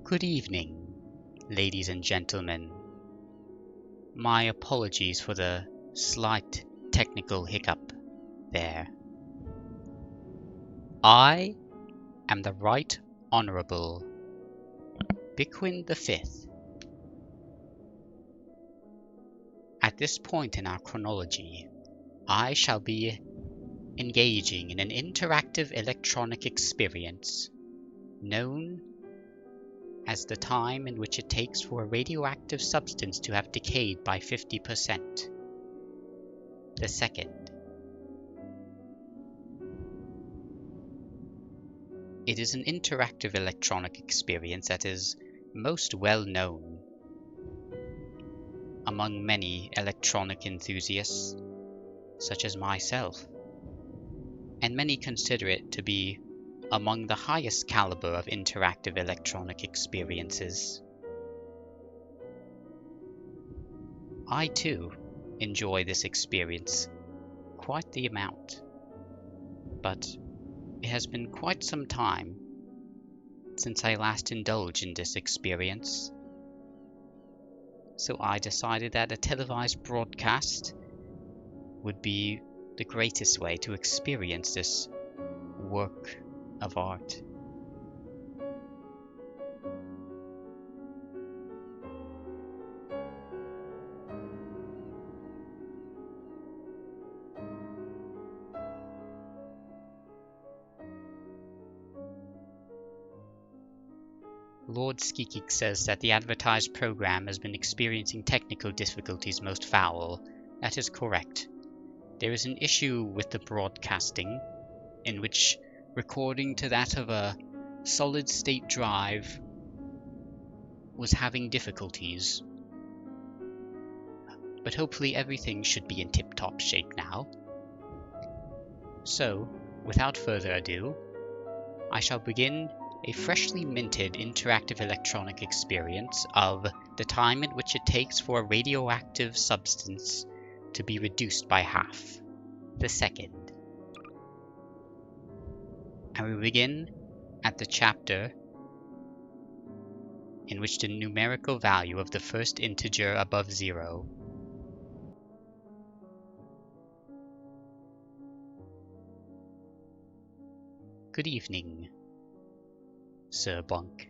Good evening, ladies and gentlemen. My apologies for the slight technical hiccup there. I am the Right Honourable Bickwin V. At this point in our chronology, I shall be engaging in an interactive electronic experience known as the time in which it takes for a radioactive substance to have decayed by 50%. The second. It is an interactive electronic experience that is most well known among many electronic enthusiasts, such as myself, and many consider it to be among the highest caliber of interactive electronic experiences. I too enjoy this experience quite the amount, but it has been quite some time since I last indulged in this experience, so I decided that a televised broadcast would be the greatest way to experience this work of art. Lord Skikik says that the advertised program has been experiencing technical difficulties most foul. That is correct. There is an issue with the broadcasting, in which recording to that of a solid-state drive was having difficulties. But hopefully everything should be in tip-top shape now. So, without further ado, I shall begin a freshly minted interactive electronic experience of the time at which it takes for a radioactive substance to be reduced by half. The second. And we begin at the chapter in which the numerical value of the first integer above 0 . Good evening, Sir Bunk.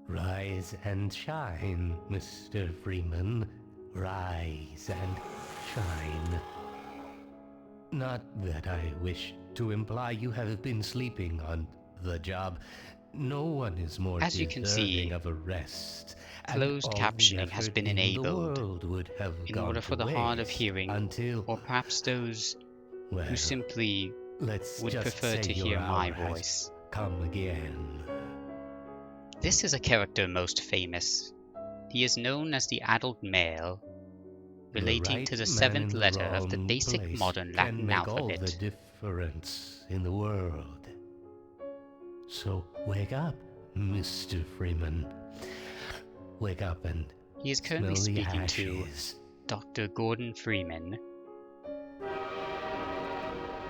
Rise and shine, Mr. Freeman. Rise and shine. Not that I wish to imply you have been sleeping on the job. No one is more As you can deserving see, of a rest. closed captioning has been enabled in order for the hard of hearing, until, or perhaps those well, who simply would prefer to hear my voice. Come again. This is a character most famous. He is known as the adult male, relating to the seventh letter of the basic modern Latin make all alphabet. the difference in the world. So wake up, Mr. Freeman. Wake up and He is currently smell the speaking to ashes. Dr. Gordon Freeman,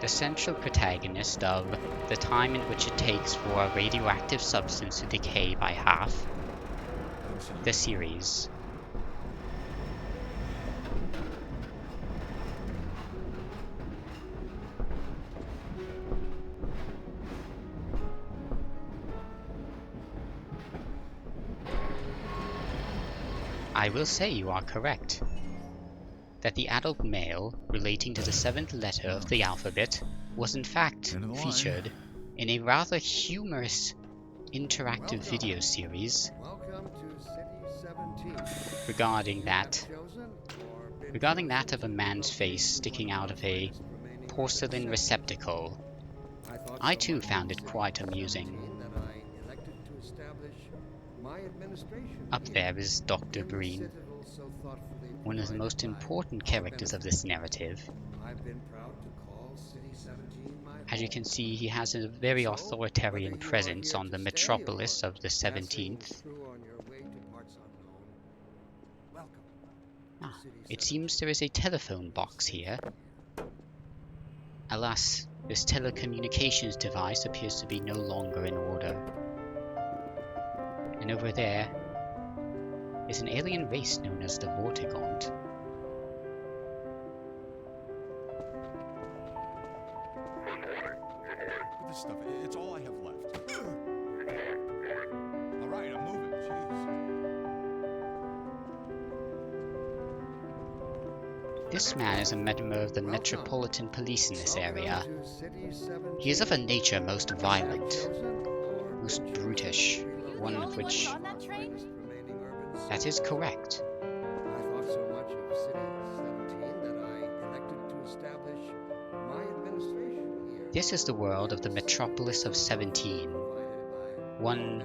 the central protagonist of the time in which it takes for a radioactive substance to decay by half, the series. I will say you are correct, that the adult male relating to the seventh letter of the alphabet was in fact featured in a rather humorous interactive video series regarding that of a man's face sticking out of a porcelain receptacle. I too found it quite amusing. Up there is Dr. Green, one of the most important characters of this narrative. As you can see, he has a very authoritarian presence on the metropolis of the 17th. It seems there is a telephone box here. Alas, this telecommunications device appears to be no longer in order. And over there is an alien race known as the Vortigaunt. This stuff, it's all I have left. All right, I'm moving. Jeez. This man is a member of the Metropolitan Police in this area. He is of a nature most violent, most brutish, one of which... That is correct. I thought so much of City 17 that I elected to establish my administration here. This is the world of the Metropolis of 17. One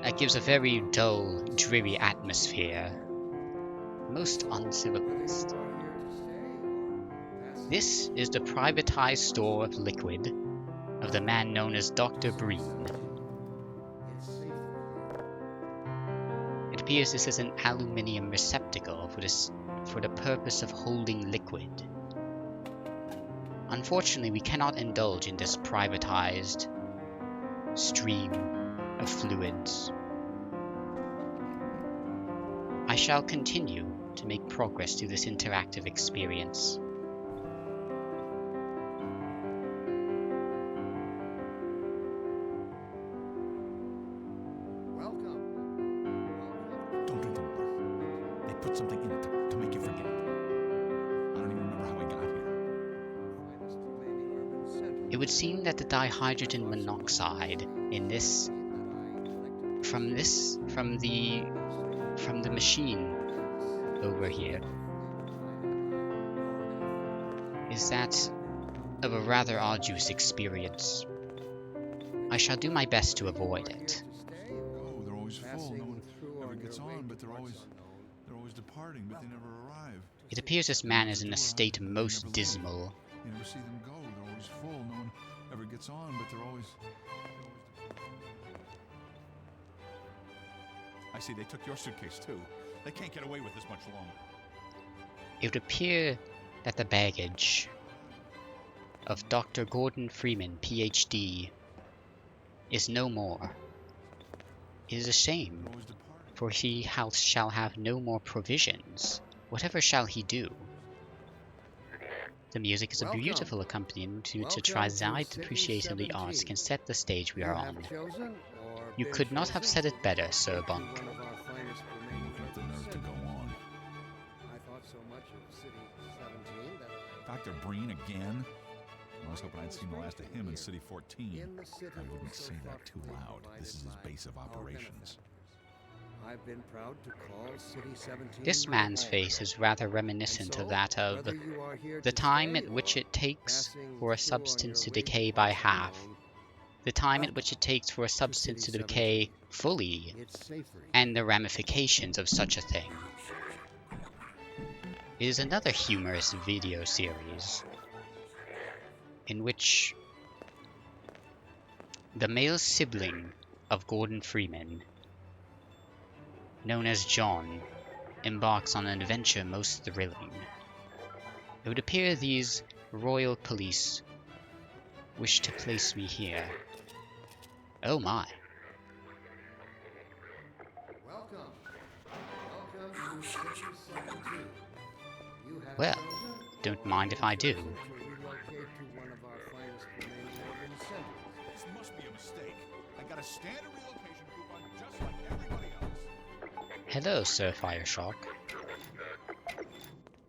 that gives a very dull, dreary atmosphere. Most uncivilized. This is the privatized store of liquid of the man known as Dr. Breen. It appears this is an aluminium receptacle for the purpose of holding liquid. Unfortunately, we cannot indulge in this privatized stream of fluids. I shall continue to make progress through this interactive experience. Don't drink the water. They put something in it to make you forget. I don't even remember how I got here. It would seem that the dihydrogen monoxide in this from the machine over here is that of a rather arduous experience. I shall do my best to avoid it. Oh, they're always full. No one ever gets on, but they're always departing, but they never arrive. It appears this man is in a state most dismal. You never see them go. They're always full. No one ever gets on, but they're always. I see. They took your suitcase too. They can't get away with this much longer. It would appear that the baggage of Dr. Gordon Freeman, PhD, is no more. It is a shame, They're always departing. for he shall have no more provisions. Whatever shall he do? The music is a beautiful accompaniment to try Zide appreciation of the arts can set the stage we are on. You could not have said it better, Sir Bunk. Looking at the nerve to go on. I thought so much of City 17 that Dr. Breen again? I was hoping I'd seen the last of him in City 14. in the city I wouldn't say that too fully loud. This is his provided base of by our operations. benefactors. I've been proud to call City 17 This my man's home. face is rather reminiscent of that of Whether you are here the to time stay at which or it takes passing for a through on your substance to way decay to by Washington half, alone, the time at which it takes for a substance to decay fully, it's safer. and the ramifications of such a thing. It is another humorous video series in which the male sibling of Gordon Freeman, known as John, embarks on an adventure most thrilling. It would appear these royal police wish to place me here. Oh my. Welcome. Welcome to City 17. You have Well, chosen don't mind if I do. to relocate to one of our finest remaining urban centers. This must be a mistake. I got a standard relocation coupon just like everybody else. Hello, Sir Fireshock.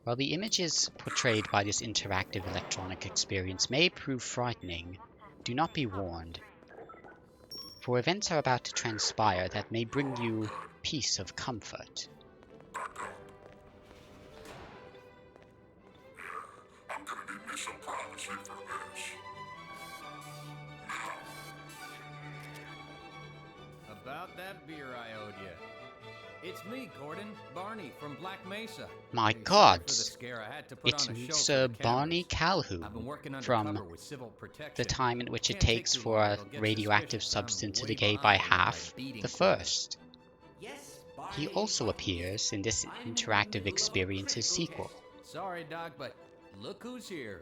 While the images portrayed by this interactive electronic experience may prove frightening, do not be warned, for events are about to transpire that may bring you peace of comfort. I'm gonna be mission privacy for this. About that beer I owed you. It's me, Gordon, Barney from Black Mesa. My Sorry God, for the scare I had to put it's on a show for Sir the cameras. Barney I've been Calhoun working from undercover with civil protection. the time in which it Can't take takes too for long, a it'll get radioactive suspicious. I'm substance to way decay by behind with my half, beating the crew. first. Yes, He Barney. also appears in this I'm in the interactive middle of a experience's critical sequel. Sorry, Doc, but look who's here.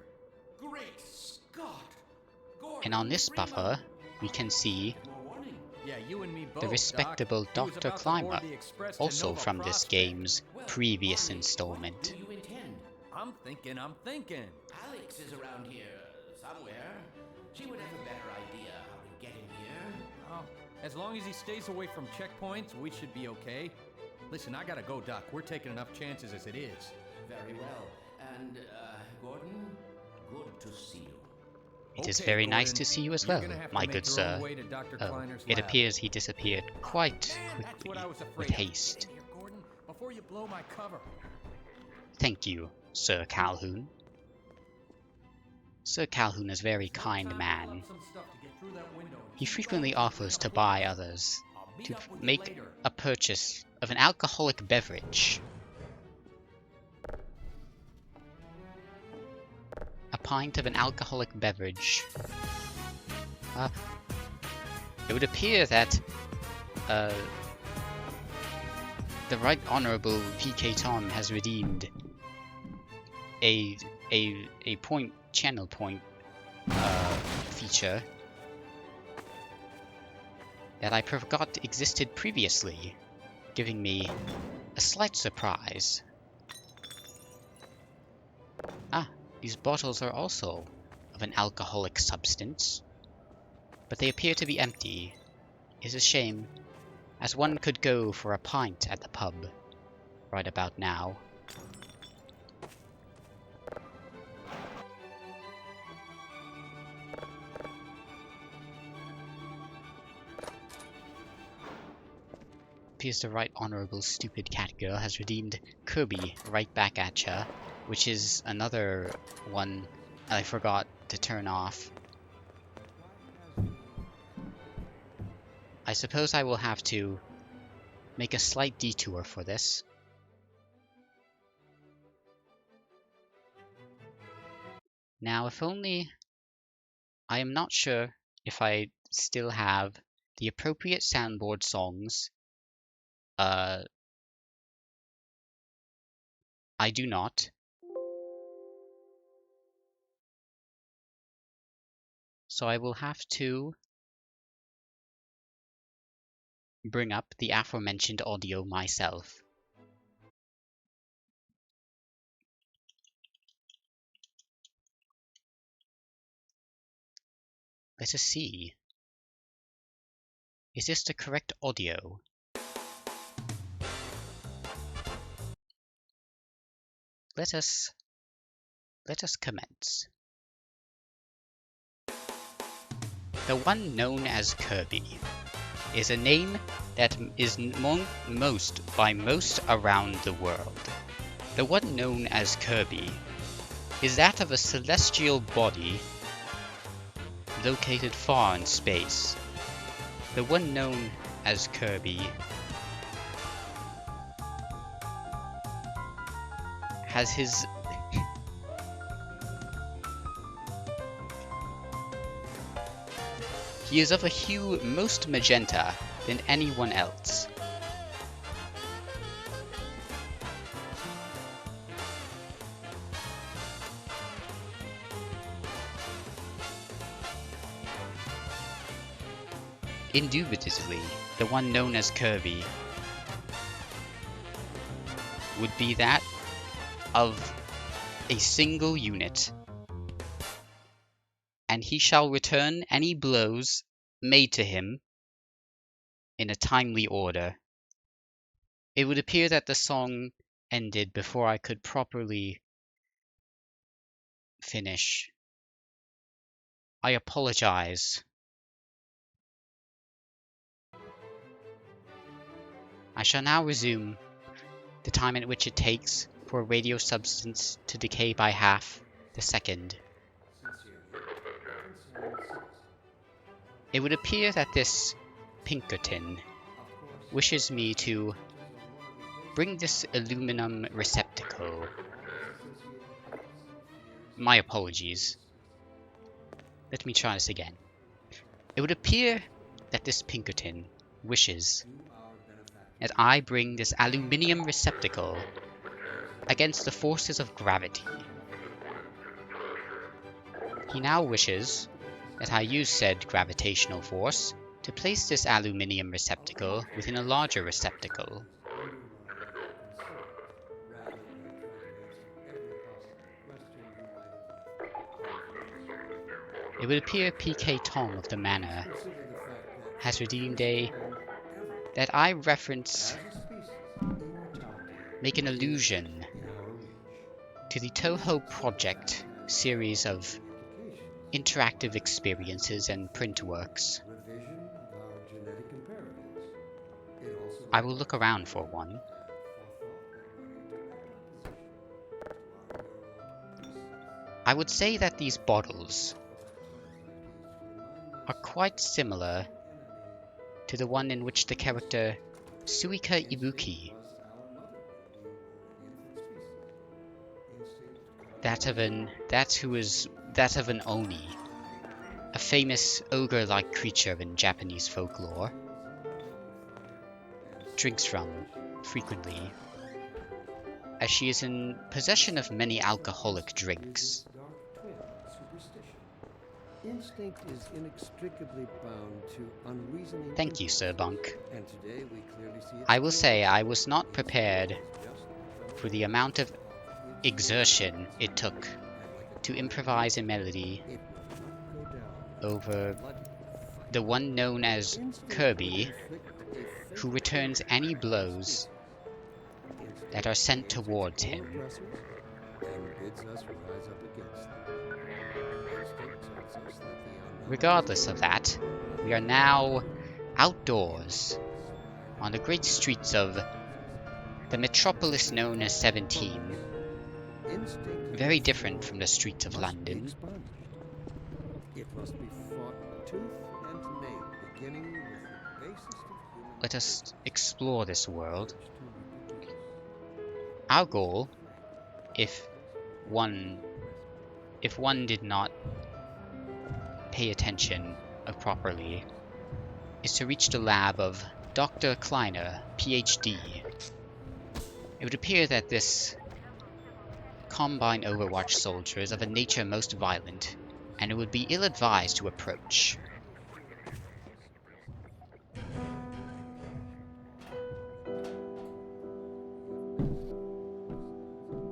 Great Scott. Gordon And on this Freeman. buffer, we can see More warning. Yeah, you and me both, the respectable Doc. He was Dr. about to board Clymer, the express to also Nova from this Prospect. game's Well, previous Barney, installment. What do you intend? I'm thinking. Alex is around here somewhere. She would have a better idea how to get him here. Oh, as long as he stays away from checkpoints, we should be okay. Listen, I gotta go, Doc. We're taking enough chances as it is. Very well. And, Gordon, good to see you. It is Okay, very nice Gordon, to see you as you're well, gonna have to my make good your sir. own way to Dr. Oh, Kleiner's it lab. appears he disappeared quite That's what quickly I was with afraid of. haste. Get in here, Gordon, before you blow my cover. Thank you, Sir Calhoun. Sir Calhoun is a very kind man. He frequently offers to buy others to make a purchase of an alcoholic beverage. A pint of an alcoholic beverage. It would appear that the Right Honourable PK Tom has redeemed a channel point feature that I forgot existed previously, giving me a slight surprise. These bottles are also of an alcoholic substance, but they appear to be empty. It's a shame, as one could go for a pint at the pub right about now. Appears the Right Honourable Stupid Cat Girl has redeemed Kirby right back at ya, which is another one I forgot to turn off. I suppose I will have to make a slight detour for this. Now, if only... I am not sure if I still have the appropriate soundboard songs. I do not. So I will have to bring up the aforementioned audio myself. Let us see. Is this the correct audio? Let us commence. The one known as Kirby is a name that is known by most around the world. The one known as Kirby is that of a celestial body located far in space. The one known as Kirby has his He is of a hue most magenta than anyone else. Indubitably, the one known as Kirby would be that of a single unit, and he shall return any blows made to him in a timely order. It would appear that the song ended before I could properly finish. I apologize. I shall now resume the time at which it takes for a radio substance to decay by half the second. It would appear that this Pinkerton wishes me to bring this aluminum receptacle. My apologies. Let me try this again. It would appear that this Pinkerton wishes that I bring this aluminium receptacle against the forces of gravity. He now wishes that I use said gravitational force to place this aluminium receptacle within a larger receptacle. It would appear P.K. Tong of the Manor has redeemed that I reference make an allusion to the Toho Project series of interactive experiences and print works. I will look around for one. I would say that these bottles are quite similar to the one in which the character Suika Ibuki, that of an Oni, a famous ogre-like creature in Japanese folklore, drinks from frequently, as she is in possession of many alcoholic drinks. Instinct is inextricably bound to unreasoning. Thank you, Sir Bunk. And today we clearly see I will say I was not prepared for the amount of exertion it took to improvise a melody over the one known as Kirby, who returns any blows that are sent towards him. Regardless of that, we are now outdoors on the great streets of the metropolis known as 17, very different from the streets of London. Let us explore this world. Our goal, if one did not pay attention properly, is to reach the lab of Dr. Kleiner, PhD. It would appear that this Combine Overwatch soldier is of a nature most violent, and it would be ill-advised to approach.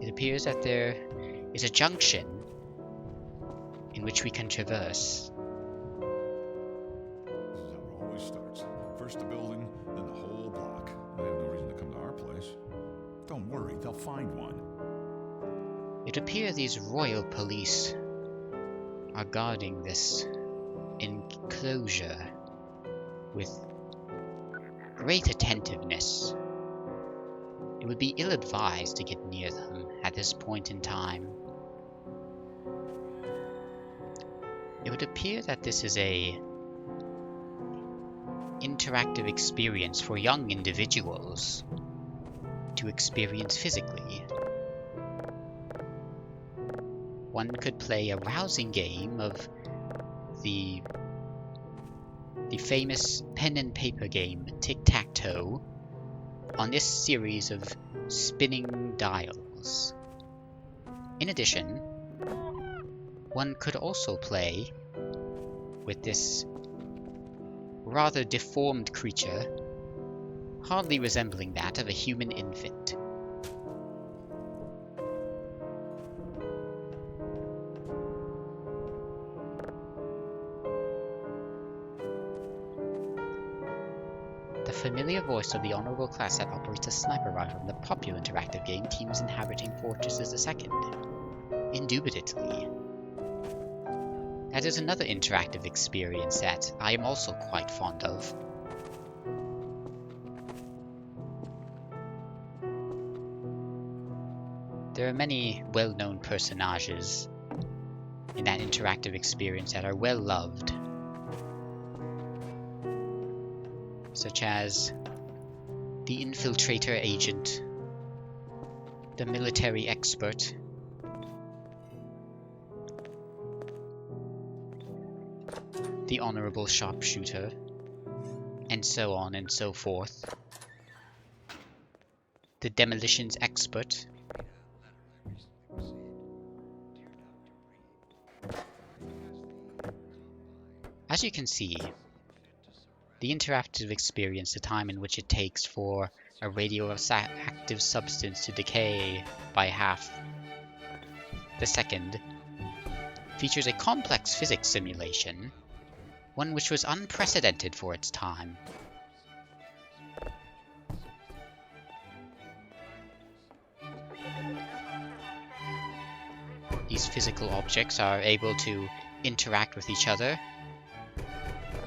It appears that there is a junction in which we can traverse. This is how it always starts. First the building, then the whole block. They have no reason to come to our place. Don't worry, they'll find one. It appears these royal police are guarding this enclosure with great attentiveness. It would be ill-advised to get near them at this point in time. It would appear that this is a interactive experience for young individuals to experience physically. One could play a rousing game of the famous pen and paper game Tic-Tac-Toe on this series of spinning dials. In addition, one could also play with this rather deformed creature, hardly resembling that of a human infant. The familiar voice of the honorable class that operates a sniper rifle in the popular interactive game Teams Inhabiting Fortresses II. Indubitably. That is another interactive experience that I am also quite fond of. There are many well-known personages in that interactive experience that are well loved, such as the infiltrator agent, the military expert, the honorable sharpshooter, and so on and so forth. The demolitions expert. As you can see, The interactive experience, the time in which it takes for a radioactive substance to decay by half the second, features a complex physics simulation, one which was unprecedented for its time. These physical objects are able to interact with each other,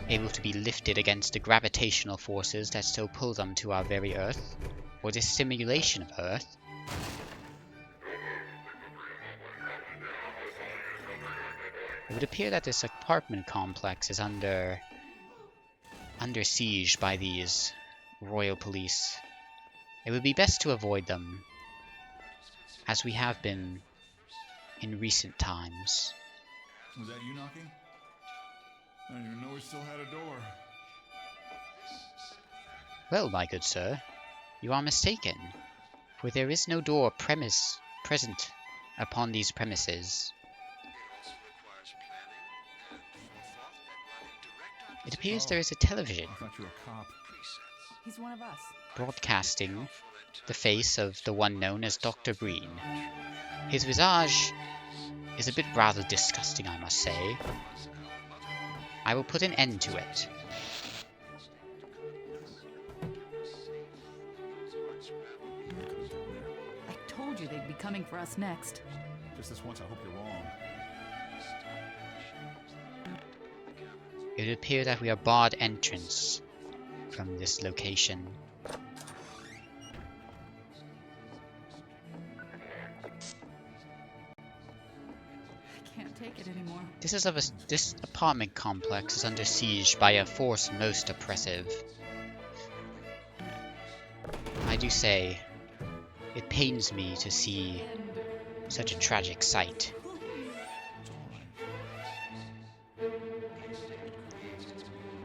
able to be lifted against the gravitational forces that still pull them to our very Earth, or this simulation of Earth. It would appear that this apartment complex is under siege by these royal police. It would be best to avoid them, as we have been in recent times. Was that you knocking? I didn't even know we still had a door. Well, my good sir, you are mistaken, for there is no door present upon these premises. It appears there is a television I thought you were a cop. He's one of us. broadcasting the face of the one known as Dr. Breen. His visage is a bit rather disgusting, I must say. I will put an end to it. I told you they'd be coming for us next. Just this once, I hope you're wrong. It would appear that we are barred entrance from this location. I can't take it anymore. This apartment complex is under siege by a force most oppressive. I do say, it pains me to see such a tragic sight.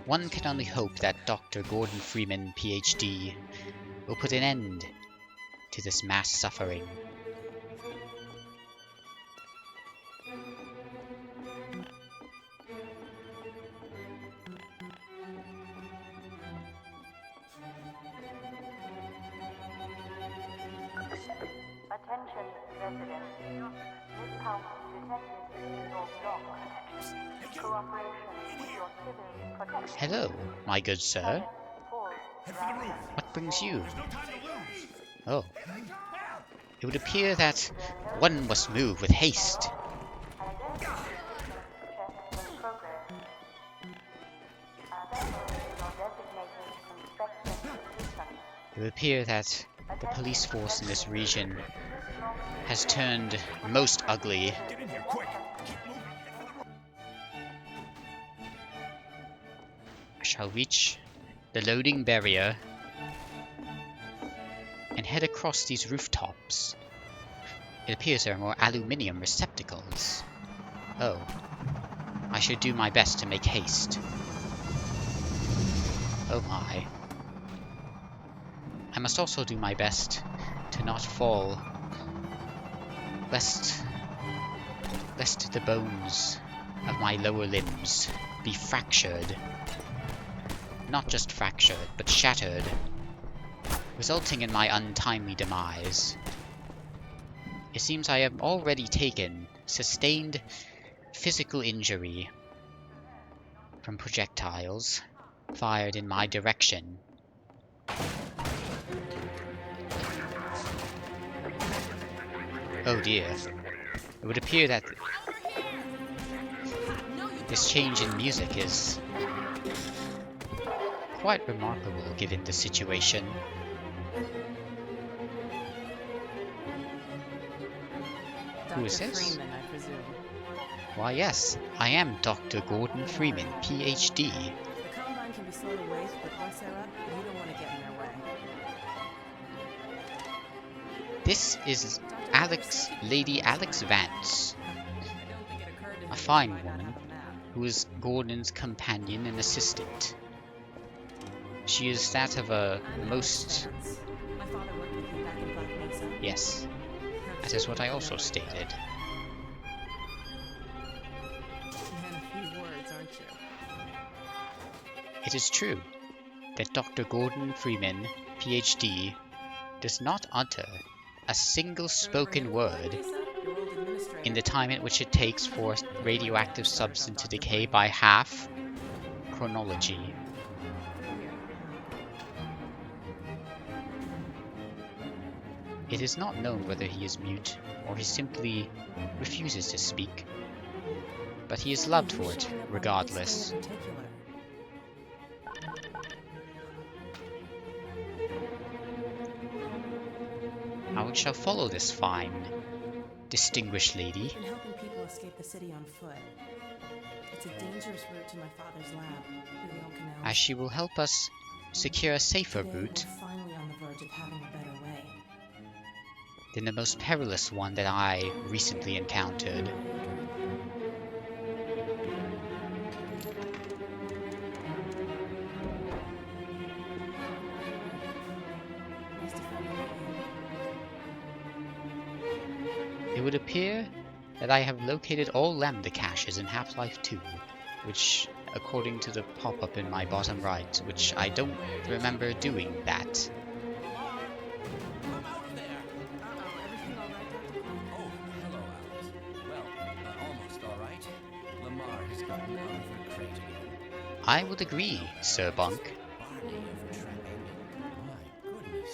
One can only hope that Dr. Gordon Freeman, PhD, will put an end to this mass suffering. Attention, residents. Discount detected in your block. Cooperation with your civil protection. Hello, my good sir. What brings you? Oh. It would appear that one must move with haste. It would appear that the police force in this region has turned most ugly. I shall reach the loading barrier and head across these rooftops. It appears there are more aluminium receptacles. Oh. I should do my best to make haste. Oh my. I must also do my best to not fall, lest the bones of my lower limbs be fractured. Not just fractured, but shattered, resulting in my untimely demise. It seems I have already taken sustained physical injury from projectiles fired in my direction. Oh dear. It would appear that this change in music is quite remarkable given the situation. Who is this? Freeman, I presume. Why yes, I am Dr. Gordon Freeman, PhD. The Combine can be slow to wake, but once they're up, you don't want to get in their way. This is Lady Alex Vance, a fine woman who is Gordon's companion and assistant. She is that of a most... My father worked with you back in Black Mesa. Yes, that is what I also stated. Man of few words, aren't you? It is true. that Dr. Gordon Freeman, PhD, does not utter a single spoken word in the time at which it takes for radioactive substance to decay by half chronology. It is not known whether he is mute or he simply refuses to speak, but he is loved for it regardless. I shall follow this fine, distinguished lady. I've been helping people escape the city on foot. It's a dangerous route to my father's lab through the old canal. As she will help us secure a safer Today, route we're finally on the verge of having a better way. than the most perilous one that I recently encountered. It would appear that I have located all lambda caches in Half-Life 2, which, according to the pop-up in my bottom right, which I don't remember doing that. Come out of there! Everything all right, Dr. Klein? Oh, hello, Alice. Well, almost all right. Lamar has gotten out of her crate again. I would agree, Sir Bunk. Barney overtrapping. My goodness.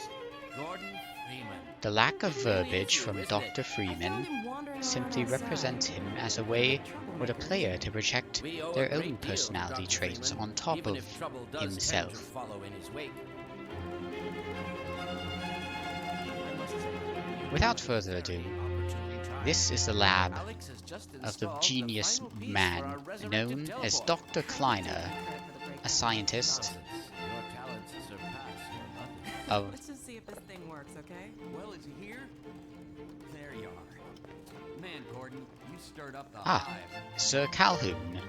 Gordon Freeman. The lack of verbiage from Dr. Freeman simply represents him as a way for the player to project their own personality traits on top of himself. Without further ado, this is the lab of the genius man known as Dr. Kleiner, a scientist of... Let's just see if this thing works, okay? Well, is he here? There you are. Man, Gordon, you stirred up the Ah, hive. Sir Calhoun.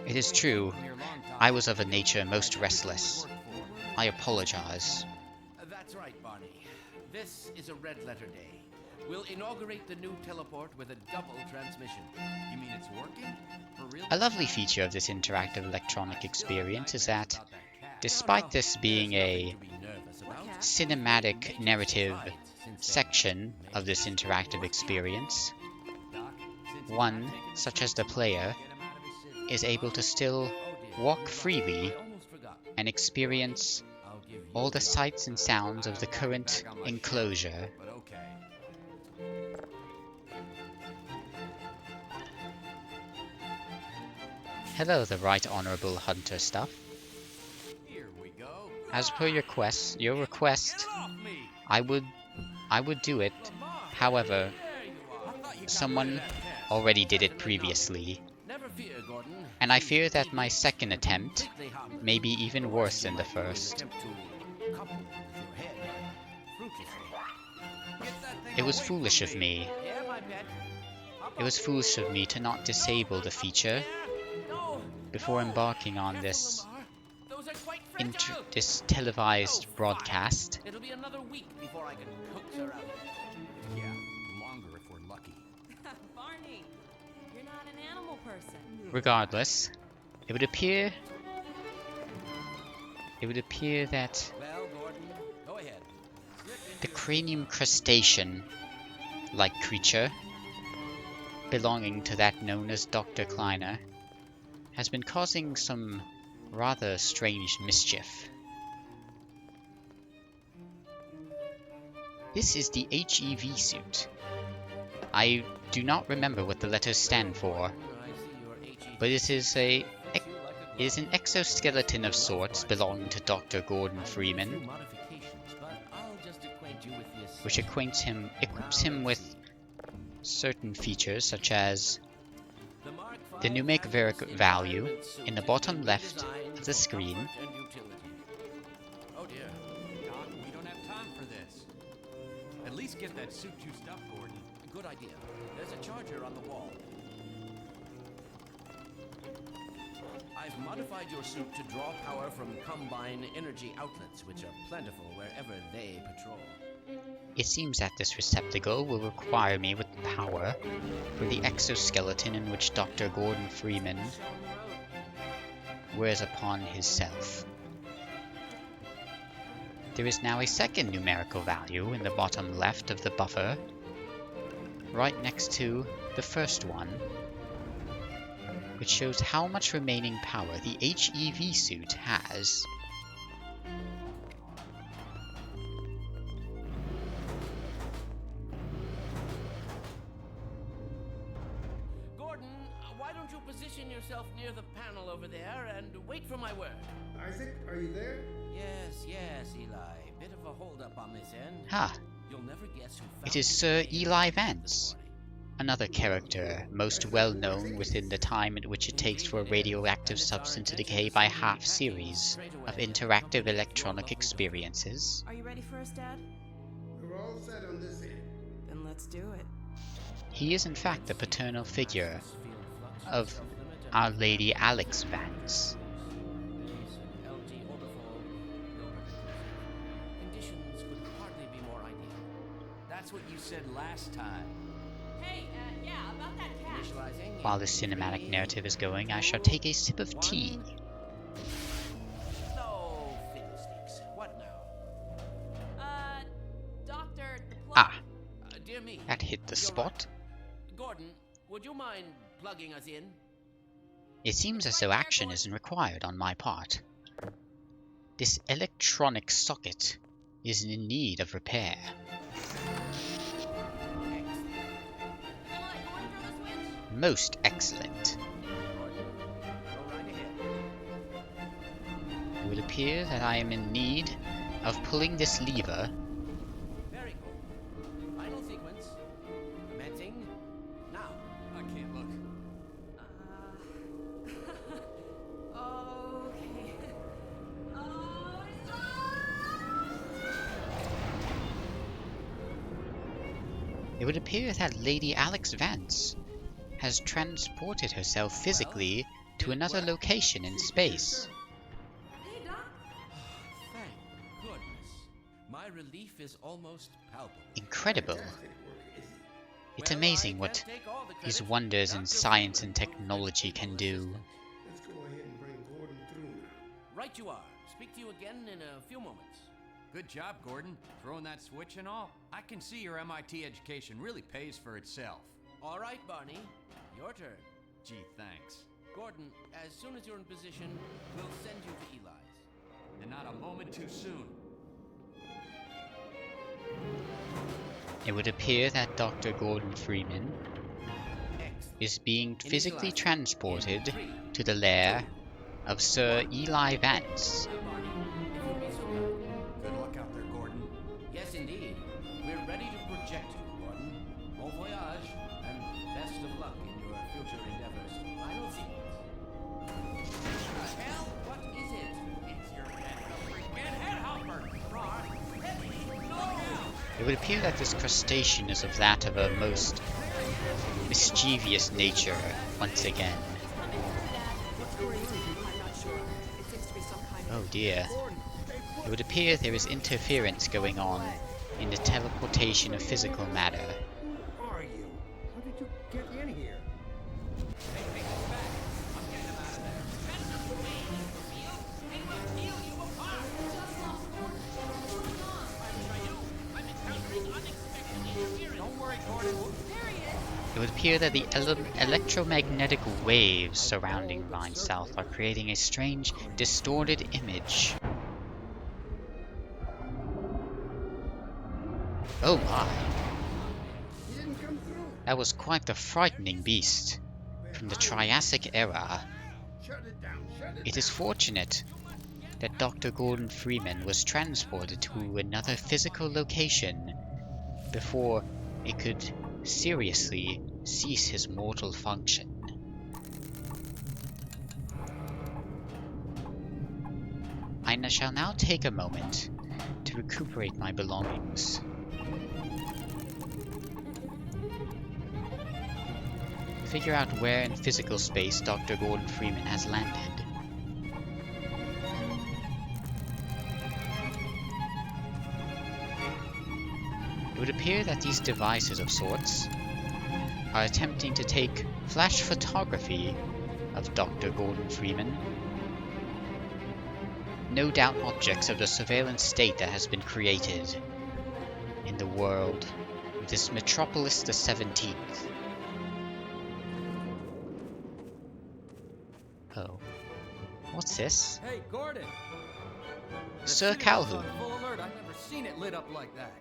It is true, I was of a nature most restless. I apologize. That's right, Barney. This is a red letter day. We'll inaugurate the new teleport with a double transmission. You mean it's working? For real? A lovely feature of this interactive electronic experience is that, despite this being a cinematic narrative section of this interactive experience, one, such as the player, is able to still walk freely and experience all the sights and sounds of the current enclosure. Hello, the Right Honorable Hunter Stuff. Here we go. As per your request, I would do it. However, someone already did it previously, and I fear that my second attempt may be even worse than the first. It was foolish of me. It was foolish of me to not disable the feature before embarking on this televised broadcast. It'll be another week before I can coax her out. Yeah, longer if we're lucky. Barney, you're not an animal person. Regardless, it would appear that Well, Gordon, go ahead. the cranium crustacean-like creature belonging to that known as Dr. Kleiner has been causing some rather strange mischief. This is the HEV suit. I do not remember what the letters stand for, but it is an exoskeleton of sorts belonging to Dr. Gordon Freeman, which equips him with certain features such as the numeric value in the bottom left of the screen, Oh dear. Doc, we don't have time for this. At least get that suit juiced up, Gordon. Good idea. There's a charger on the wall. I've modified your suit to draw power from combine energy outlets, which are plentiful wherever they patrol. It seems that this receptacle will require me with power for the exoskeleton in which Dr. Gordon Freeman wears upon himself. There is now a second numerical value in the bottom left of the buffer, right next to the first one, which shows how much remaining power the HEV suit has. Gordon, why don't you position yourself near the panel over there and wait for my word? Isaac, are you there? Yes, Eli. Bit of a hold-up on this end. Ha! You'll never guess who found It is Sir Eli Vance, another character most well known within the time at which it takes for a radioactive substance to decay by half series of interactive electronic experiences. Are you ready for us, Dad? We're all set on this end. Then let's do it. He is in fact the paternal figure of Our Lady Alex Vance. Conditions could hardly be more ideal. That's what you said last time. Hey, yeah, about that cat. Initializing. While the cinematic narrative is going, I shall take a sip of tea. No fiddlesticks. What now? Doctor, the plug. Ah, Dear me. that hit the You're spot. right. Gordon, would you mind plugging us in? It seems as though action isn't required on my part. This electronic socket is in need of repair. Most excellent. Go right ahead. It would appear that I am in need of pulling this lever. Very good. Final sequence. Commencing now. I can't look. Okay. It would appear that Lady Alex Vance has transported herself physically to another location in space. Hey, Doc. Thank goodness. My relief is almost palpable. Incredible. Fantastic work, Izzy. It's Well, amazing I what can't take all the these credit. wonders in Dr. science and Freeman, technology can do. Let's go ahead and bring Gordon through now. Right you are. Speak to you again in a few moments. Good job, Gordon. Throwing that switch and all. I can see your MIT education really pays for itself. All right, Barney. Your turn. Gee, thanks. Gordon, as soon as you're in position, we'll send you to Eli's. And not a moment too soon. It would appear that Dr. Gordon Freeman Excellent. is being physically Initialize. transported In 3, to the lair of Sir Eli Vance. Barney, if you'll be so kind. Good luck out there, Gordon. Yes, indeed. We're ready to project you, Gordon. Bon voyage, and best of luck in your future endeavors. Final sequence. The hell? What is it? It's your head hopper. It would appear that this crustacean is of that of a most mischievous nature once again. Oh dear. It would appear there is interference going on in the teleportation of physical matter. Who are you? How did you get in here? Don't worry, Gordon. It would appear that the electromagnetic waves surrounding myself are creating a strange, distorted image. Oh my, He didn't come through. that was quite the frightening beast from the Triassic era. Shut it down. Shut it It is fortunate that Dr. Gordon Freeman was transported to another physical location before it could seriously cease his mortal function. I shall now take a moment to recuperate my belongings. Figure out where in physical space Dr. Gordon Freeman has landed. It would appear that these devices of sorts are attempting to take flash photography of Dr. Gordon Freeman. no doubt objects of the surveillance state that has been created in the world of this Metropolis the 17th. Oh. What's this? Hey, Gordon! The Sir city Calhoun. was on full alert. I've never seen it lit up like that.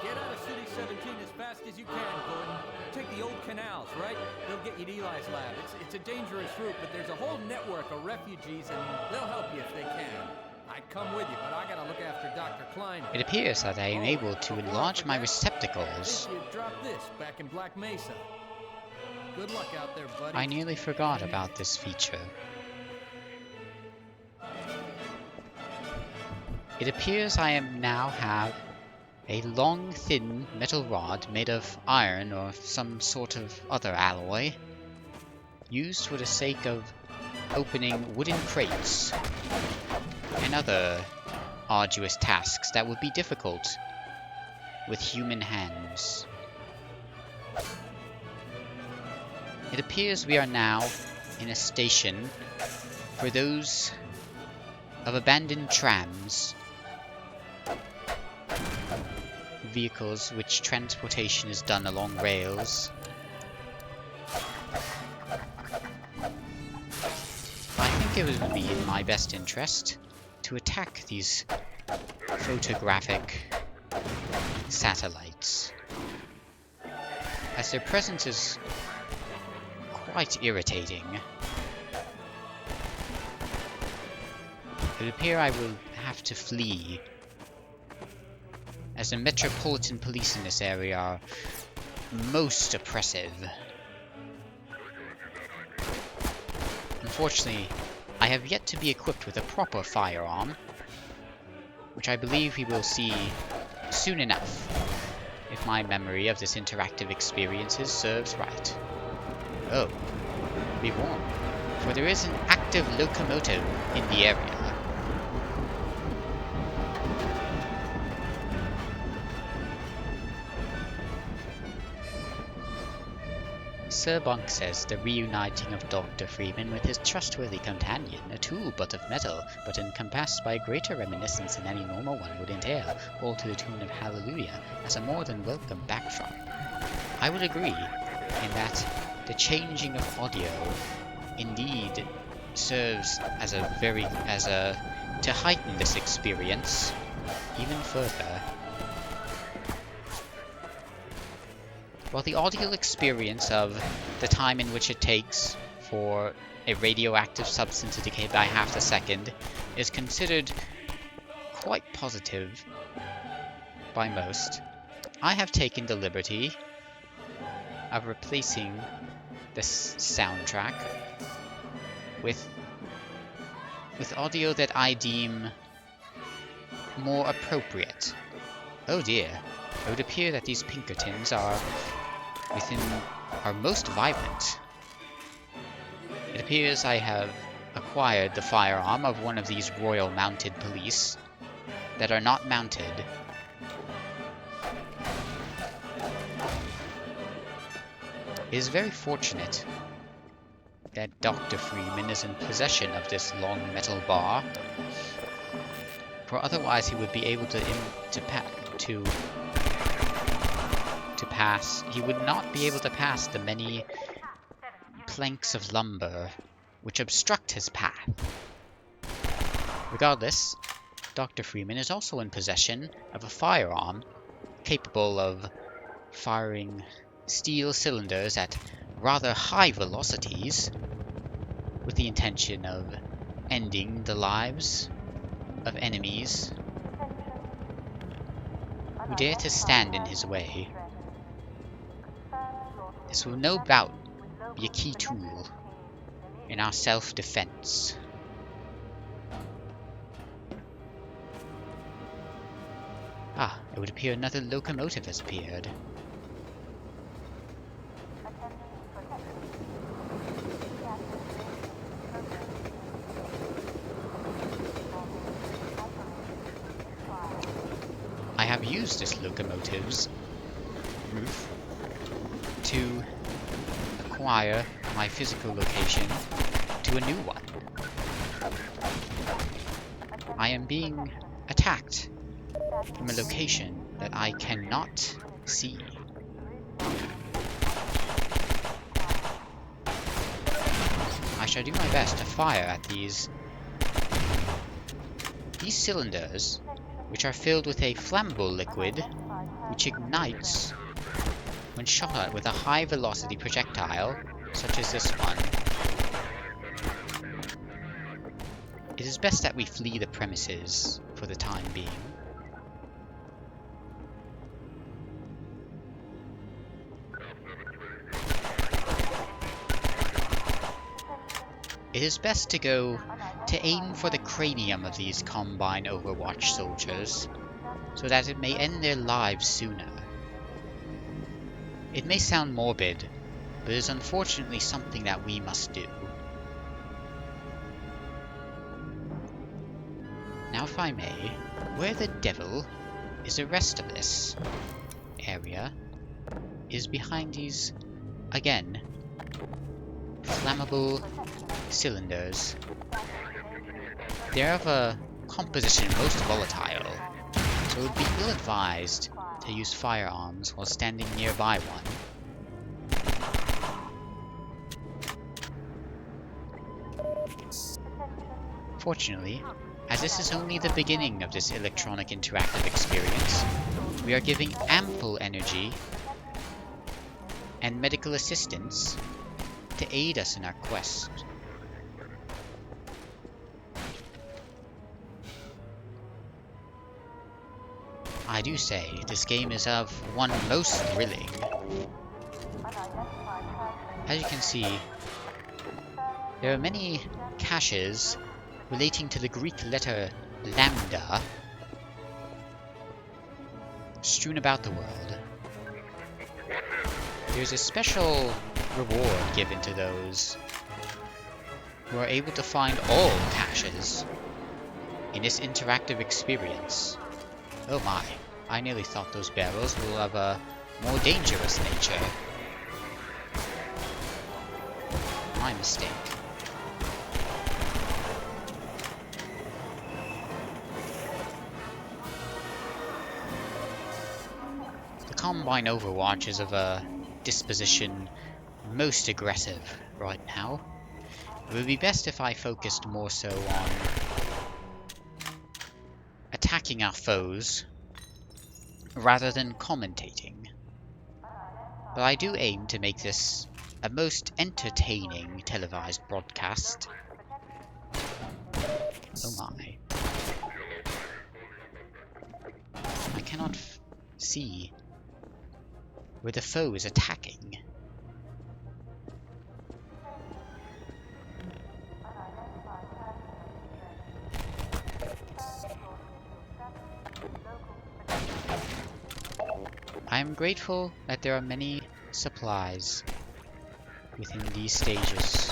Get out of City 17 as fast as you can, Gordon. Take the old canals, right? They'll get you to Eli's lab. It's a dangerous route, but there's a whole network of refugees, and they'll help you if they can. I'd come with you, but I gotta look after Dr. Klein. It appears that I am able to enlarge my receptacles. You dropped this back in Black Mesa. Good luck out there, buddy. I nearly forgot about this feature. It appears I now have a long, thin metal rod made of iron or some sort of other alloy, used for the sake of opening wooden crates and other arduous tasks that would be difficult with human hands. It appears we are now in a station for those of abandoned trams, vehicles which transportation is done along rails. I think it would be in my best interest to attack these photographic satellites, as their presence is quite irritating. It would appear I will have to flee, as the Metropolitan Police in this area are most oppressive. Unfortunately, I have yet to be equipped with a proper firearm, which I believe we will see soon enough, if my memory of this interactive experiences serves right. Oh, be warned, for there is an active locomotive in the area. Sir Bunk says the reuniting of Dr. Freeman with his trustworthy companion, a tool but of metal, but encompassed by greater reminiscence than any normal one would entail, all to the tune of Hallelujah, as a more than welcome backdrop. I would agree in that the changing of audio indeed serves as to heighten this experience even further. While the audio experience of the time in which it takes for a radioactive substance to decay by half a second is considered quite positive by most, I have taken the liberty of replacing this soundtrack with audio that I deem more appropriate. Oh dear, it would appear that these Pinkertons are most vibrant. It appears I have acquired the firearm of one of these Royal Mounted Police that are not mounted. It is very fortunate that Dr. Freeman is in possession of this long metal bar, for otherwise he would be able he would not be able to pass the many planks of lumber which obstruct his path. Regardless, Dr. Freeman is also in possession of a firearm capable of firing steel cylinders at rather high velocities, with the intention of ending the lives of enemies who dare to stand in his way. This will no doubt be a key tool in our self-defense. Ah, it would appear another locomotive has appeared. I have used this locomotive's roof to acquire my physical location to a new one. I am being attacked from a location that I cannot see. I shall do my best to fire at these cylinders, which are filled with a flammable liquid, which ignites when shot at with a high velocity projectile, such as this one. It is best that we flee the premises for the time being. It is best to aim for the cranium of these Combine Overwatch soldiers, so that it may end their lives sooner. It may sound morbid, but it is unfortunately something that we must do. Now if I may, where the devil is the rest of this area is behind these, again, flammable cylinders. They're of a composition most volatile, so it would be ill-advised to use firearms while standing nearby one. Fortunately, as this is only the beginning of this electronic interactive experience, we are giving ample energy and medical assistance to aid us in our quest. I do say, this game is of one most thrilling. As you can see, there are many caches relating to the Greek letter lambda strewn about the world. There's a special reward given to those who are able to find all caches in this interactive experience. Oh my, I nearly thought those barrels were of a more dangerous nature. My mistake. The Combine Overwatch is of a disposition most aggressive right now. It would be best if I focused more so on attacking our foes rather than commentating. But I do aim to make this a most entertaining televised broadcast. Oh my. I cannot see where the foe is attacking. I am grateful that there are many supplies within these stages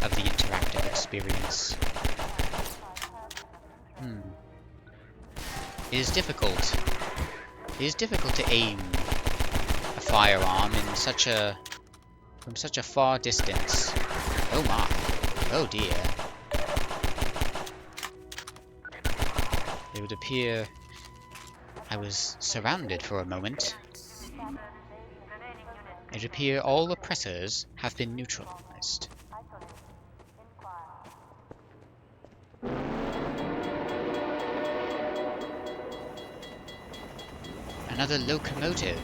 of the interactive experience. It is difficult. It is difficult to aim a firearm in from such a far distance. Oh my. Oh dear. It would appear I was surrounded for a moment. It appears all oppressors have been neutralized. Another locomotive.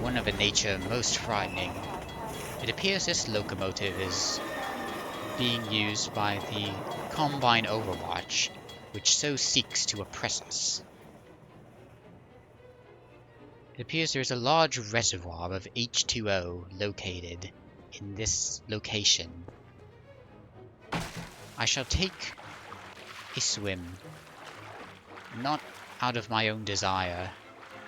One of a nature most frightening. It appears this locomotive is being used by the Combine Overwatch, which so seeks to oppress us. It appears there is a large reservoir of H2O located in this location. I shall take a swim, not out of my own desire,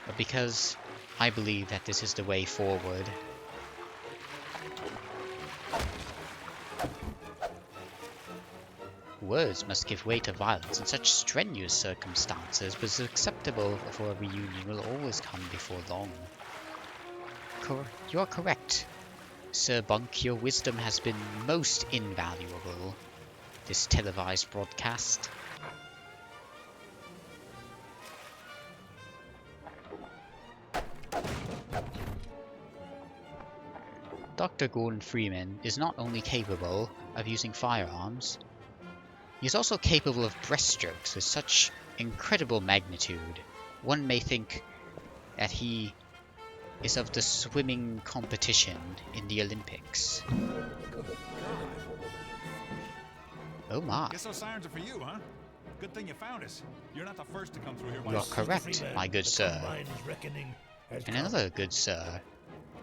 but because I believe that this is the way forward. Words must give way to violence in such strenuous circumstances, but acceptable for a reunion will always come before long. You are correct, Sir Bunk. Your wisdom has been most invaluable. this televised broadcast. Dr. Gordon Freeman is not only capable of using firearms, he is also capable of breaststrokes with such incredible magnitude. One may think that he is of the swimming competition in the Olympics. Oh my. Guess those sirens are for you, huh? Good thing you found us. You're not the first to come through here. You are correct, my good sir. And another good sir.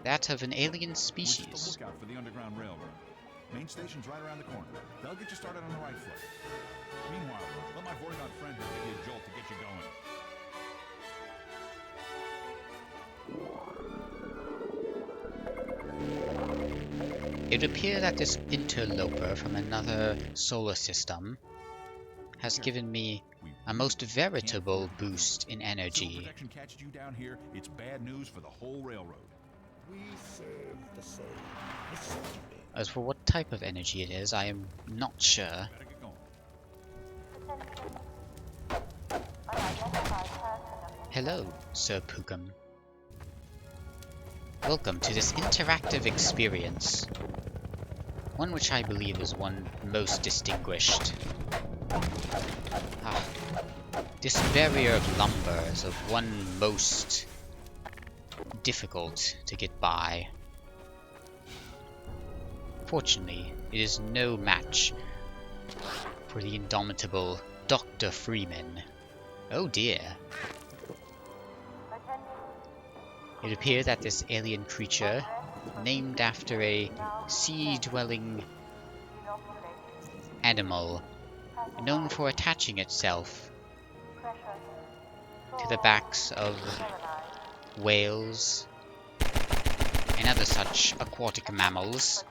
That of an alien species. We're just a lookout for the Underground Railroad. Main station's right around the corner. They'll get you started on the right foot. Meanwhile, let my bodyguard friend here give you a jolt to get you going. It appears that this interloper from another solar system has given me a most veritable boost in energy. Protection catches you down here, it's bad news for the whole railroad. We serve the same mystery. As for what type of energy it is, I am not sure. Better get going. Hello, Sir Pookum. Welcome to this interactive experience. One which I believe is one most distinguished. This barrier of lumber is of one most difficult to get by. Fortunately, it is no match for the indomitable Dr. Freeman. Oh dear. It appears that this alien creature, named after a sea-dwelling animal, known for attaching itself to the backs of whales and other such aquatic mammals,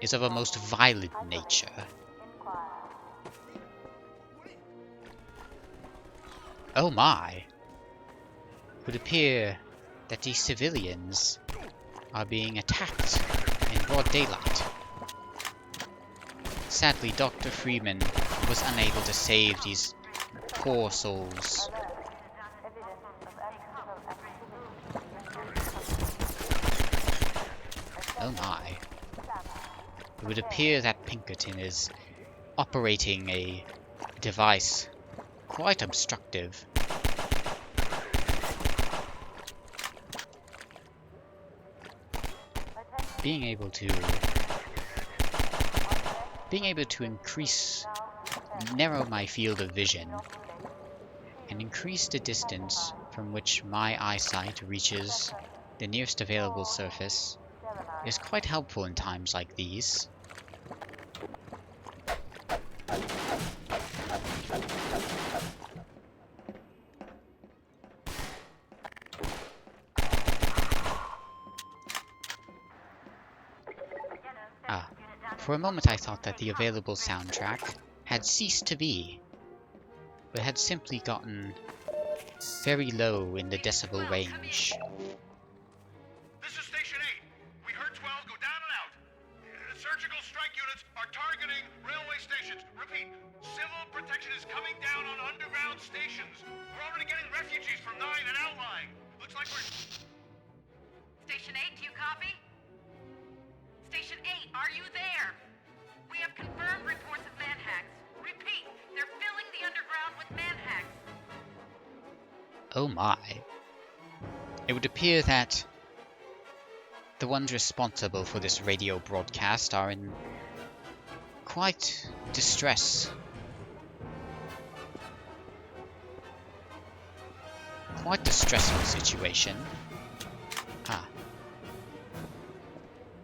is of a most violent nature. Oh my! It would appear that these civilians are being attacked in broad daylight. Sadly, Dr. Freeman was unable to save these poor souls. Oh my. It would appear that Pinkerton is operating a device quite obstructive. Being able to narrow my field of vision and increase the distance from which my eyesight reaches the nearest available surface is quite helpful in times like these. For a moment I thought that the available soundtrack had ceased to be, but had simply gotten very low in the decibel range. This is Station 8. We heard 12 go down and out. Surgical strike units are targeting railway stations. Repeat, civil protection is coming down on underground stations. We're already getting refugees from 9 and outlying. Looks like we're... Station 8, do you copy? Station 8, are you there? We have confirmed reports of manhacks. Repeat, they're filling the underground with manhacks. Oh my. It would appear that the ones responsible for this radio broadcast are in quite distress. Quite distressful situation.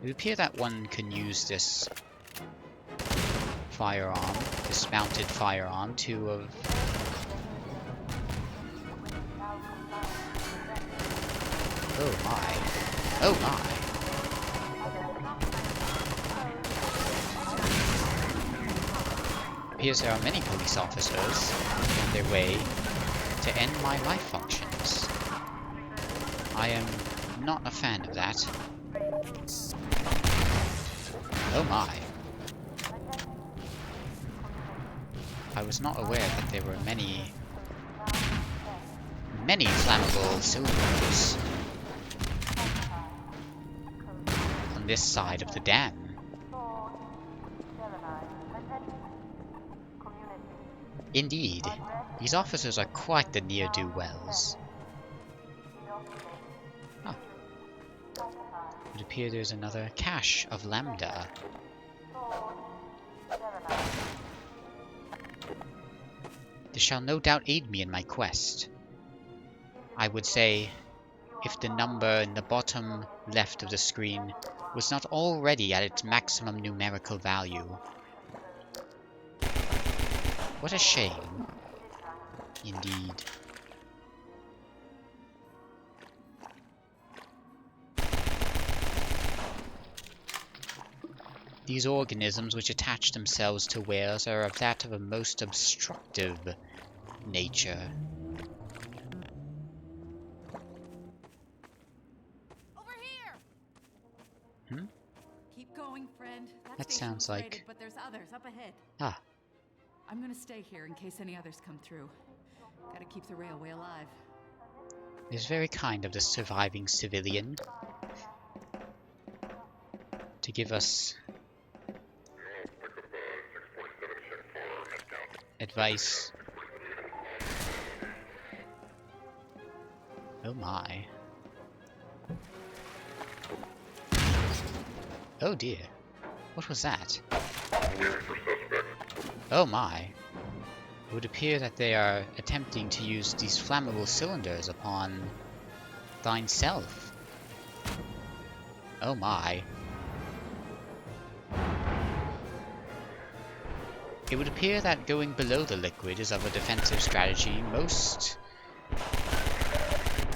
It would appear that one can use this firearm, this mounted firearm, to Oh my. Oh my. It appears there are many police officers on their way to end my life functions. I am not a fan of that. Oh my. I was not aware that there were many flammable cylinders on this side of the dam. Indeed, these officers are quite the ne'er-do-wells. Oh. It would appear there's another cache of Lambda. This shall no doubt aid me in my quest. I would say, if the number in the bottom left of the screen was not already at its maximum numerical value. What a shame. Indeed. These organisms which attach themselves to whales are of that of a most obstructive nature. Over here! Hmm? Keep going, friend. That sounds like... raided, but there's others up ahead. Ah. I'm gonna stay here in case any others come through. Gotta keep the railway alive. It is very kind of the surviving civilian to give us advice. Oh my. Oh dear. What was that? Oh my. It would appear that they are attempting to use these flammable cylinders upon thine self. Oh my. It would appear that going below the liquid is of a defensive strategy most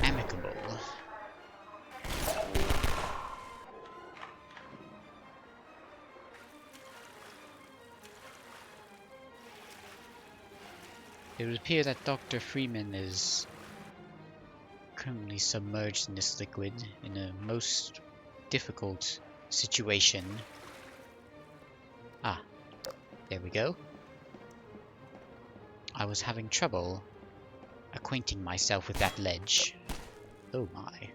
amicable. It would appear that Dr. Freeman is currently submerged in this liquid in a most difficult situation. Ah, there we go. I was having trouble acquainting myself with that ledge. Oh my.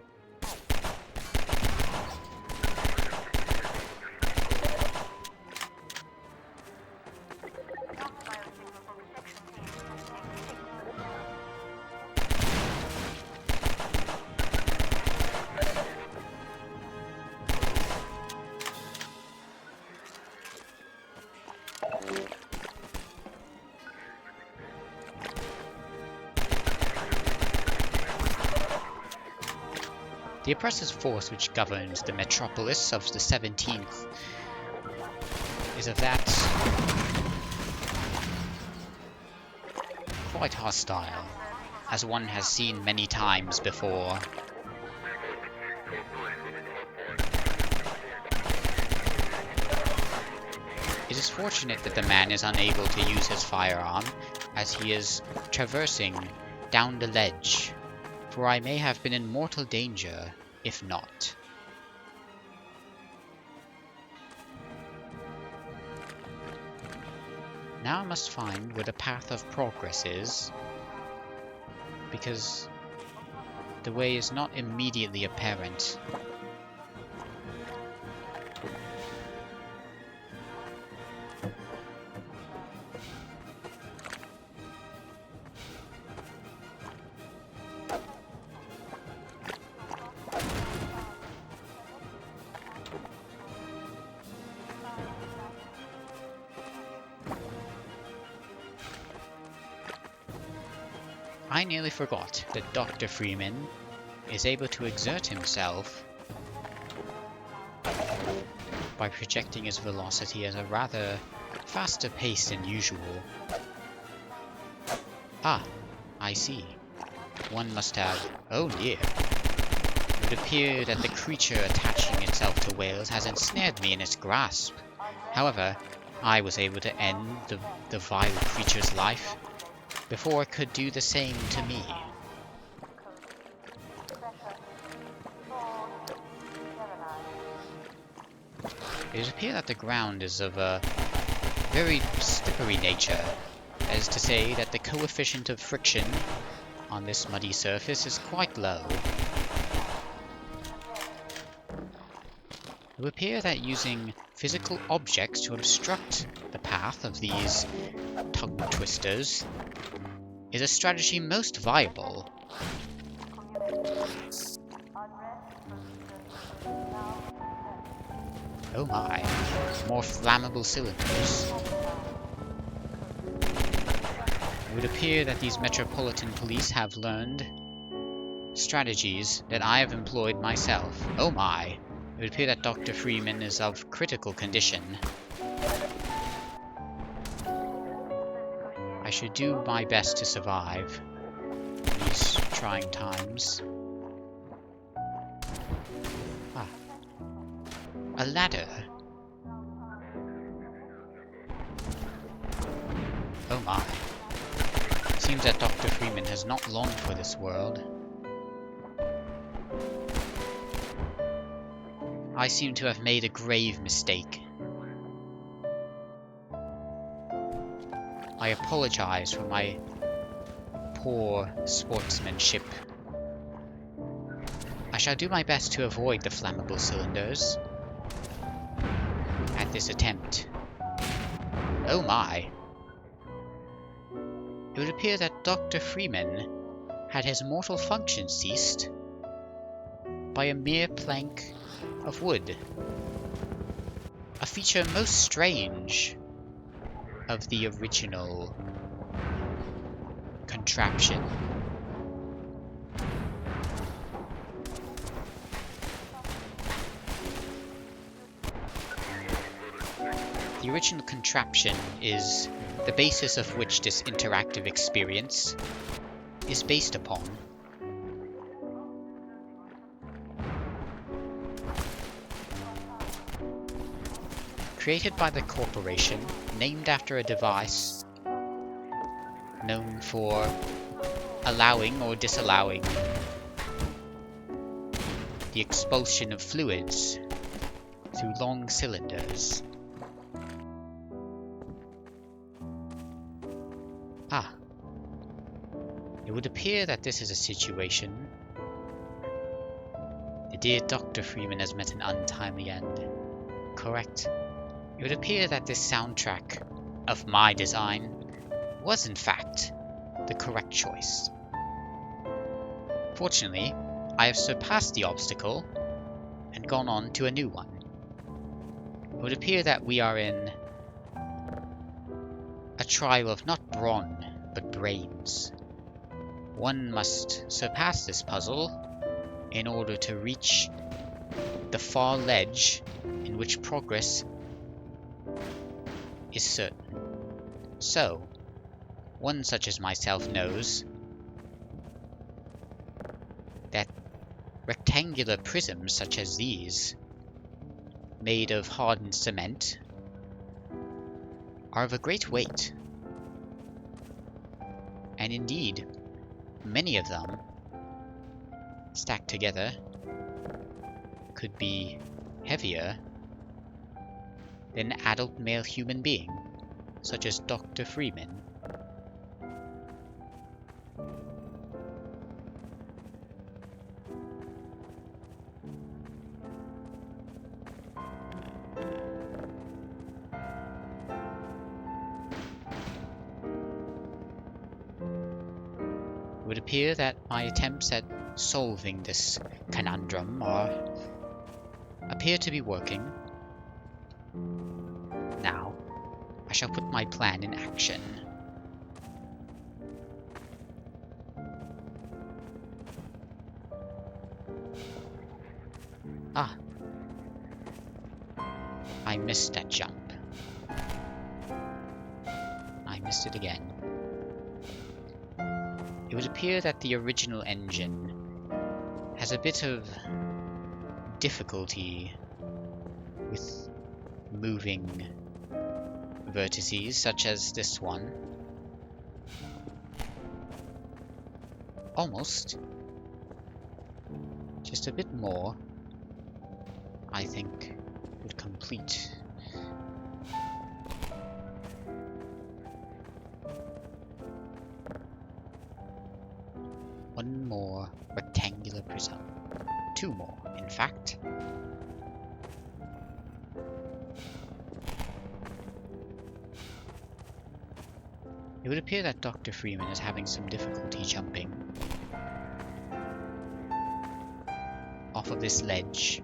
The oppressive force which governs the metropolis of the 17th is of that quite hostile, as one has seen many times before. It is fortunate that the man is unable to use his firearm, as he is traversing down the ledge, for I may have been in mortal danger, if not. Now I must find where the path of progress is, because the way is not immediately apparent. I nearly forgot that Dr. Freeman is able to exert himself by projecting his velocity at a rather faster pace than usual. Ah, I see. One must have... oh dear. It would appear that the creature attaching itself to whales has ensnared me in its grasp. However, I was able to end the vile creature's life before it could do the same to me. It would appear that the ground is of a very slippery nature, that is to say that the coefficient of friction on this muddy surface is quite low. It would appear that using physical objects to obstruct the path of these tongue twisters is a strategy most viable. Oh my, more flammable cylinders. It would appear that these Metropolitan Police have learned strategies that I have employed myself. Oh my, it would appear that Dr. Freeman is of critical condition. I should do my best to survive these trying times. Ah. A ladder. Oh my. Seems that Dr. Freeman has not longed for this world. I seem to have made a grave mistake. I apologize for my poor sportsmanship. I shall do my best to avoid the flammable cylinders at this attempt. Oh my! It would appear that Dr. Freeman had his mortal function ceased by a mere plank of wood. A feature most strange of the original contraption. The original contraption is the basis of which this interactive experience is based upon. Created by the corporation, named after a device known for allowing or disallowing the expulsion of fluids through long cylinders. Ah. It would appear that this is a situation. The dear Dr. Freeman has met an untimely end. Correct. It would appear that this soundtrack of my design was in fact the correct choice. Fortunately, I have surpassed the obstacle and gone on to a new one. It would appear that we are in a trial of not brawn, but brains. One must surpass this puzzle in order to reach the far ledge in which progress is certain. So, one such as myself knows that rectangular prisms such as these, made of hardened cement, are of a great weight. And indeed, many of them, stacked together, could be heavier than an adult male human being, such as Dr. Freeman. It would appear that my attempts at solving this conundrum appear to be working. Now, I shall put my plan in action. Ah. I missed that jump. I missed it again. It would appear that the original engine has a bit of difficulty with moving vertices such as this one. Almost. Just a bit more, I think, would complete. One more rectangular prism. 2 more, in fact. It would appear that Dr. Freeman is having some difficulty jumping off of this ledge.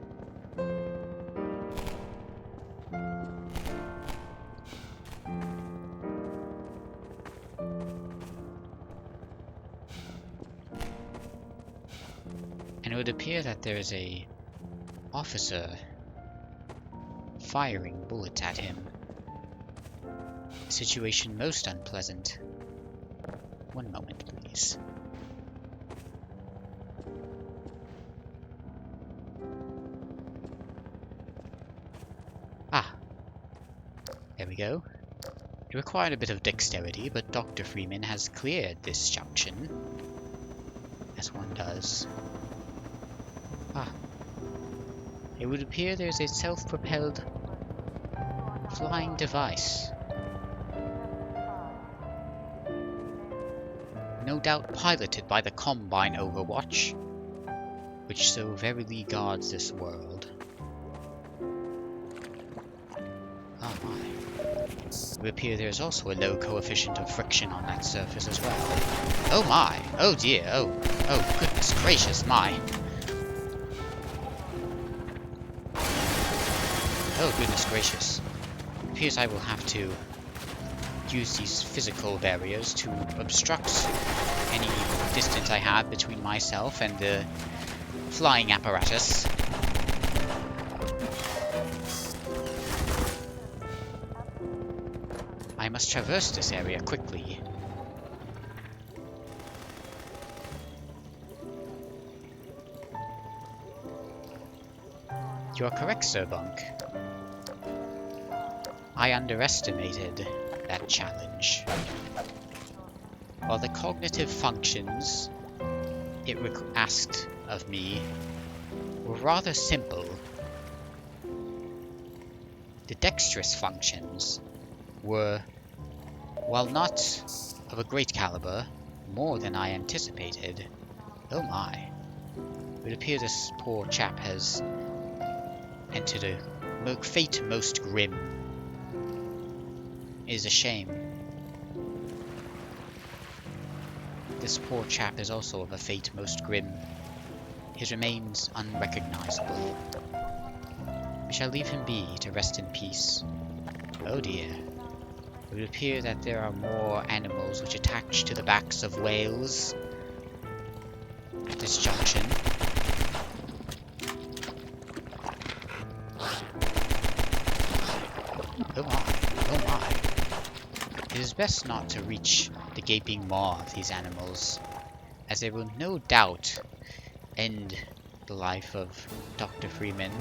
And it would appear that there is a officer firing bullets at him. Situation most unpleasant. One moment, please. Ah. There we go. It required a bit of dexterity, but Dr. Freeman has cleared this junction. As one does. Ah. It would appear there's a self-propelled flying device. No doubt piloted by the Combine Overwatch, which so verily guards this world. Oh my. It would appear there's also a low coefficient of friction on that surface as well. Oh my! Oh dear! Oh goodness gracious, my! Oh goodness gracious. It appears I will have to use these physical barriers to obstruct any distance I have between myself and the flying apparatus. I must traverse this area quickly. You are correct, Sir Bunk. I underestimated that challenge. While the cognitive functions it asked of me were rather simple, the dexterous functions were, while not of a great caliber, more than I anticipated. Oh my. It would appear this poor chap has entered a fate most grim. It is a shame. This poor chap is also of a fate most grim. His remains unrecognizable. We shall leave him be to rest in peace. Oh dear. It would appear that there are more animals which attach to the backs of whales at this junction. Oh my, oh my. It is best not to reach the gaping maw of these animals, as they will no doubt end the life of Dr. Freeman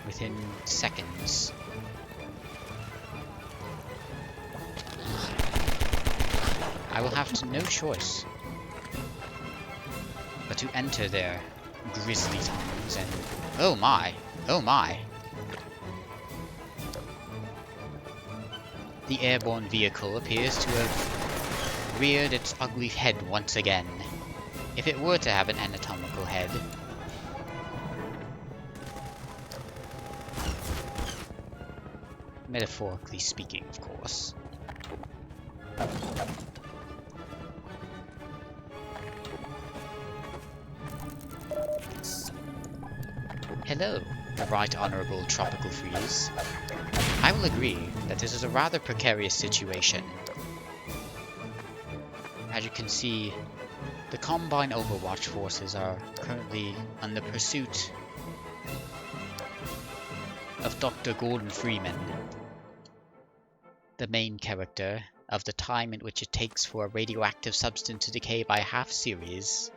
within seconds. I will have no choice but to enter their grisly tongues and... oh my! Oh my! The airborne vehicle appears to have reared its ugly head once again, if it were to have an anatomical head. Metaphorically speaking, of course. Hello, Right Honourable Tropical Freeze. I will agree that this is a rather precarious situation. As you can see, the Combine Overwatch forces are currently on the pursuit of Dr. Gordon Freeman, the main character of the time in which it takes for a radioactive substance to decay by half series.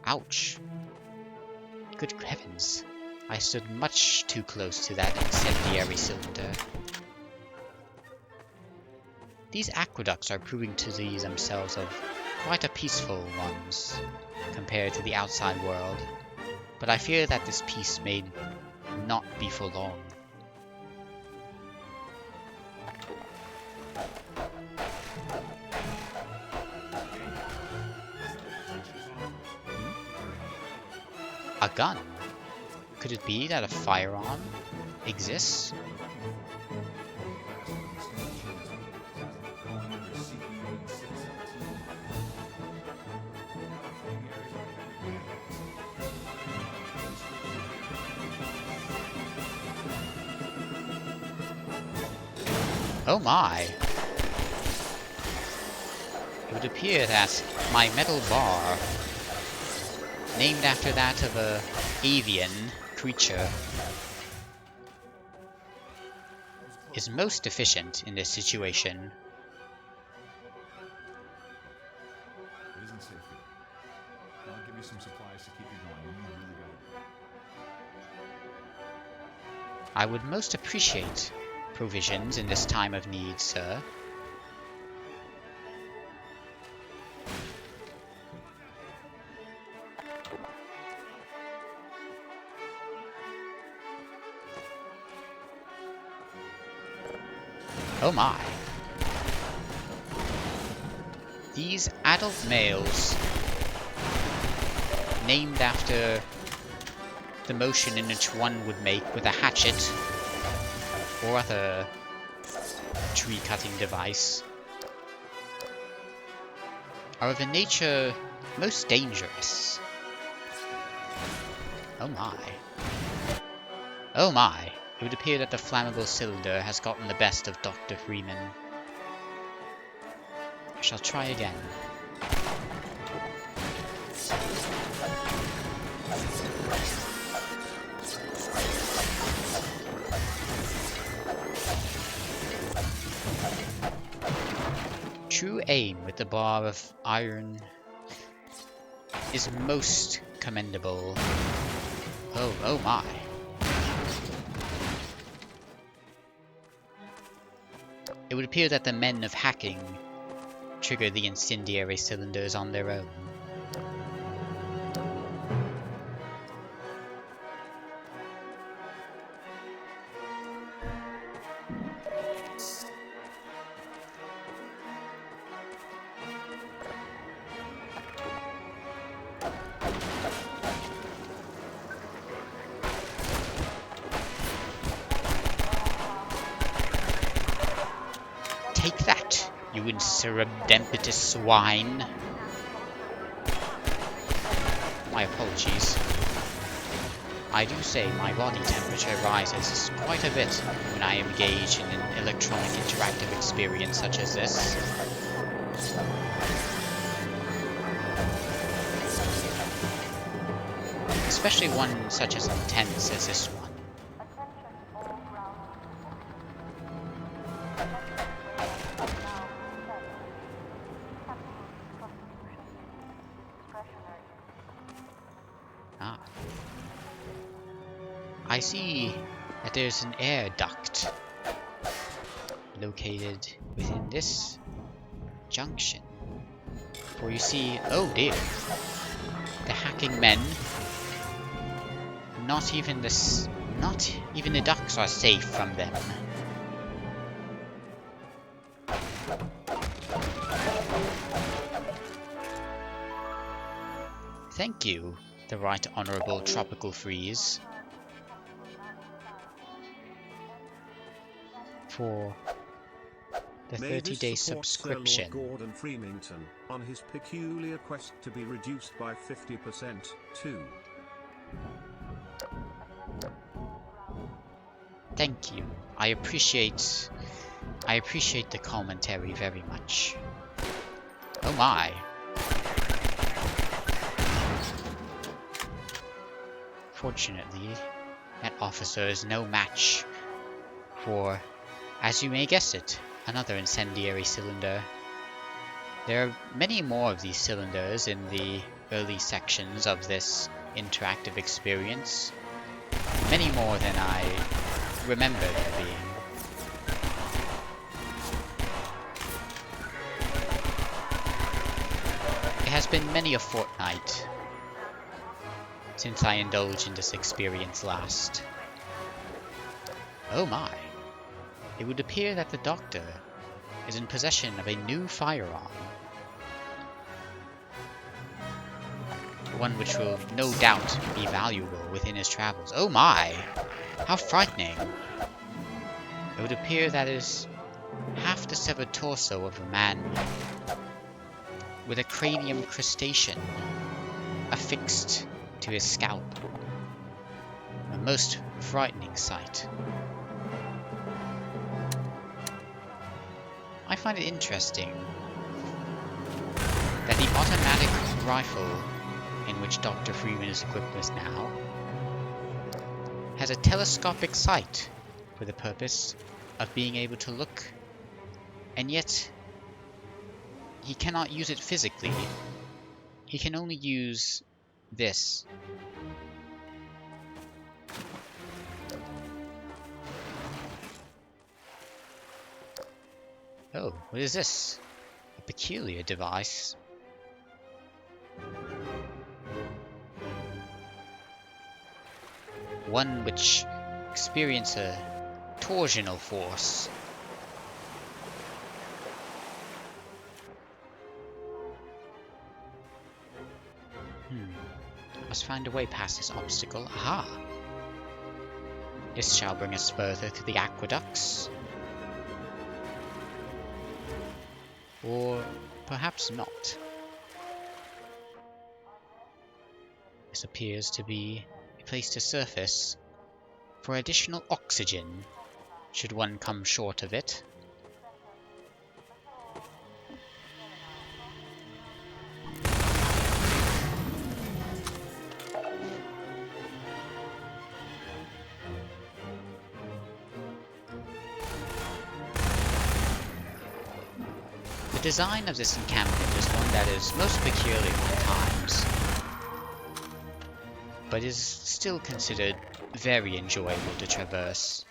Ouch. Good heavens. I stood much too close to that incendiary cylinder. These aqueducts are proving to be themselves of quite a peaceful ones compared to the outside world, but I fear that this peace may not be for long. A gun? Could it be that a firearm exists? Oh my! It would appear that my metal bar, named after that of a avian creature, is most efficient in this situation. It isn't safe here. I'll give you some supplies to keep you going. You really got it. I would most appreciate provisions in this time of need, sir. Oh my. These adult males, named after the motion in which one would make with a hatchet or other tree-cutting device, are of a nature most dangerous. Oh my. Oh my. It would appear that the flammable cylinder has gotten the best of Dr. Freeman. I shall try again. True aim with the bar of iron is most commendable. Oh my. It would appear that the men of hacking trigger the incendiary cylinders on their own. Take that, you insurrectitious swine. My apologies. I do say my body temperature rises quite a bit when I engage in an electronic interactive experience such as this. Especially one such as intense as this one. I see that there's an air duct located within this junction. For you see, oh dear, the hacking men, not even the ducts are safe from them. Thank you, the Right Honourable Tropical Freeze, for the 30-day subscription. Sir Lord Gordon Freemington on his peculiar quest to be reduced by 50% too. Thank you. I appreciate the commentary very much. Oh my. Fortunately, that officer is no match for, as you may guess it, another incendiary cylinder. There are many more of these cylinders in the early sections of this interactive experience. Many more than I remember there being. has been many a fortnight since I indulged in this experience last. Oh my. It would appear that the Doctor is in possession of a new firearm. One which will no doubt be valuable within his travels. Oh my! How frightening! It would appear that is half the severed torso of a man with a cranium crustacean affixed to his scalp. A most frightening sight. I find it interesting that the automatic rifle in which Dr. Freeman is equipped with now has a telescopic sight for the purpose of being able to look, and yet he cannot use it physically. He can only use this. Oh, what is this? A peculiar device. One which experiences a torsional force. I must find a way past this obstacle. Aha! This shall bring us further to the aqueducts. Or perhaps not. This appears to be a place to surface for additional oxygen, should one come short of it. The design of this encampment is one that is most peculiar at times, but is still considered very enjoyable to traverse.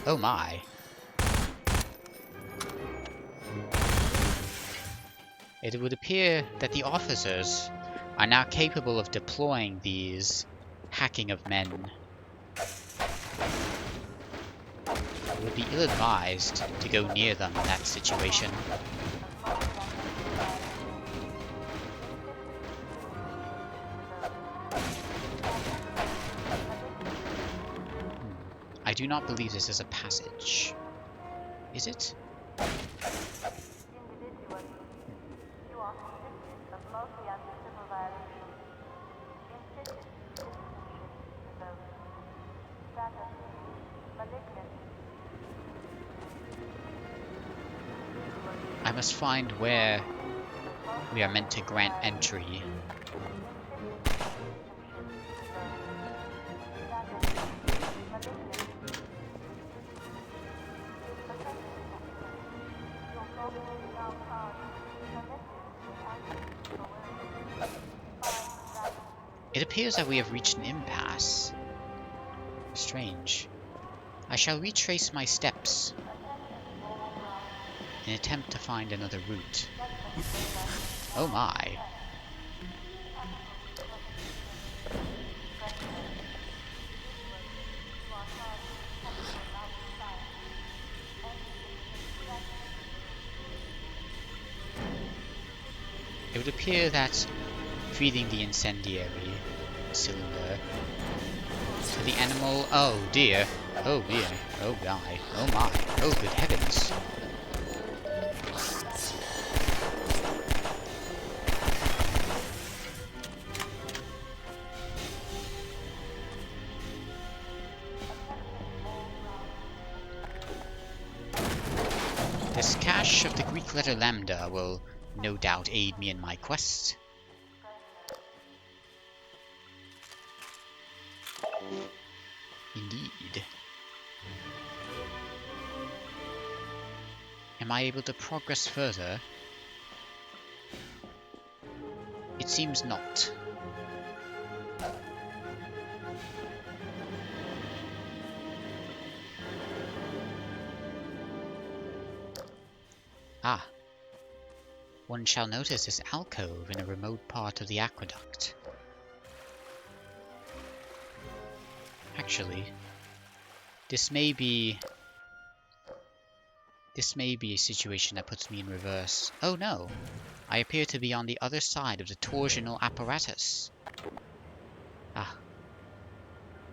Oh my. It would appear that the officers are now capable of deploying these hacking of men. It would be ill-advised to go near them in that situation. I do not believe this is a passage. Is it? I must find where we are meant to grant entry. It appears that we have reached an impasse. Strange. I shall retrace my steps in an attempt to find another route. Oh my. It would appear that feeding the incendiary cylinder to the animal... Oh dear. Oh dear. Oh my. Oh my. Oh good heavens. This cache of the Greek letter lambda will no doubt aid me in my quest. Indeed. Am I able to progress further? It seems not. Ah. One shall notice this alcove in a remote part of the aqueduct. Actually, this may be a situation that puts me in reverse. Oh no! I appear to be on the other side of the torsional apparatus. Ah.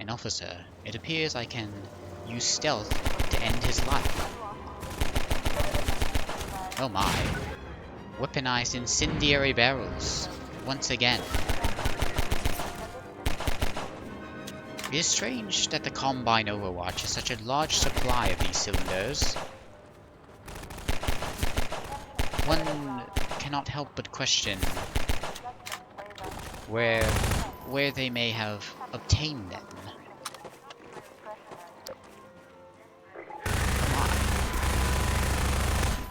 An officer. It appears I can use stealth to end his life. Oh my. Weaponized incendiary barrels. Once again. It is strange that the Combine Overwatch has such a large supply of these cylinders. One cannot help but question where they may have obtained them.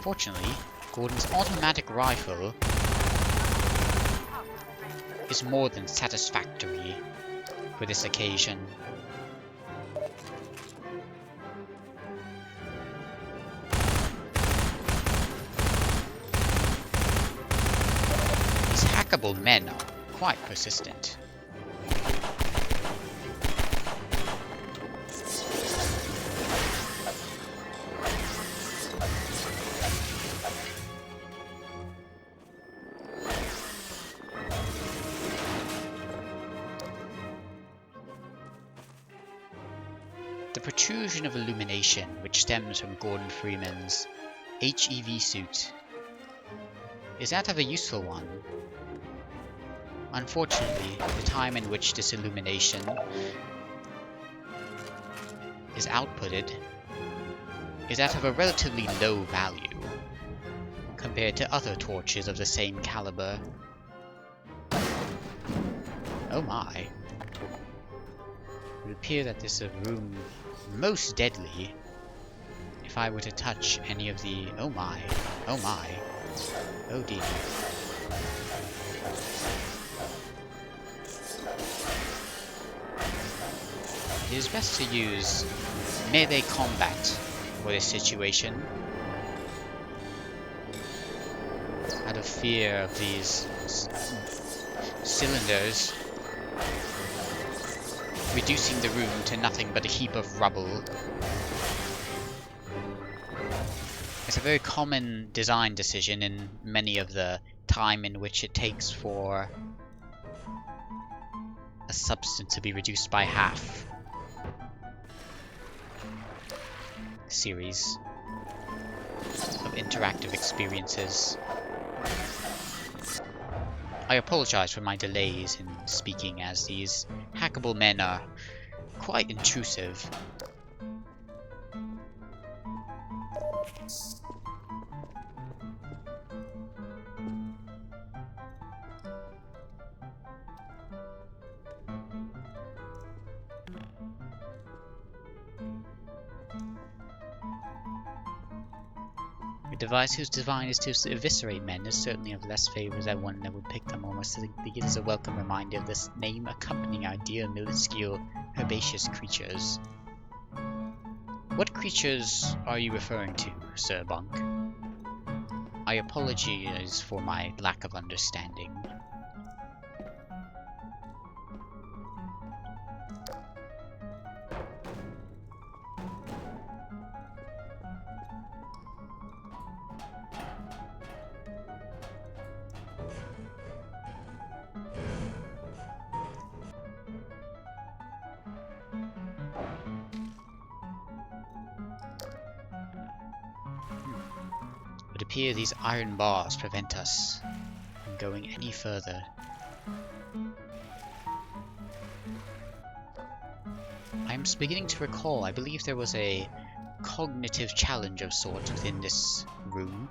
Fortunately, Gordon's automatic rifle is more than satisfactory for this occasion. These hackable men are quite persistent. The protrusion of illumination which stems from Gordon Freeman's HEV suit is that of a useful one. Unfortunately, the time in which this illumination is outputted is that of a relatively low value compared to other torches of the same caliber. Oh my. It would appear that this is a room most deadly if I were to touch any of the... oh my, oh my, oh dear. It is best to use melee combat for this situation, out of fear of these cylinders reducing the room to nothing but a heap of rubble. It's a very common design decision in many of the time in which it takes for a substance to be reduced by half series of interactive experiences. I apologize for my delays in speaking, as these hackable men are quite intrusive. A device whose design is to eviscerate men is certainly of less favor than one that would pick them almost. I think it is a welcome reminder of this name accompanying idea of minuscule herbaceous creatures. What creatures are you referring to, Sir Bunk? I apologize for my lack of understanding. It would appear these iron bars prevent us from going any further. I'm beginning to recall, I believe there was a cognitive challenge of sorts within this room.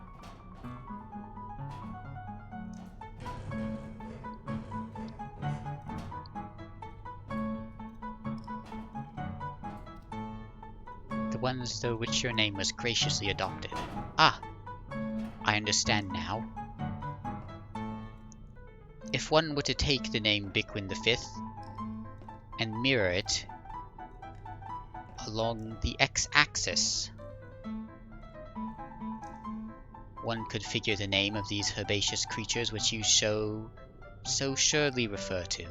The ones though which your name was graciously adopted. Ah! I understand now. If one were to take the name Bickwin V and mirror it along the x-axis, one could figure the name of these herbaceous creatures which you so surely refer to.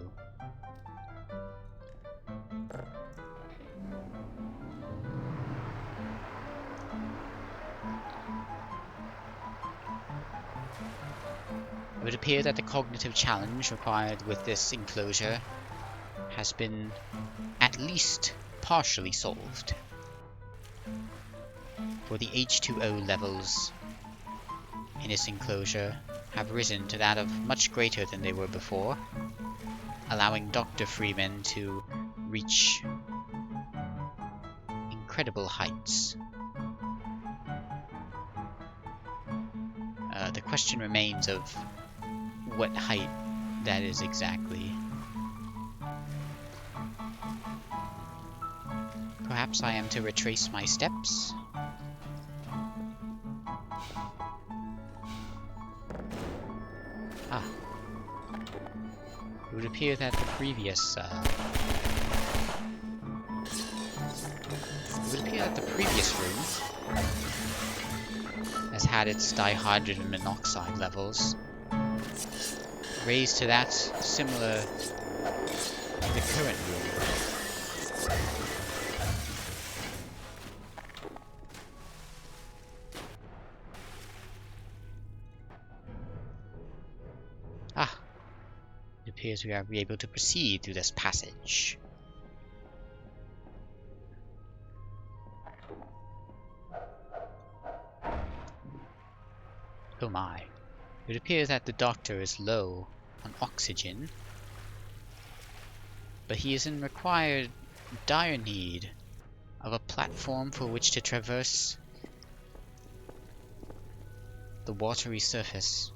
It would appear that the cognitive challenge required with this enclosure has been at least partially solved. For the H2O levels in this enclosure have risen to that of much greater than they were before, allowing Dr. Freeman to reach incredible heights. The question remains of what height that is exactly. Perhaps I am to retrace my steps? Ah. It would appear that the previous room has had its dihydrogen monoxide levels raised to that similar to the current room. Ah, it appears we are able to proceed through this passage. Oh my. It appears that the doctor is low on oxygen, but he is in required dire need of a platform for which to traverse the watery surface.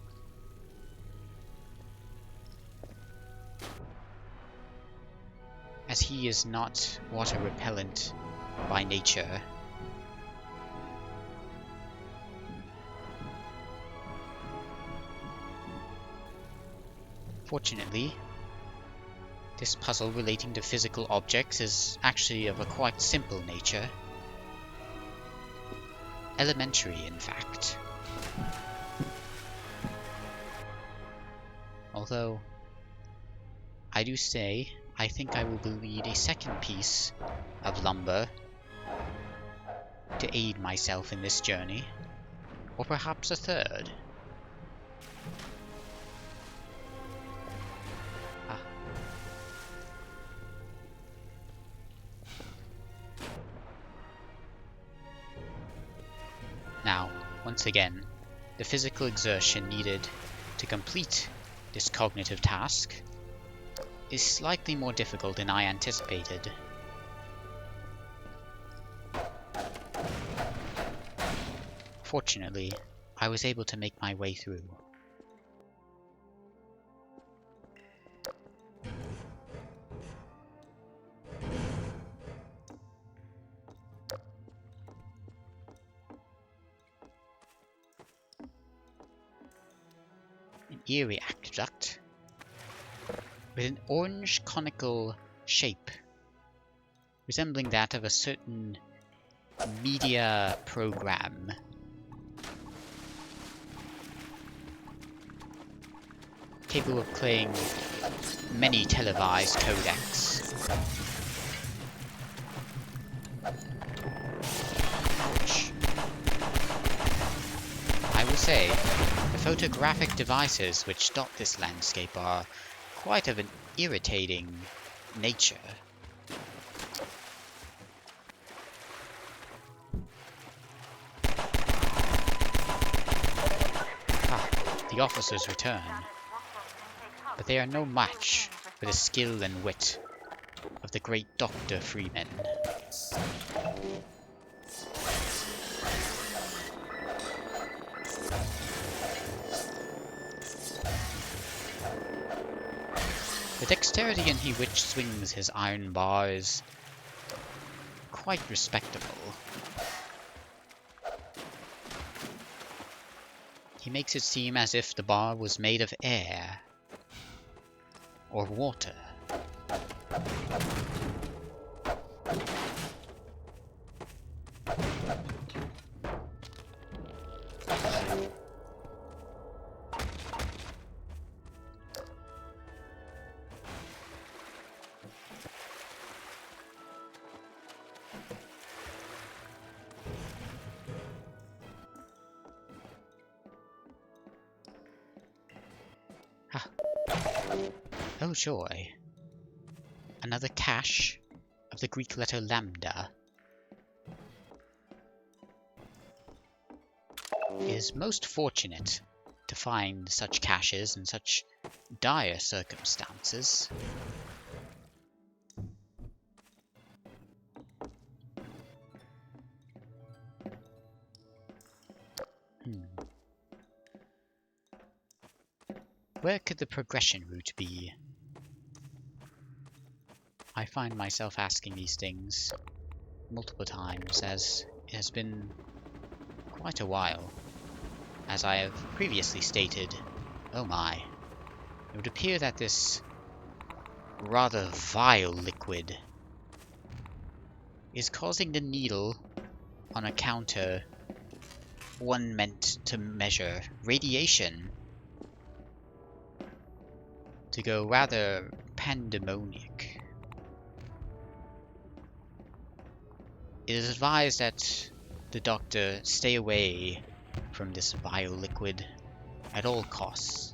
As he is not water repellent by nature, fortunately, this puzzle relating to physical objects is actually of a quite simple nature. Elementary, in fact. Although, I do say, I think I will need a second piece of lumber to aid myself in this journey, or perhaps a third. Now, once again, the physical exertion needed to complete this cognitive task is slightly more difficult than I anticipated. Fortunately, I was able to make my way through. An eerie aqueduct with an orange conical shape resembling that of a certain media program. Capable of playing many televised codecs. Ouch. I will say, the photographic devices which dot this landscape are quite of an irritating nature. The officers return, but they are no match for the skill and wit of the great Dr. Freeman. The dexterity in which swings his iron bar is quite respectable. He makes it seem as if the bar was made of air or water. Ah. Oh joy. Another cache of the Greek letter lambda. It is most fortunate to find such caches in such dire circumstances. Where could the progression route be? I find myself asking these things multiple times, as it has been quite a while. As I have previously stated, oh my, it would appear that this rather vile liquid is causing the needle on a counter, one meant to measure radiation, to go rather pandemonic. It is advised that the doctor stay away from this vile liquid at all costs.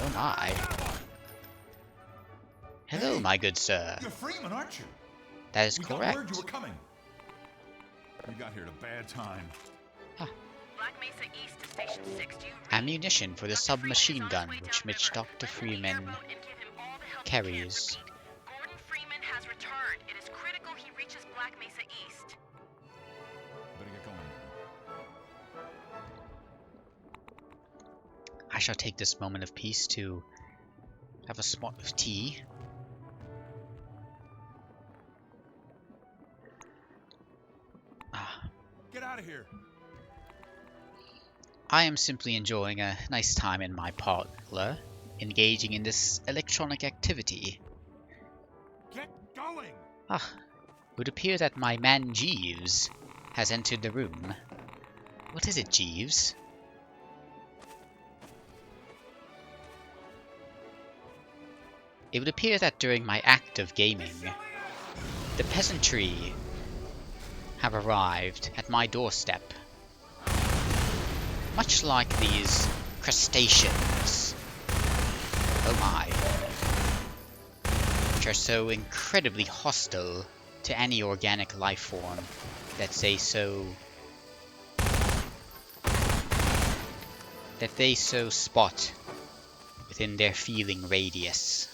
Oh my. Hello, Hey, my good sir. You're Freeman, aren't you? That is We got correct. word you were coming. We got here at a bad time. Black Mesa East to Station 6. Do you Ammunition for the submachine gun which Dr. Freeman carries. Gordon Freeman has returned. It is critical he reaches Black Mesa East. Better get going. I shall take this moment of peace to have a spot of tea. Get out of here. I am simply enjoying a nice time in my parlor, engaging in this electronic activity. Get going. It would appear that my man Jeeves has entered the room. What is it, Jeeves? It would appear that during my act of gaming, the peasantry have arrived at my doorstep. Much like these crustaceans. Oh my. Which are so incredibly hostile to any organic life form that they so spot within their feeling radius.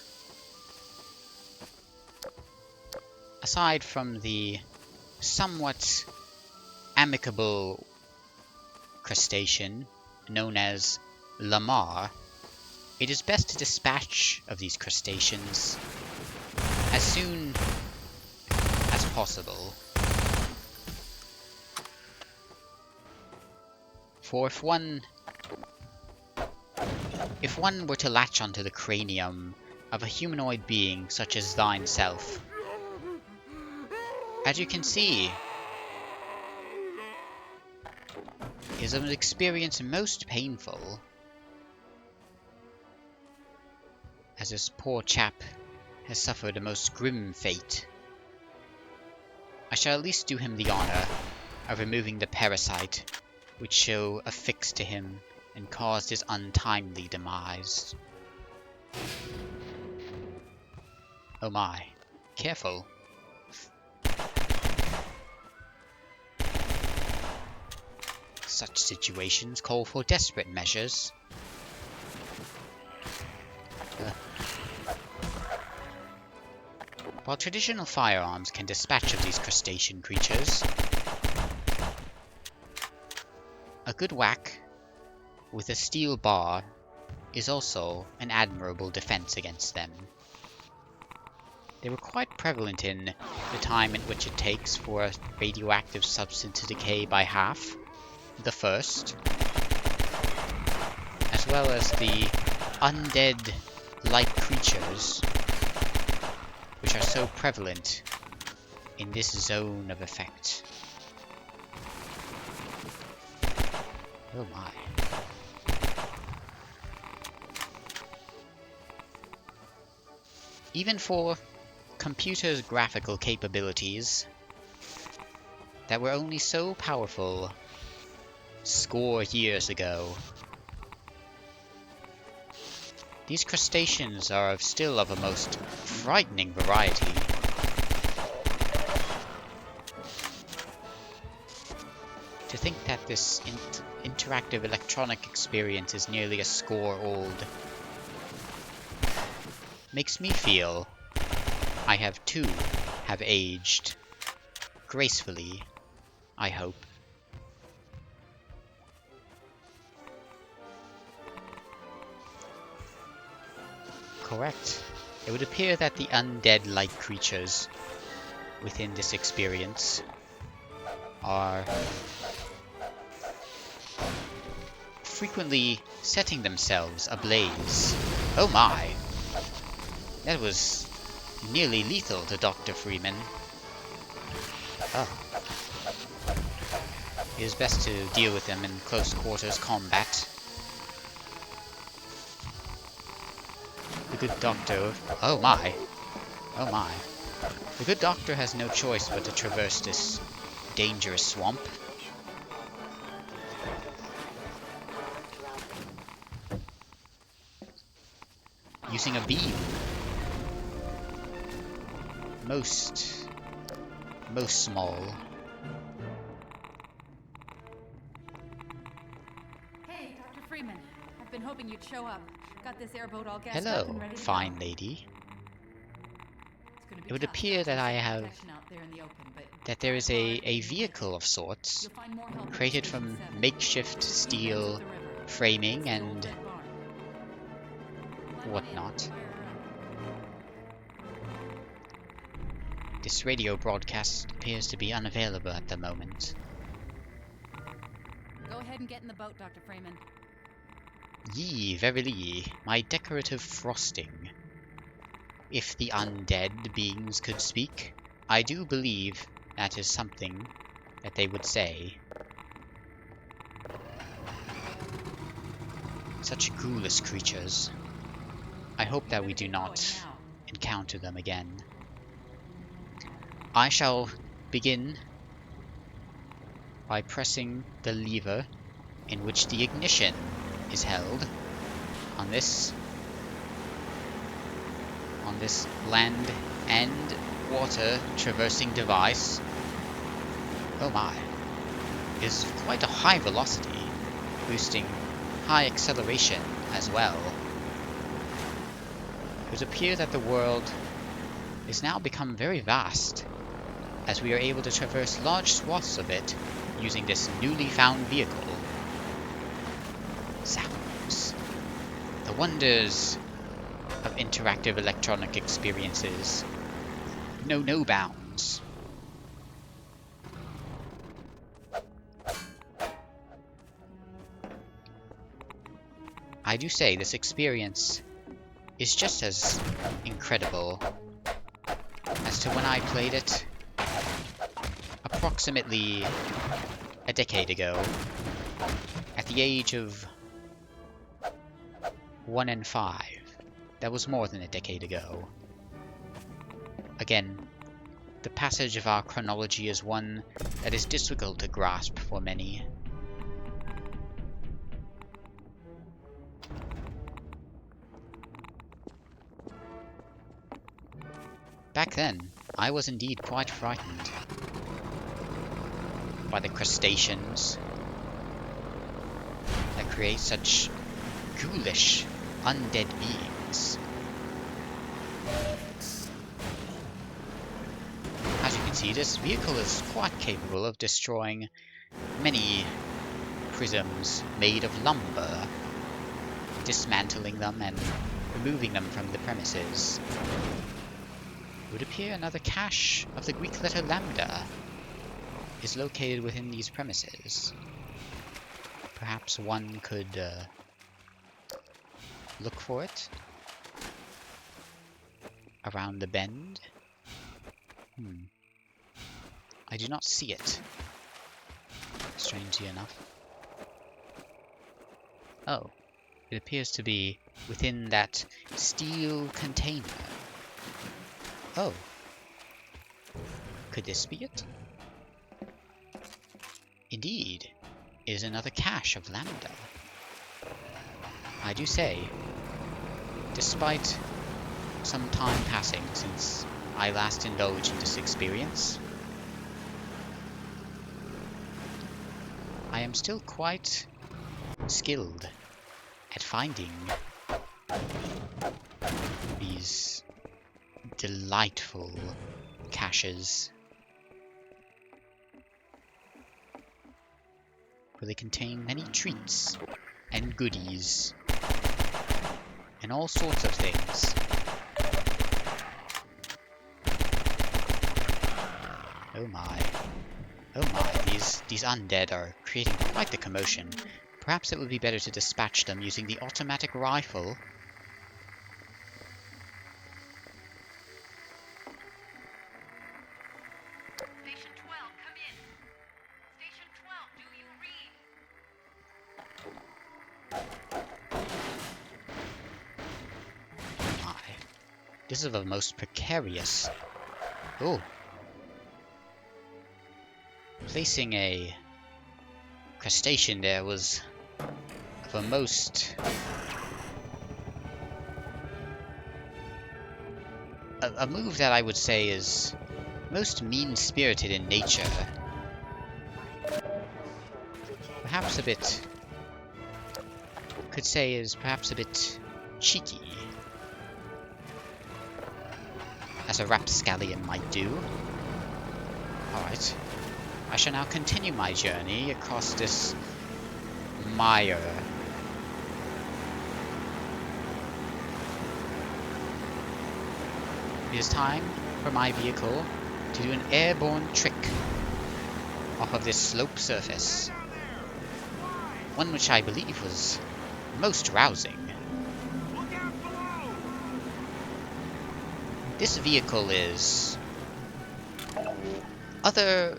Aside from the somewhat amicable crustacean known as Lamar, it is best to dispatch of these crustaceans as soon as possible. For if one were to latch onto the cranium of a humanoid being such as thine self, as you can see, is an experience most painful, as this poor chap has suffered a most grim fate. I shall at least do him the honor of removing the parasite which so affixed to him and caused his untimely demise. Oh my, careful. Such situations call for desperate measures. While traditional firearms can dispatch of these crustacean creatures, a good whack with a steel bar is also an admirable defense against them. They were quite prevalent in the time in which it takes for a radioactive substance to decay by half, the first, as well as the undead-like creatures which are so prevalent in this zone of effect. Oh my. Even for computers' graphical capabilities that were only so powerful score years ago. These crustaceans are still of a most frightening variety. To think that this interactive electronic experience is nearly a score old makes me feel I have aged gracefully, I hope. Correct. It would appear that the undead-like creatures within this experience are frequently setting themselves ablaze. Oh my! That was nearly lethal to Dr. Freeman. Oh. It is best to deal with them in close quarters combat. The good doctor... Oh my! Oh my. The good doctor has no choice but to traverse this dangerous swamp. Using a beam. Most small. Hey, Dr. Freeman. I've been hoping you'd show up. Got this airboat all gassed up Hello, and ready to fine go. lady. It's gonna be It would tough appear that I have protection out there in the open, but that there is a vehicle of sorts you'll find more help at created Station from 7. makeshift steel framing and whatnot. This radio broadcast appears to be unavailable at the moment. Go ahead and get in the boat, Dr. Freeman. Yea, verily, my decorative frosting. If the undead beings could speak, I do believe that is something that they would say. Such ghoulish creatures. I hope that we do not encounter them again. I shall begin by pressing the lever in which the ignition is held on this land and water traversing device. Oh my, it is quite a high velocity, boosting high acceleration as well. It would appear that the world is now become very vast, as we are able to traverse large swaths of it using this newly found vehicle. Sounds. The wonders of interactive electronic experiences know no bounds. I do say this experience is just as incredible as to when I played it approximately a decade ago, at the age of 1 and 5. That was more than a decade ago. Again, the passage of our chronology is one that is difficult to grasp for many. Back then, I was indeed quite frightened by the crustaceans that create such ghoulish, undead beings. As you can see, this vehicle is quite capable of destroying many prisms made of lumber, dismantling them and removing them from the premises. It would appear another cache of the Greek letter lambda is located within these premises. Perhaps one could look for it around the bend. I do not see it, strangely enough. Oh, it appears to be within that steel container. Oh, could this be it? Indeed, is another cache of Lambda. I do say, despite some time passing since I last indulged in this experience, I am still quite skilled at finding these delightful caches, where they contain many treats and goodies and all sorts of things. Oh my. Oh my, these undead are creating quite the commotion. Perhaps it would be better to dispatch them using the automatic rifle. Station 12, come in. Station 12, do you read? My. This is the most precarious. Oh. Placing a crustacean there was the most a move that I would say is most mean-spirited in nature. Perhaps a bit, could say is perhaps a bit cheeky, as a rapscallion might do. Alright. I shall now continue my journey across this mire. It is time for my vehicle to do an airborne trick off of this slope surface. One which I believe was most rousing. This vehicle is other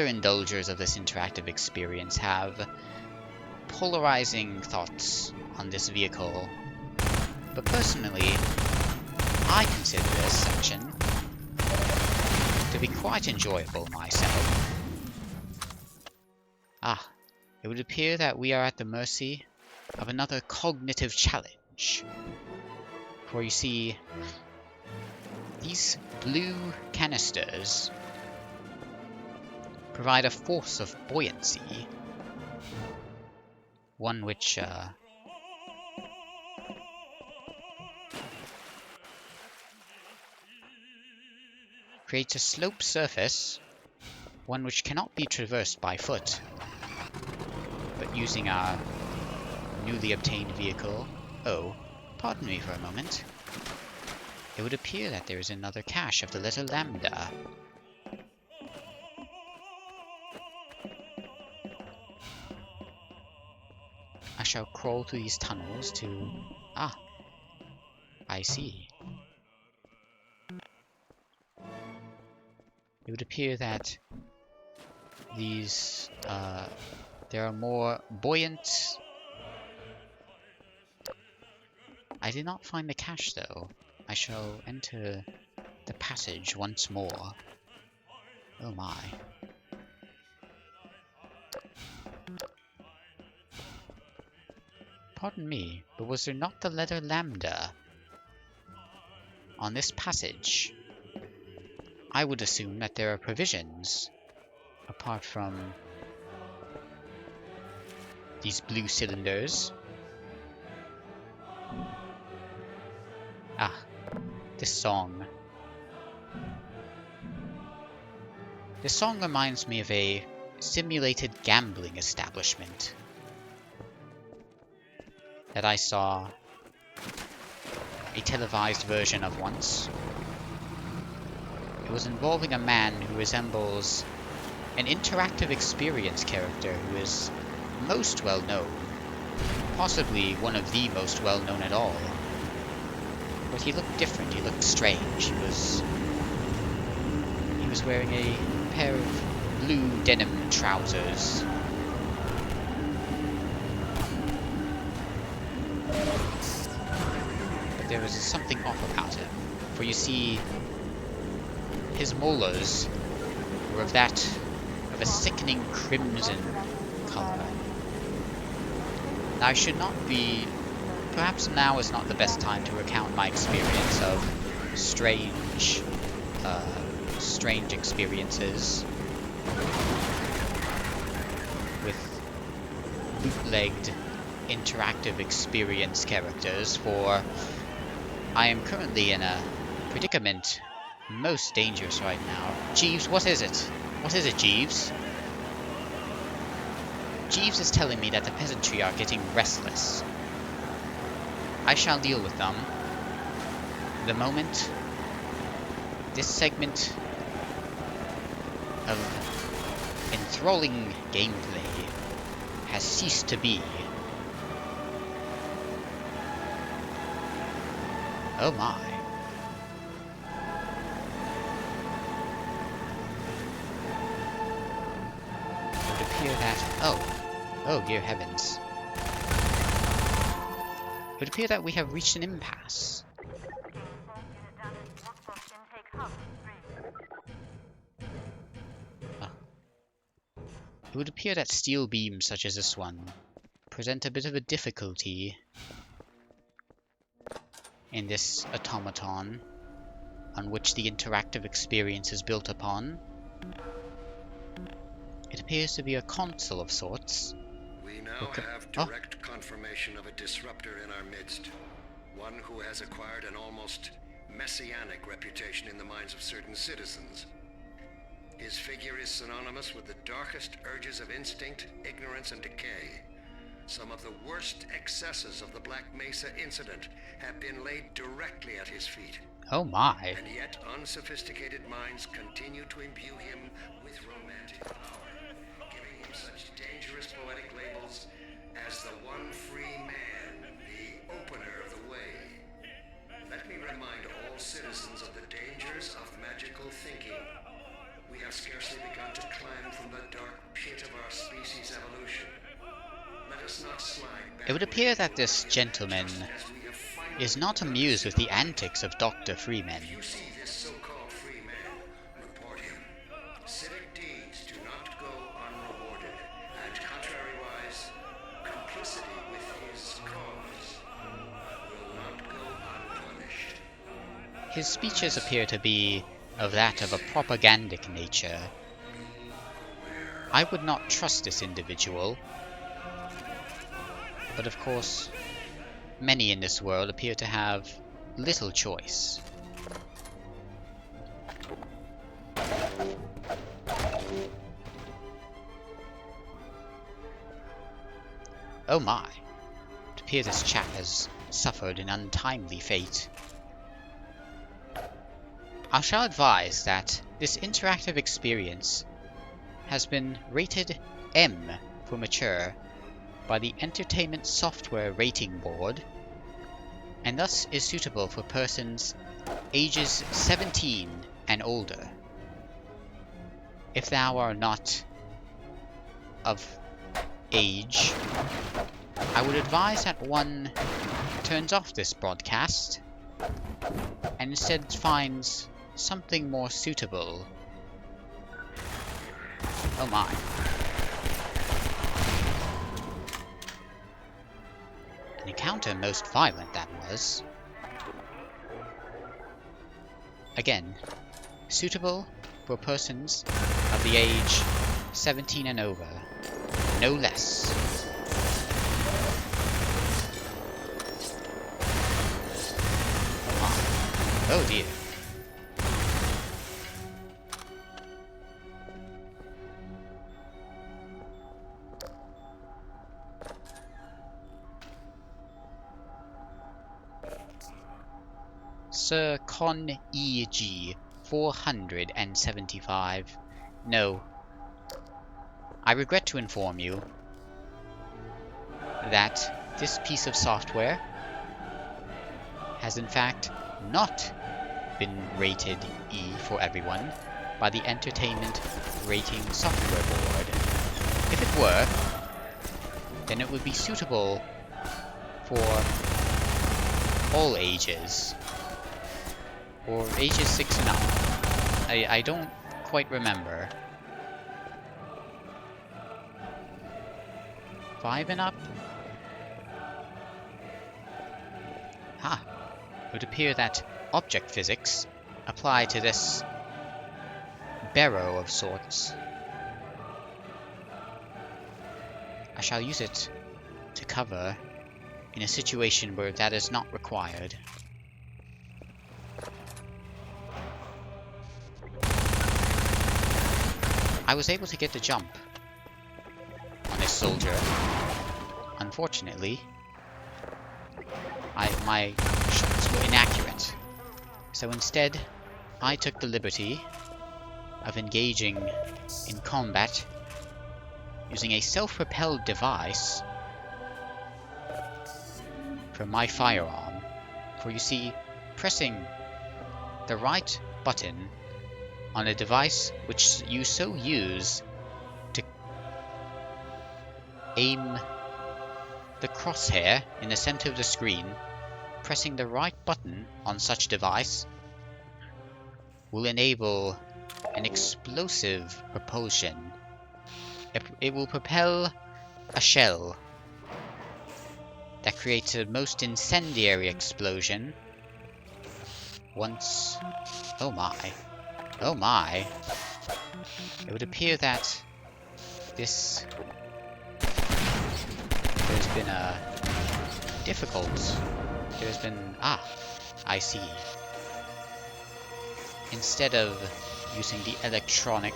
indulgers of this interactive experience have polarizing thoughts on this vehicle, but personally, I consider this section to be quite enjoyable myself. Ah, it would appear that we are at the mercy of another cognitive challenge. For you see, these blue canisters provide a force of buoyancy, one which creates a slope surface, one which cannot be traversed by foot, but using our newly obtained vehicle. Oh, pardon me for a moment. It would appear that there is another cache of the letter Lambda. I shall crawl through these tunnels to... Ah, I see. It would appear that these, there are more buoyant... I did not find the cache though. I shall enter the passage once more. Oh my. Pardon me, but was there not the letter Lambda on this passage? I would assume that there are provisions, apart from these blue cylinders. Ah, this song. This song reminds me of a simulated gambling establishment that I saw a televised version of once. It was involving a man who resembles an interactive experience character who is most well known, possibly one of the most well known at all. But he looked different, he looked strange. He was wearing a pair of blue denim trousers. But there was something off about him, for you see, his molars were of a sickening crimson color. Now, I should not be... Perhaps now is not the best time to recount my experience of strange experiences with bootlegged interactive experience characters, for I am currently in a predicament most dangerous right now. Jeeves, what is it? What is it, Jeeves? Jeeves is telling me that the peasantry are getting restless. I shall deal with them the moment this segment of enthralling gameplay has ceased to be. Oh my. It would appear that... Oh dear heavens. It would appear that we have reached an impasse. It would appear that steel beams such as this one present a bit of a difficulty in this automaton on which the interactive experience is built upon. It appears to be a console of sorts. We now have direct confirmation of a disruptor in our midst. One who has acquired an almost messianic reputation in the minds of certain citizens. His figure is synonymous with the darkest urges of instinct, ignorance, and decay. Some of the worst excesses of the Black Mesa incident have been laid directly at his feet. Oh my. And yet unsophisticated minds continue to imbue him with romantic power, giving him such dangerous poetic labels as the one free man, the opener of the way. Let me remind all citizens of the dangers of magical thinking. We have scarcely begun to climb from the dark pit of our species' evolution. Let us not slide back. It would appear that this gentleman is not amused with the antics of Dr. Freeman. If you see this so-called free man, report him. Civic deeds do not go unrewarded, and contrariwise, complicity with his cause will not go unpunished. His speeches appear to be of that of a propagandic nature. I would not trust this individual. But of course, many in this world appear to have little choice. Oh my. It appears this chap has suffered an untimely fate. I shall advise that this interactive experience has been rated M for mature by the Entertainment Software Rating Board, and thus is suitable for persons ages 17 and older. If thou art not of age, I would advise that one turns off this broadcast and instead finds something more suitable. Oh my. An encounter most violent that was. Again, suitable for persons of the age 17 and over, no less. Oh dear. Sir Con E.G. 475. No. I regret to inform you that this piece of software has in fact not been rated E for everyone by the Entertainment Rating Software Board. If it were, then it would be suitable for all ages, or ages 6 and up. I don't quite remember. 5 and up? Ha! It would appear that object physics apply to this barrow of sorts. I shall use it to cover in a situation where that is not required. I was able to get the jump on this soldier. Unfortunately, my shots were inaccurate. So instead, I took the liberty of engaging in combat using a self-propelled device for my firearm. For you see, pressing the right button on a device which you so use to aim the crosshair in the center of the screen, pressing the right button on such device will enable an explosive propulsion. It will propel a shell that creates a most incendiary explosion once... Oh my. Oh my. It would appear that this... There's been a... difficult... There's been... Ah, I see. Instead of using the electronic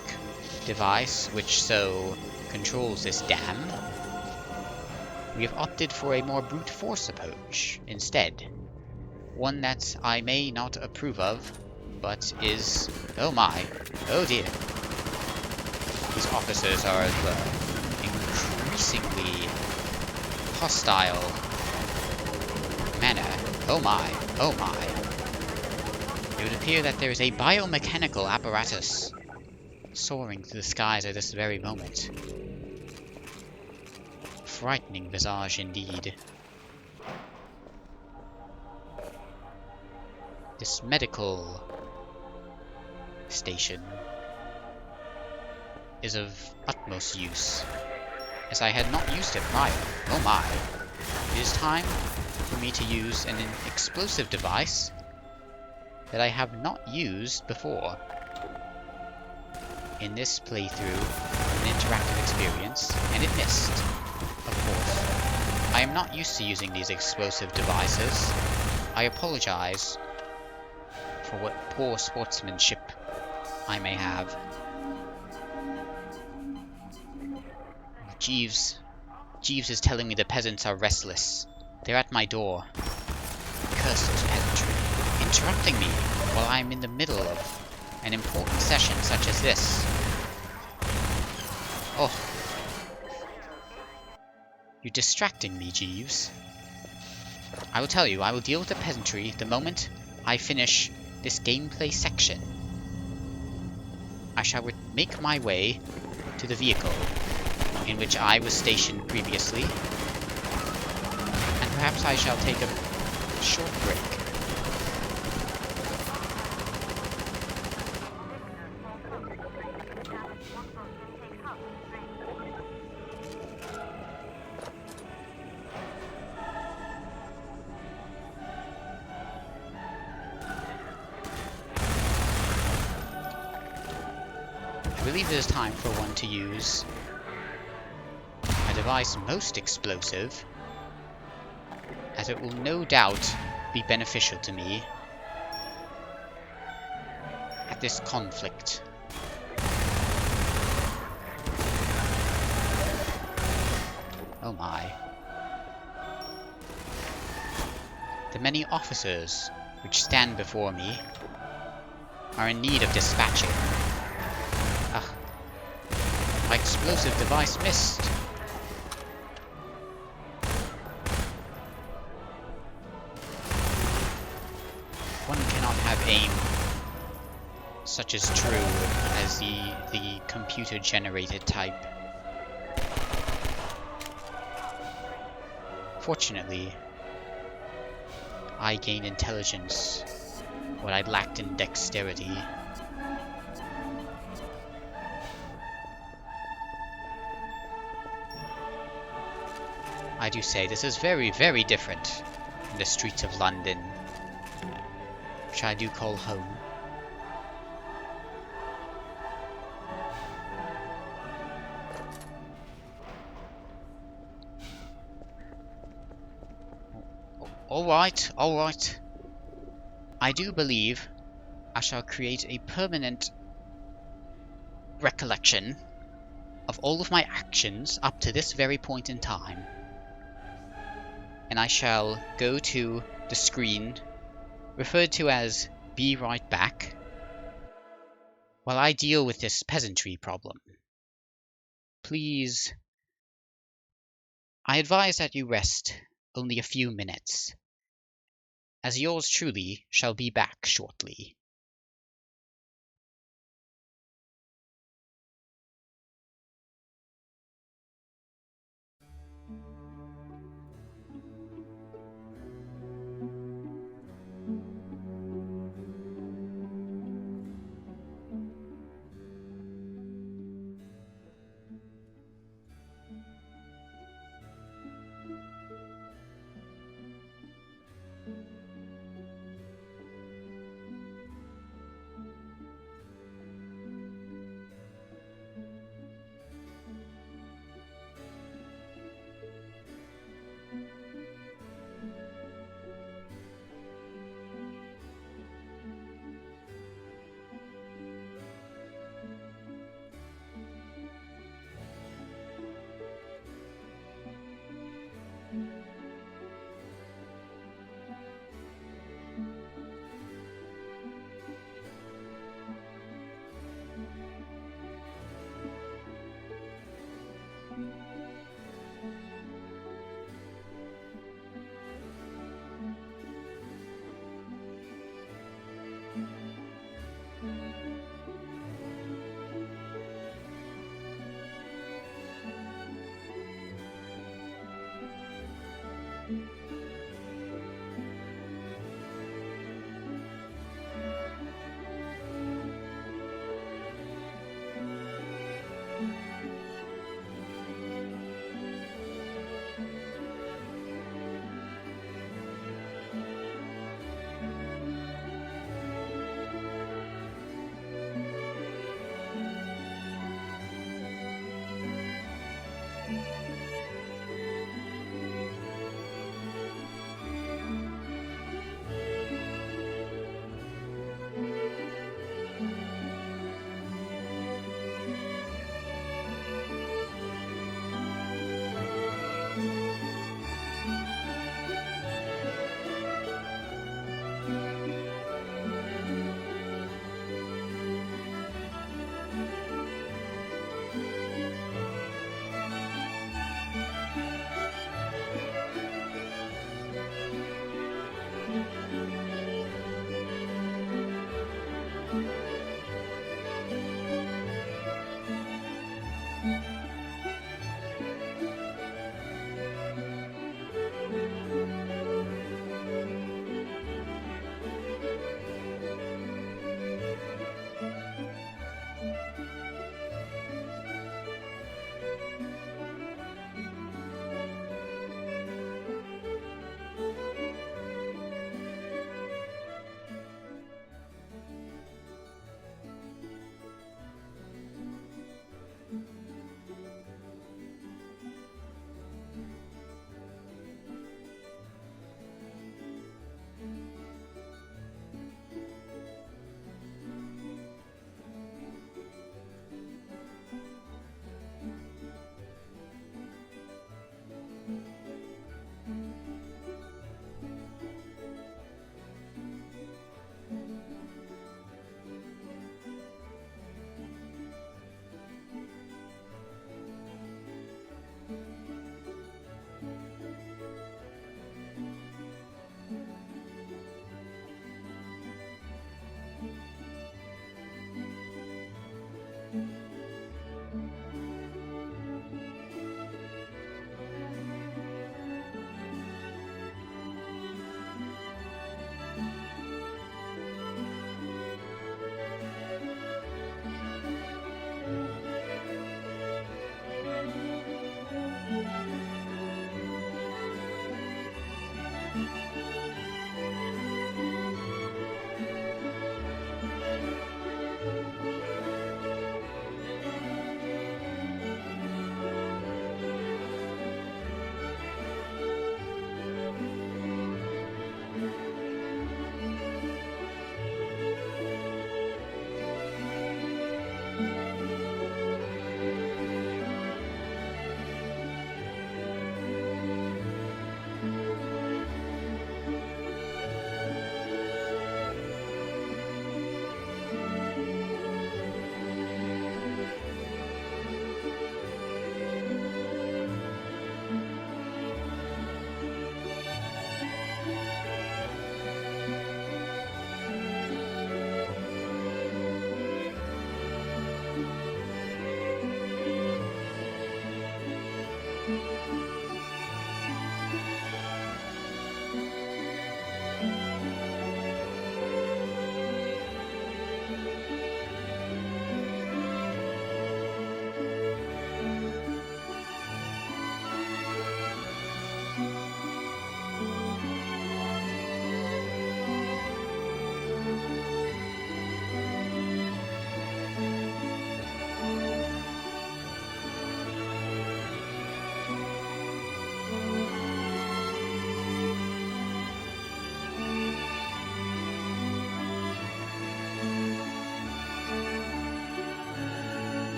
device which so controls this dam, we have opted for a more brute force approach instead. One that I may not approve of, but is... Oh my. Oh dear. These officers are of increasingly hostile manner. Oh my. Oh my. It would appear that there is a biomechanical apparatus soaring through the skies at this very moment. Frightening visage indeed. This medical station is of utmost use, as I had not used it prior. Oh my. It is time for me to use an explosive device that I have not used before. In this playthrough, an interactive experience, and it missed, of course. I am not used to using these explosive devices. I apologize for what poor sportsmanship I may have. Jeeves is telling me the peasants are restless. They're at my door. Curse those peasantry, interrupting me while I am in the middle of an important session such as this. Oh. You're distracting me, Jeeves. I will tell you, I will deal with the peasantry the moment I finish this gameplay section. I shall make my way to the vehicle in which I was stationed previously, and perhaps I shall take a short break. I believe it is time for one to use a device most explosive, as it will no doubt be beneficial to me at this conflict. Oh my. The many officers which stand before me are in need of dispatching. Ah, my explosive device missed. One cannot have aim such as true as the computer-generated type. Fortunately, I gained intelligence what I lacked in dexterity. I do say this is very, very different in the streets of London, which I do call home. Alright, alright. I do believe I shall create a permanent recollection of all of my actions up to this very point in time. And I shall go to the screen referred to as "Be Right Back" while I deal with this peasantry problem. Please, I advise that you rest only a few minutes, as yours truly shall be back shortly.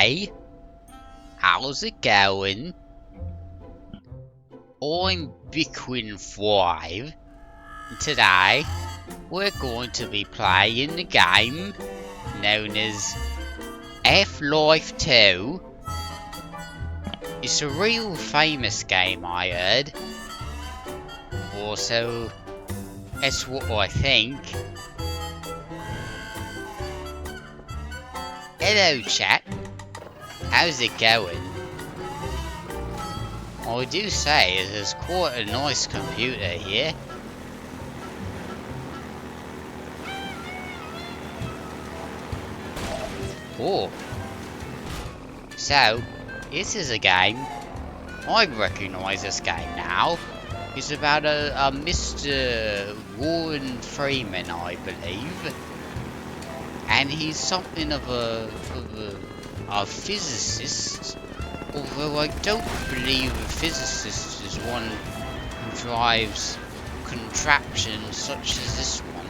Hey, how's it going? I'm Bickwin5. Today, we're going to be playing the game known as Half-Life 2. It's a real famous game, I heard. Also, that's what I think. Hello, chat. How's it going? I do say it is quite a nice computer here. Oh. So, this is a game. I recognise this game now. It's about a Mr. Warren Freeman, I believe. And he's something of a physicist. Although I don't believe a physicist is one who drives contraptions such as this one.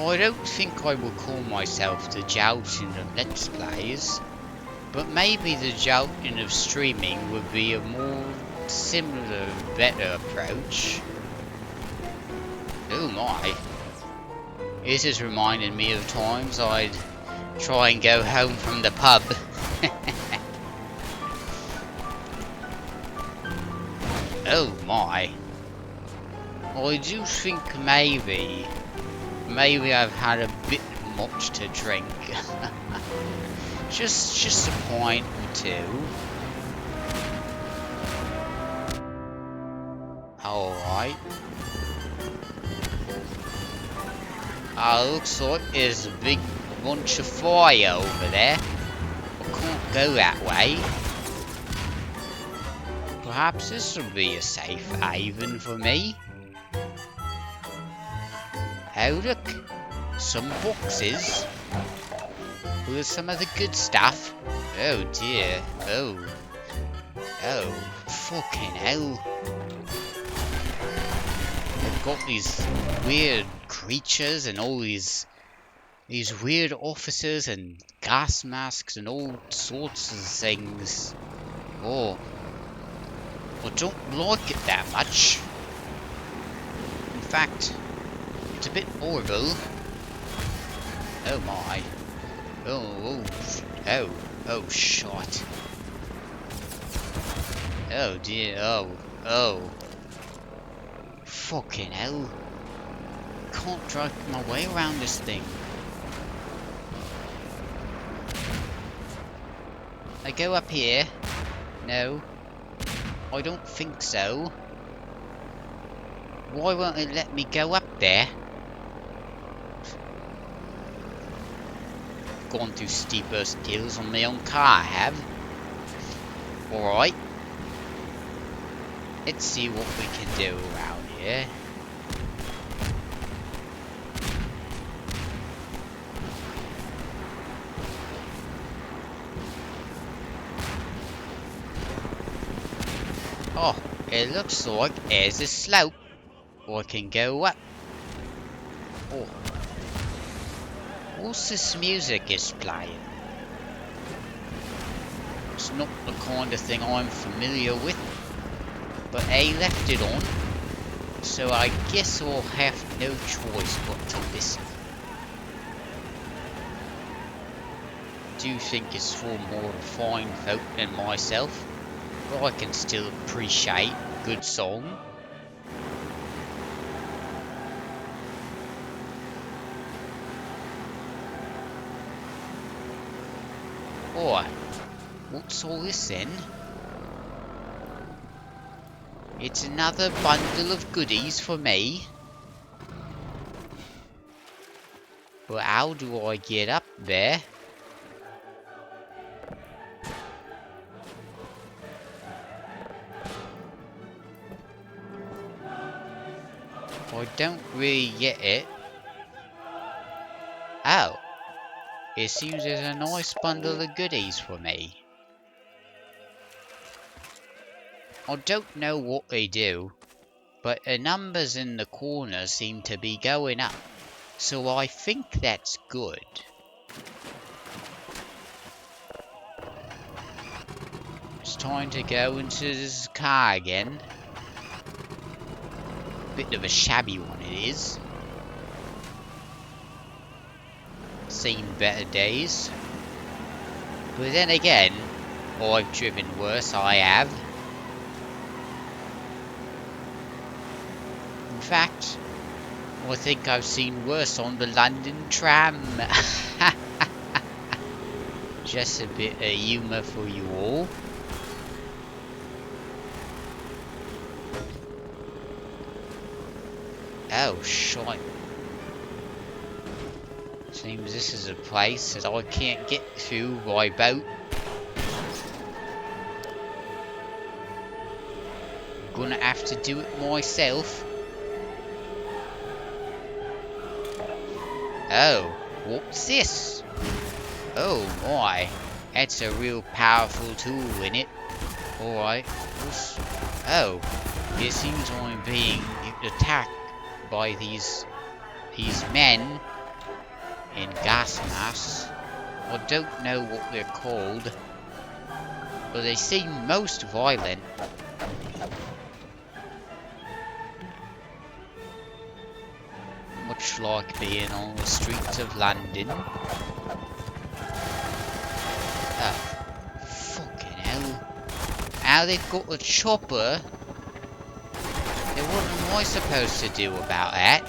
I don't think I will call myself the Jouting of Let's Plays, but maybe the Jouting of streaming would be a more similar, better approach. Oh my. This is reminding me of times I'd try and go home from the pub. Oh my. I do think maybe I've had a bit much to drink. just a pint or two. Alright. Looks like there's a big bunch of fire over there. I can't go that way. Perhaps this will be a safe haven for me. Oh look, some boxes with some of the good stuff. Oh dear, oh fucking hell. They've got these weird creatures and all these weird officers and gas masks and all sorts of things. Oh, I don't like it that much. In fact, it's a bit horrible. Oh my. Oh shit. Oh dear, oh. Fucking hell. Can't drag my way around this thing. I go up here? No. I don't think so. Why won't it let me go up there? Gone through steeper hills on my own car, I have. Alright. Let's see what we can do around here. Oh, it looks like there's a slope. Or I can go up. Oh. What's this music is playing? It's not the kind of thing I'm familiar with. But I left it on. So I guess I'll have no choice but to listen. Do you think it's for more refined folk than myself? But I can still appreciate a good song. Alright, what's all this then? It's another bundle of goodies for me. But how do I get up there? I don't really get it. Oh. It seems there's a nice bundle of goodies for me. I don't know what they do, but the numbers in the corner seem to be going up. So I think that's good. It's time to go into this car again. Bit of a shabby one it is. Seen better days. But then again, I've driven worse, I have. In fact, I think I've seen worse on the London tram. Just a bit of humour for you all. Oh, shite. Seems this is a place that I can't get through by boat. Gonna have to do it myself. Oh, what's this? Oh my, that's a real powerful tool in it. Alright, oh, it seems I'm being attacked by these men in gas masks. I don't know what they're called, but they seem most violent. Much like being on the streets of London. Oh, fucking hell. Now they've got a chopper. Then what am I supposed to do about that?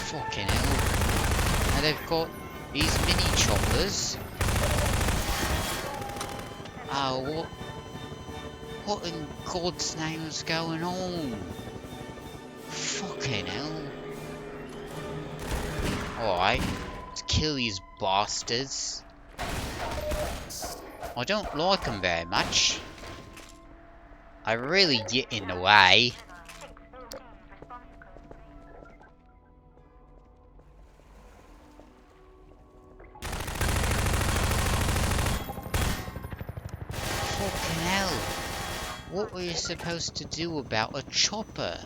Fucking hell. Now they've got these mini choppers. Oh, what in God's name is going on? Fucking hell. Alright, let's kill these bastards. I don't like them very much. I really get in the way. Fucking hell. What were you supposed to do about a chopper?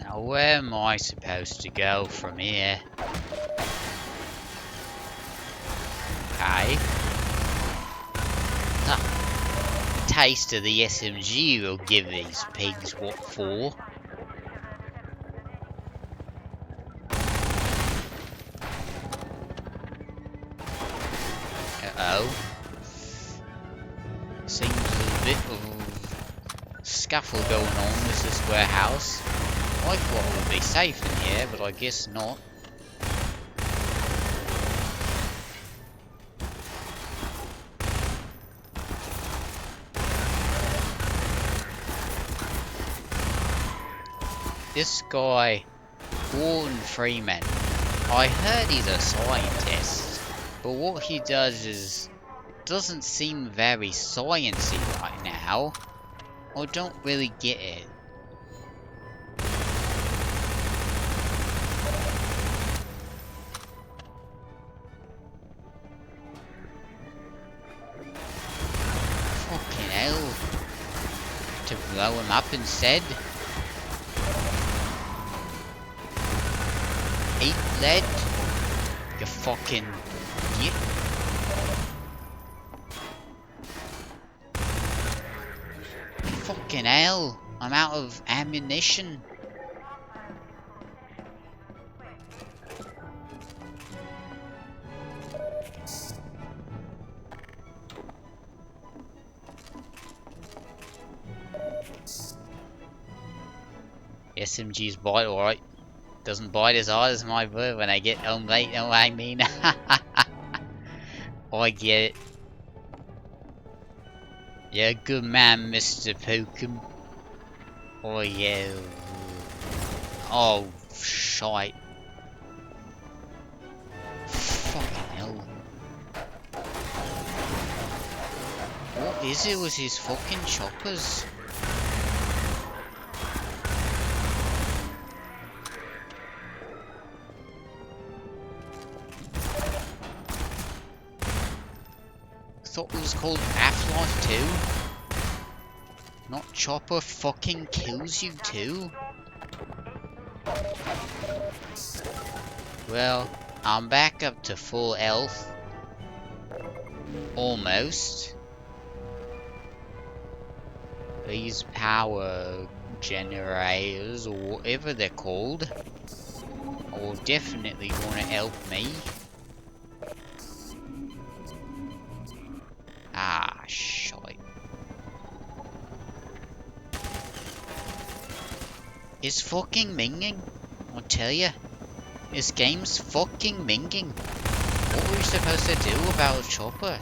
Now where am I supposed to go from here? Okay. Taste of the SMG will give these pigs what for. Uh-oh. Seems a bit of scuffle going on with this warehouse. I thought it would be safe in here, but I guess not. This guy, Gordon Freeman, I heard he's a scientist, but what he does doesn't seem very sciencey right now. I don't really get it. Fucking hell. To blow him up instead? Eat lead? You fucking git. Fucking hell. I'm out of ammunition. SMG's bite, alright. Doesn't bite as hard as my bird when I get home late, know what I mean? I get it. You're a good man, Mr. Pokum. Oh yeah. Oh, shite. Fucking hell. What is it with his fucking choppers? thought it was called Half-Life 2. Not Chopper fucking kills you too. Well, I'm back up to full health. Almost. These power generators, or whatever they're called, are definitely going to help me. Ah, shite. It's fucking minging, I'll tell ya. This game's fucking minging. What were we supposed to do about a chopper?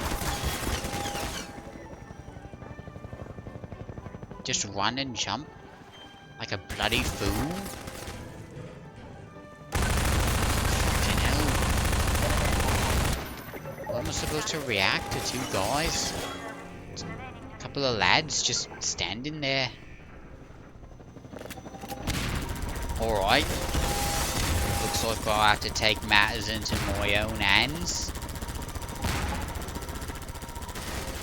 Just run and jump? Like a bloody fool? Fucking hell. What am I supposed to react to? Two guys? A couple of lads just standing there. Alright. Looks like I'll have to take matters into my own hands.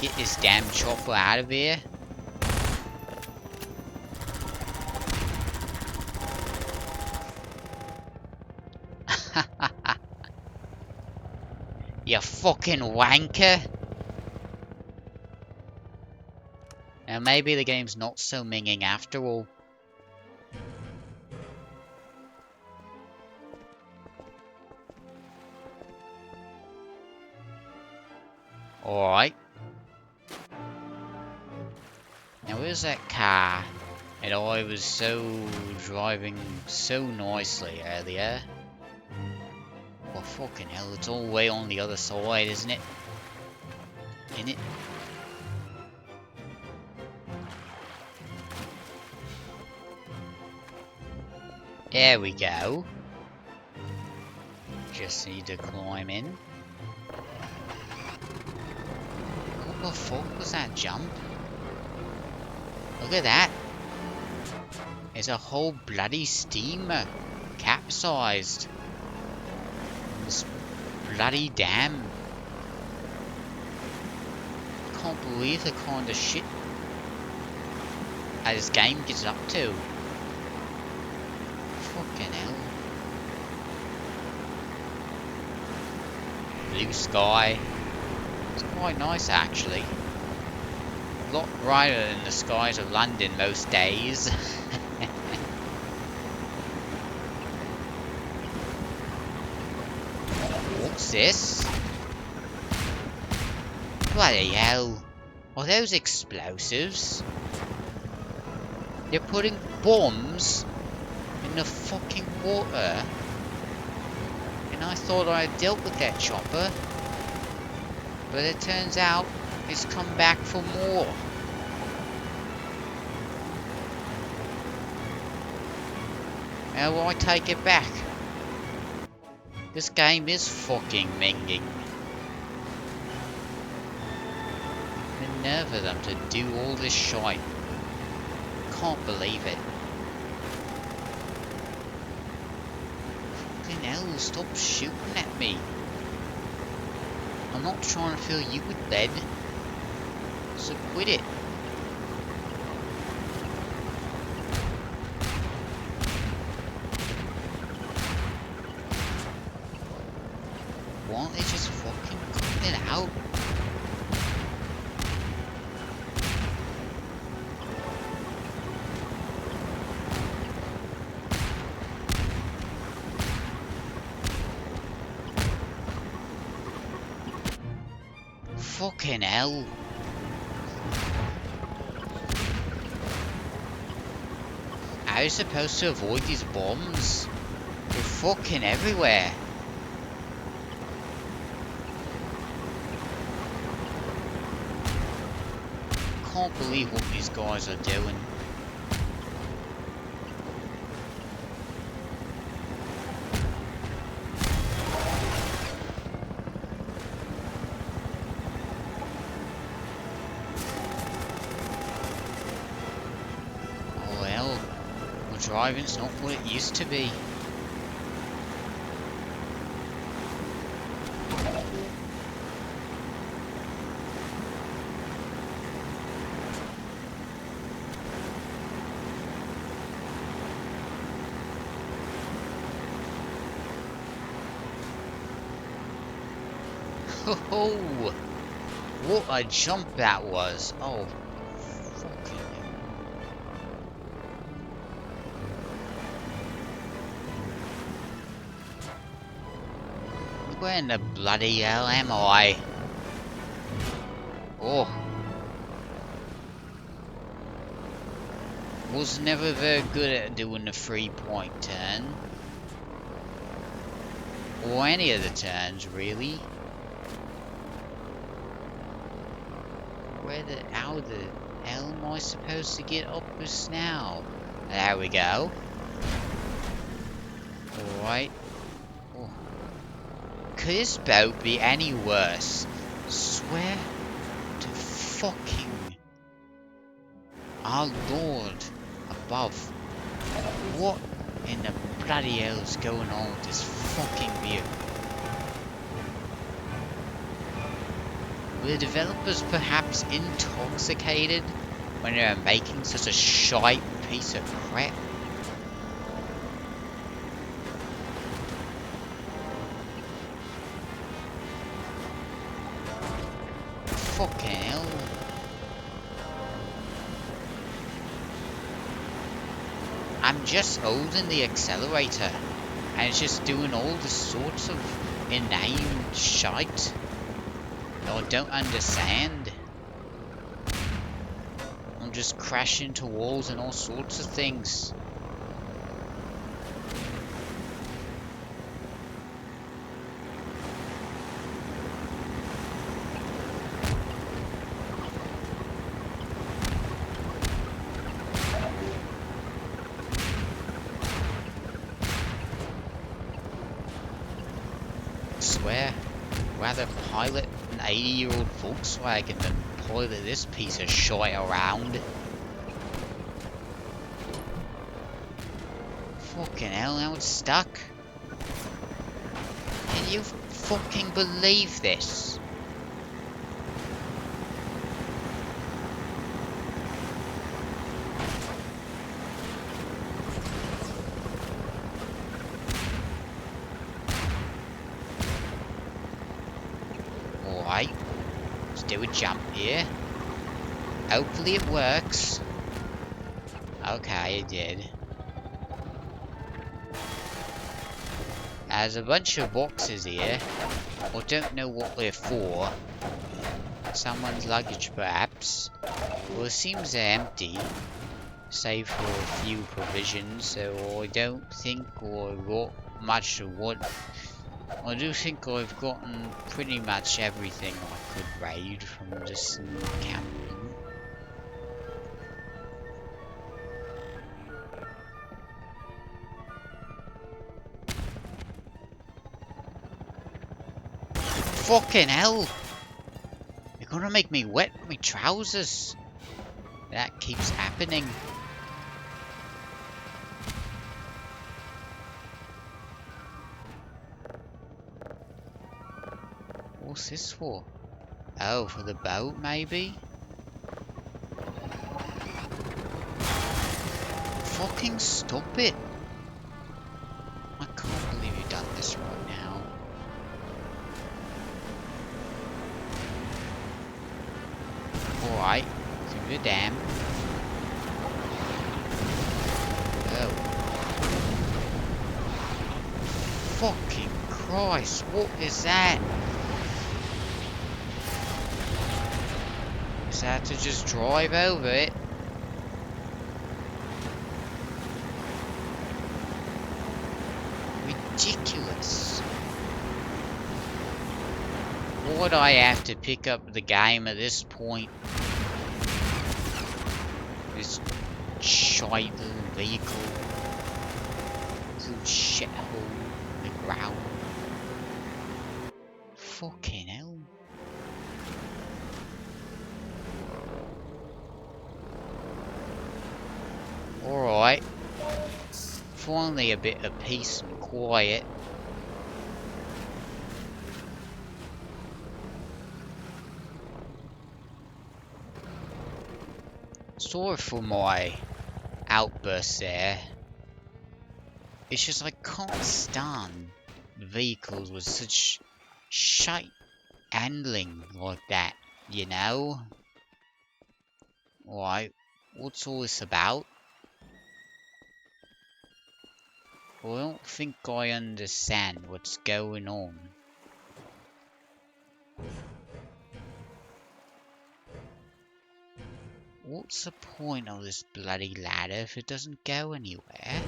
Get this damn chopper out of here. You fucking wanker! Now maybe the game's not so minging after all. Alright. Now where's that car that I was driving so nicely earlier? Well, fucking hell, it's all the way on the other side, isn't it? There we go. Just need to climb in. What the fuck was that jump? Look at that. There's a whole bloody steamer capsized. This bloody dam. I can't believe the kind of shit this game gets up to. Fucking hell. Blue sky. It's quite nice actually. A lot brighter than the skies of London most days. What's this? Bloody hell. Are those explosives? They're putting bombs in the fucking water. And I thought I had dealt with that chopper. But it turns out it's come back for more. Now I take it back. This game is fucking minging. The nerve of them to do all this shite. Can't believe it. Fucking hell, stop shooting at me. I'm not trying to fill you with lead. So quit it. Why aren't they just fucking cutting it out? Fucking hell. How are you supposed to avoid these bombs? They're fucking everywhere. Can't believe what these guys are doing. Driving's not what it used to be. Oh, what a jump that was. Oh, fucking hell. Where in the bloody hell am I? Oh. Was never very good at doing the 3-point turn. Or any of the turns, really. How the hell am I supposed to get up this now? There we go. Alright. Oh. Could this boat be any worse? Swear to fucking our Lord above. What in the bloody hell is going on with this fucking vehicle? Were the developers perhaps intoxicated when they were making such a shite piece of crap? Fucking hell. I'm just holding the accelerator and it's just doing all the sorts of inane shite that I don't understand. I'm just crashing into walls and all sorts of things. Swear, rather pilot an 80-year-old Volkswagen than pilot this piece of shit around. Fucking hell, now it's stuck. Can you fucking believe this? Alright, let's do a jump here. Hopefully it works. Okay, it did. There's a bunch of boxes here. I don't know what they're for. Someone's luggage perhaps. Well, it seems they're empty. Save for a few provisions, so I don't think I've got much of what... I do think I've gotten pretty much everything I could raid from this campaign. Fucking hell! You're gonna make me wet my trousers. That keeps happening. What's this for? Oh, for the boat, maybe? Fucking stop it! I can't believe you've done this right now. Alright, through the dam. Oh. Fucking Christ, what is that? Is that to just drive over it? Ridiculous. Would I have to pick up the game at this point? This shite little vehicle. This little shithole in the ground. Fucking hell. Alright. Finally a bit of peace and quiet. Sorry for my outburst there. It's just I can't stand vehicles with such shite handling like that, you know? Alright, what's all this about? Well, I don't think I understand what's going on. What's the point of this bloody ladder if it doesn't go anywhere?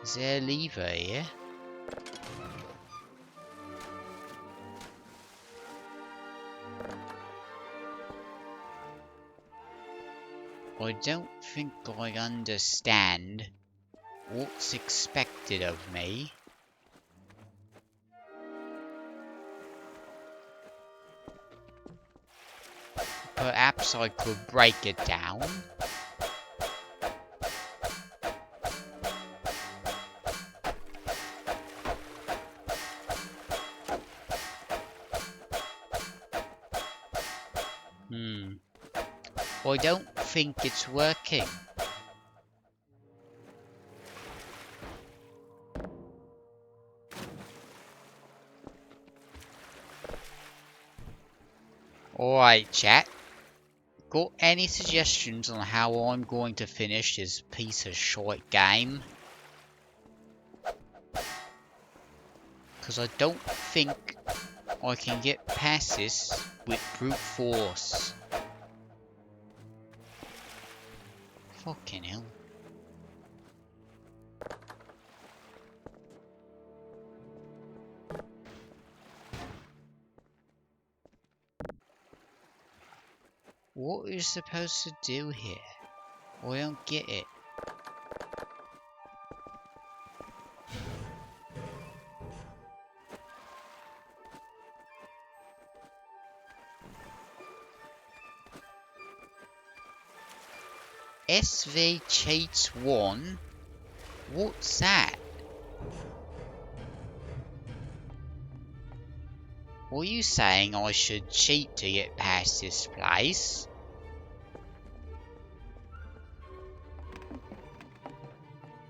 Is there a lever here? I don't think I understand what's expected of me. Perhaps I could break it down. I don't think it's working. Alright, chat. Got any suggestions on how I'm going to finish this piece of shite game? Because I don't think I can get past this with brute force. Fucking hell. What are you supposed to do here? I don't get it. SV cheats 1? What's that? Were you saying I should cheat to get past this place?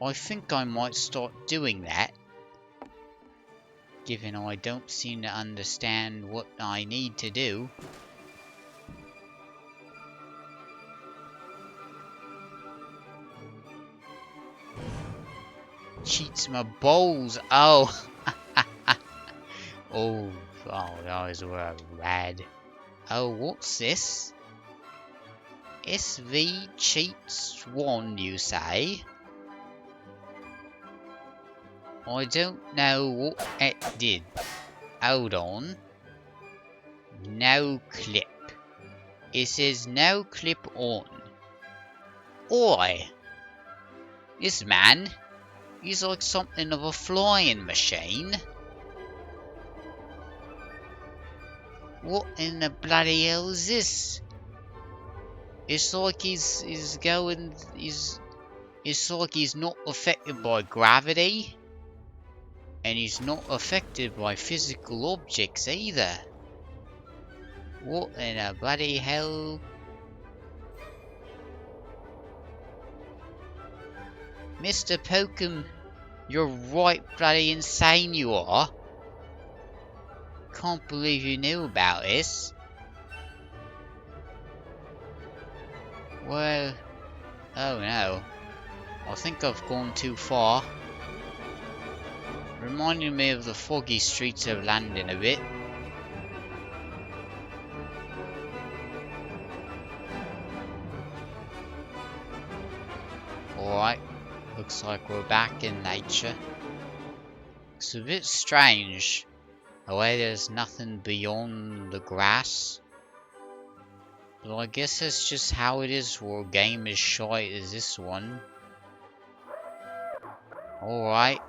I think I might start doing that, given I don't seem to understand what I need to do. Cheats my balls. Oh. Oh, those were rad. Oh, what's this? SV cheats 1, you say? I don't know what it did. Hold on. No clip. It says no clip on. Oi! This man, he's like something of a flying machine. What in the bloody hell is this? It's like it's like he's not affected by gravity. And he's not affected by physical objects either. What in the bloody hell? Mr. Pokem, you're right bloody insane you are. Can't believe you knew about this. Well, oh no. I think I've gone too far. Reminding me of the foggy streets of London a bit. Alright, looks like we're back in nature. It's a bit strange, the way there's nothing beyond the grass. But I guess that's just how it is for a game as shite as this one. Alright.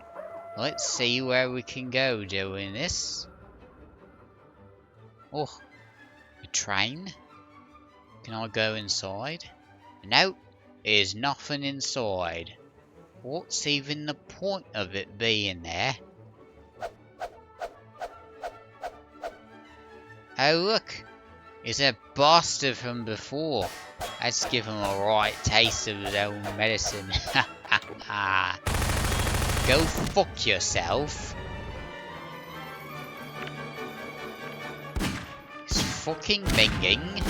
Let's see where we can go doing this. Oh, a train? Can I go inside? No, there's nothing inside. What's even the point of it being there? Oh look, it's a bastard from before. Let's give him a right taste of his own medicine. Go fuck yourself. It's fucking binging.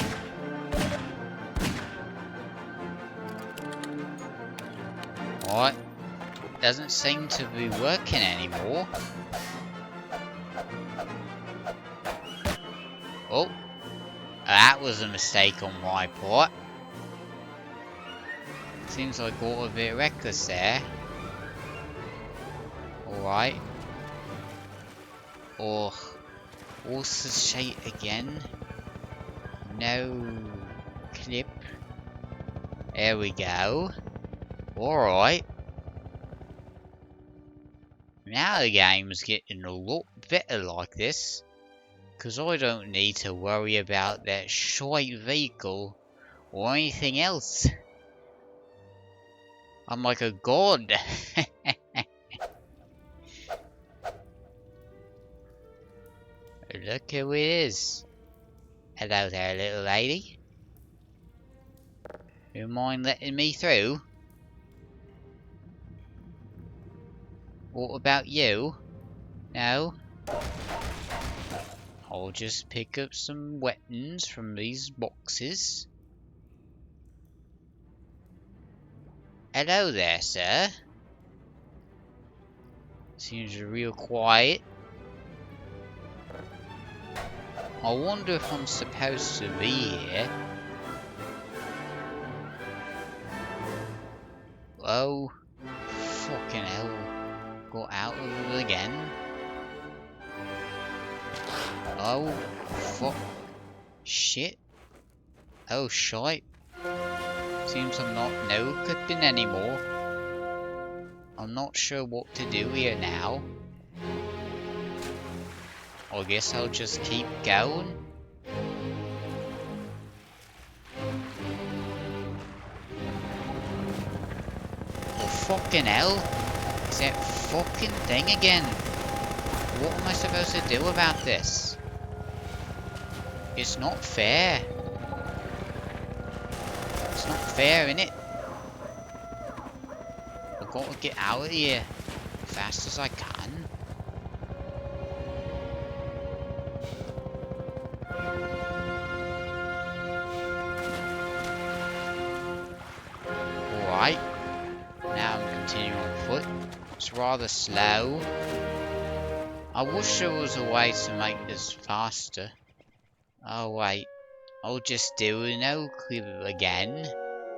What? Doesn't seem to be working anymore. Oh, that was a mistake on my part. Seems I got a bit reckless there. Alright. Oh, what's the shit again? No clip. There we go. Alright. Now the game's getting a lot better like this. Because I don't need to worry about that shite vehicle or anything else. I'm like a god. Look who it is. Hello there, little lady. You mind letting me through? What about you? No? I'll just pick up some weapons from these boxes. Hello there, sir. Seems real quiet. I wonder if I'm supposed to be here. Oh, fucking hell. Got out of it again. Oh, fuck. Shit. Oh, shite. Seems I'm not no clipping anymore. I'm not sure what to do here now. I guess I'll just keep going. Oh, fucking hell. It's that fucking thing again. What am I supposed to do about this? It's not fair. It's not fair, innit? I've got to get out of here as fast as I can. Alright. Now I'm continuing on foot. It's rather slow. I wish there was a way to make this faster. Oh wait. I'll just do a no clip again.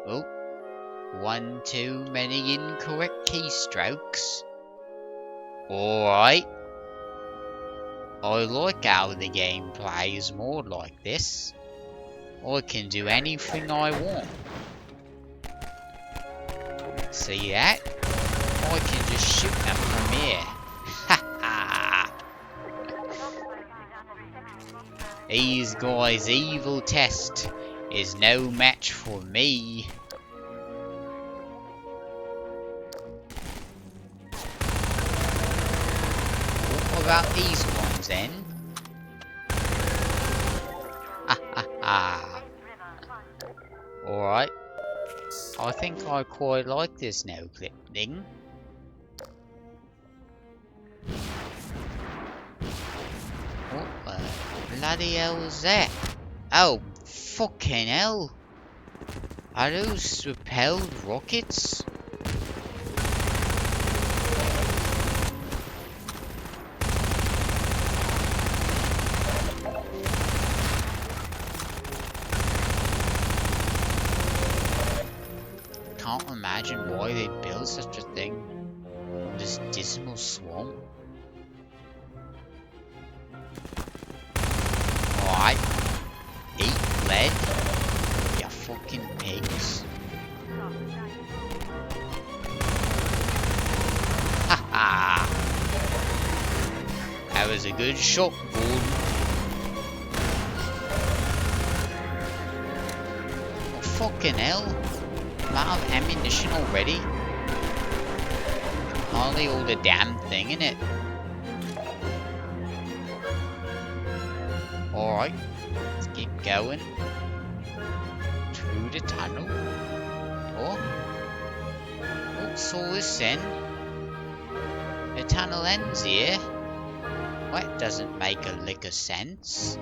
Oh. One too many incorrect keystrokes. Alright. I like how the game plays more like this. I can do anything I want. See that? I can just shoot them from here. Ha ha! These guys' evil test is no match for me. What about these ones then? Ha ha ha! Alright. I think I quite like this no clip thing. What the bloody hell was that? Oh, fucking hell! Are those repelled rockets? Can't imagine why they built such a thing in this dismal swamp. Alright. Eat lead, you fucking pigs. Haha! That was a good shot, Gordon. Oh, fucking hell. Amount of ammunition already? Hardly all the damn thing in it. Alright, let's keep going. Through the tunnel. Oh. What's all this then? The tunnel ends here? That doesn't make a lick of sense.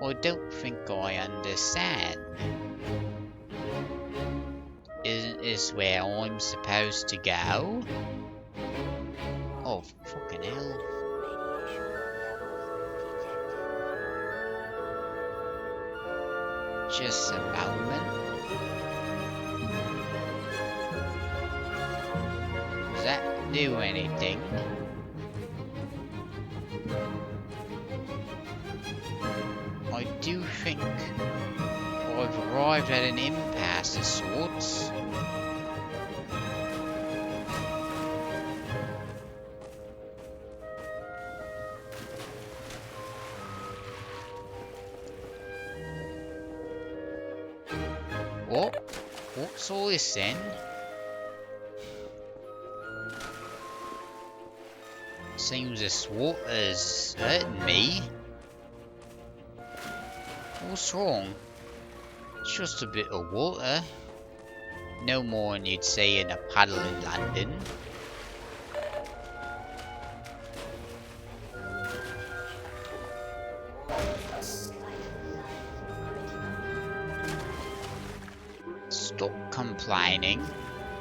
I don't think I understand. Isn't this where I'm supposed to go? Oh, fucking hell. Just a moment. Does that do anything? I do think I've arrived at an impasse of sorts. What's all this then? Seems this water's hurting me. What's wrong? It's just a bit of water. No more than you'd see in a puddle in London. Stop complaining.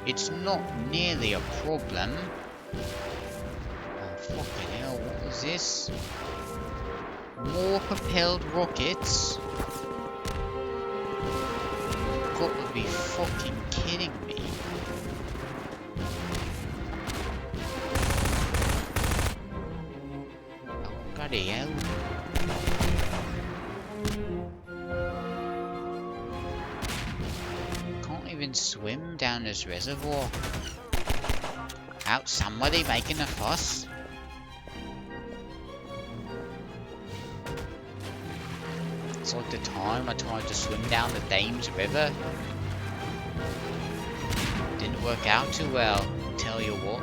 It's not nearly a problem. Oh, fucking hell, what is this? More propelled rockets? Got to be fucking kidding me. Oh, bloody hell. Can't even swim down this reservoir. Out somebody making a fuss. It's like the time I tried to swim down the Thames River. Didn't work out too well, tell you what.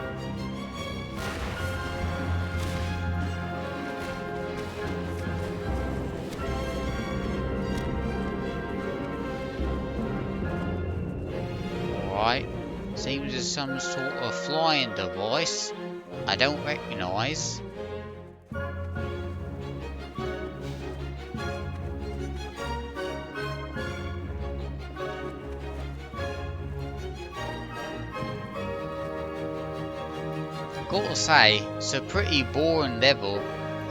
Alright, seems there's some sort of flying device I don't recognise. Gotta say, it's a pretty boring level.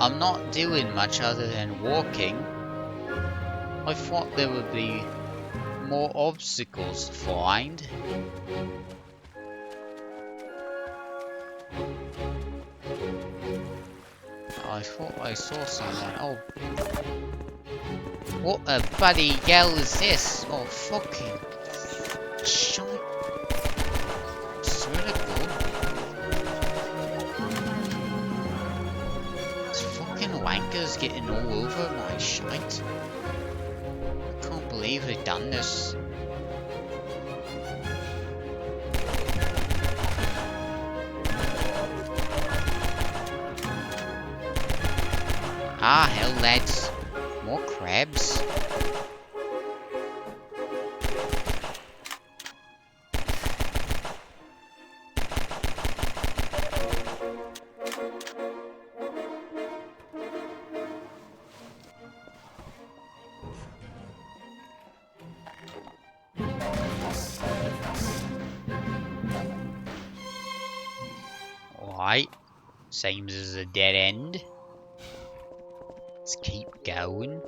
I'm not doing much other than walking. I thought there would be more obstacles to find. I thought I saw someone. Oh. What a bloody hell is this? Oh, fucking shite. Wankers getting all over my shite. I can't believe they've done this. Ah, hell lads. More crabs. Alright, seems as a dead end. Let's keep going.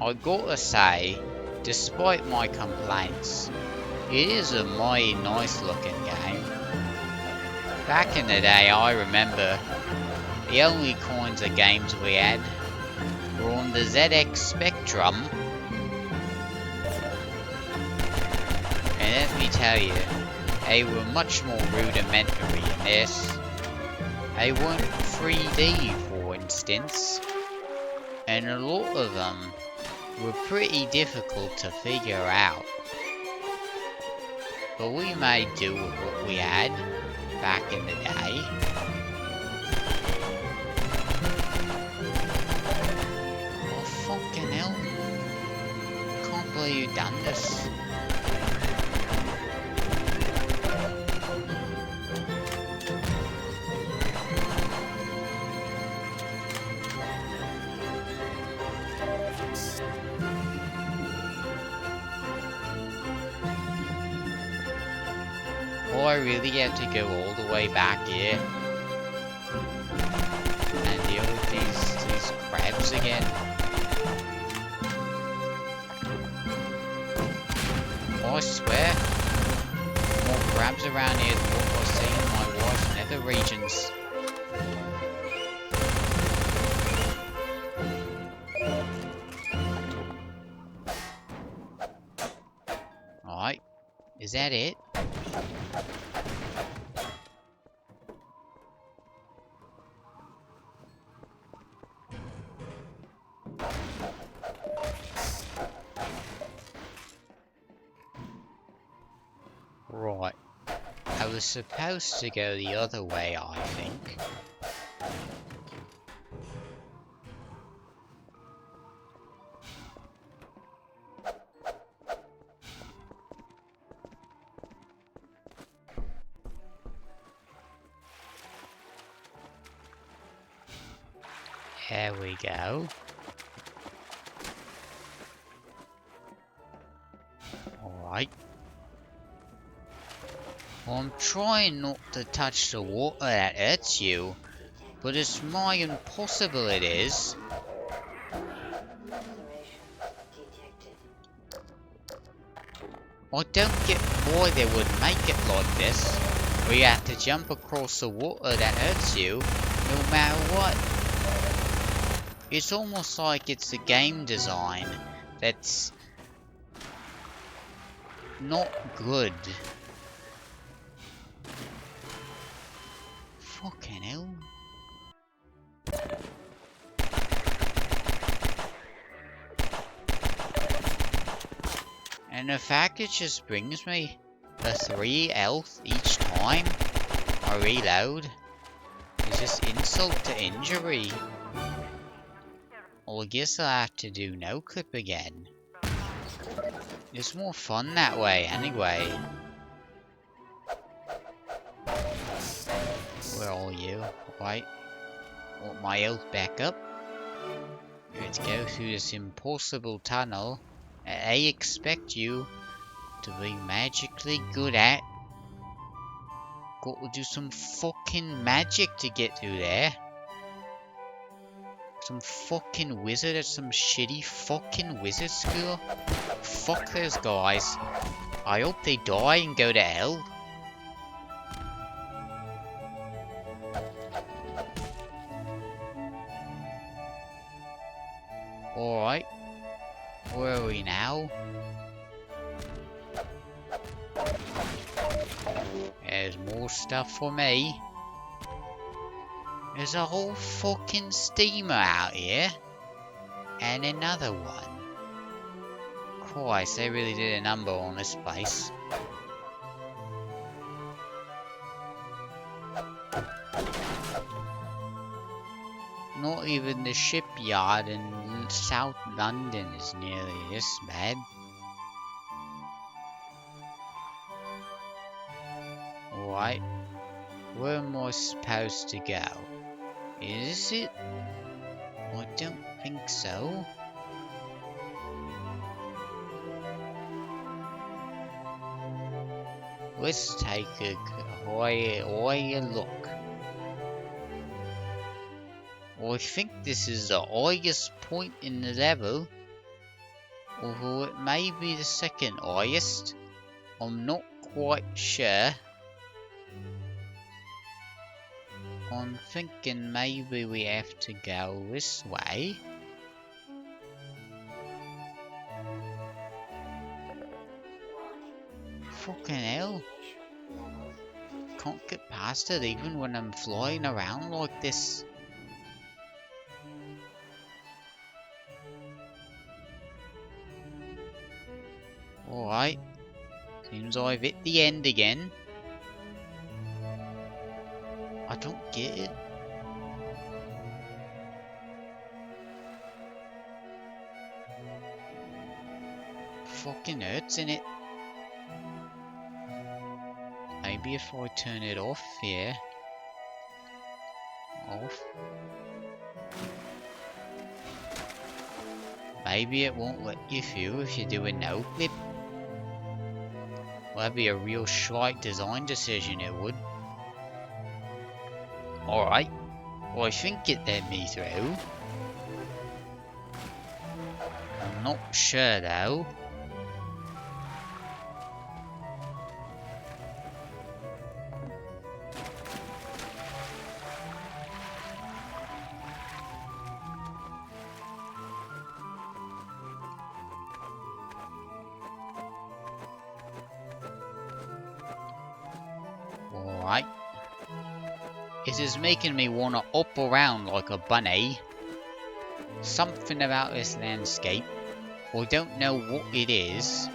I gotta say, despite my complaints, it is a mighty nice looking game. Back in the day, I remember the only kinds of games we had were on the ZX Spectrum. And let me tell you, they were much more rudimentary in this. They weren't 3D, for instance, and a lot of them were pretty difficult to figure out. but we may do with what we had back in the day. Oh fucking hell. Can't believe you've done this. Oh, I really have to go all the way back here and deal with these crabs again. Oh, I swear, more crabs around here than what I see in my wife's nether regions. Alright, is that it? Right, I was supposed to go the other way, I think. There we go. Alright. Well, I'm trying not to touch the water that hurts you, but it's my impossible it is. I don't get why they would make it like this, where you have to jump across the water that hurts you, no matter what. It's almost like it's a game design that's not good. Fucking hell. And the fact it just brings me a 3 health each time I reload is just insult to injury. Well, I guess I'll have to do no clip again. It's more fun that way anyway. Where are you? Right. Want my health back up. Let's go through this impossible tunnel that I expect you to be magically good at. Got to do some fucking magic to get through there. Some fucking wizard at some shitty fucking wizard school. Fuck those guys. I hope they die and go to hell. Alright. Where are we now? There's more stuff for me. There's a whole fucking steamer out here. And another one. Christ, they really did a number on this place. Not even the shipyard in South London is nearly this bad. Alright. Where am I supposed to go? Is it? I don't think so. Let's take a higher look. I think this is the highest point in the level, although it may be the second highest. I'm not quite sure. I'm thinking maybe we have to go this way. Fucking hell. Can't get past it even when I'm flying around like this. Alright. Seems I've hit the end again. I don't get it. Fucking hurts, innit? Maybe if I turn it off here. Off. Maybe it won't let you through if you do a no clip. Well, that'd be a real slight design decision, it would. Alright. Well, I think it let me through. I'm not sure though. Alright. It is making me wanna up around like a bunny. Something about this landscape. I don't know what it is.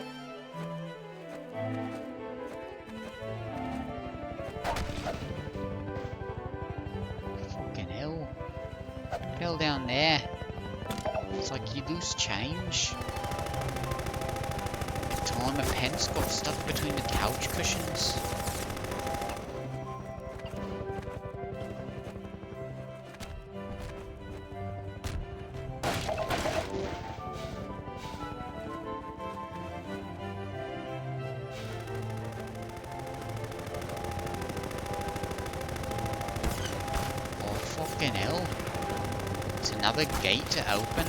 Fucking hell. Fell down there. It's like you lose change. Time a pence got stuck between the couch cushions. Fucking hell. It's another gate to open.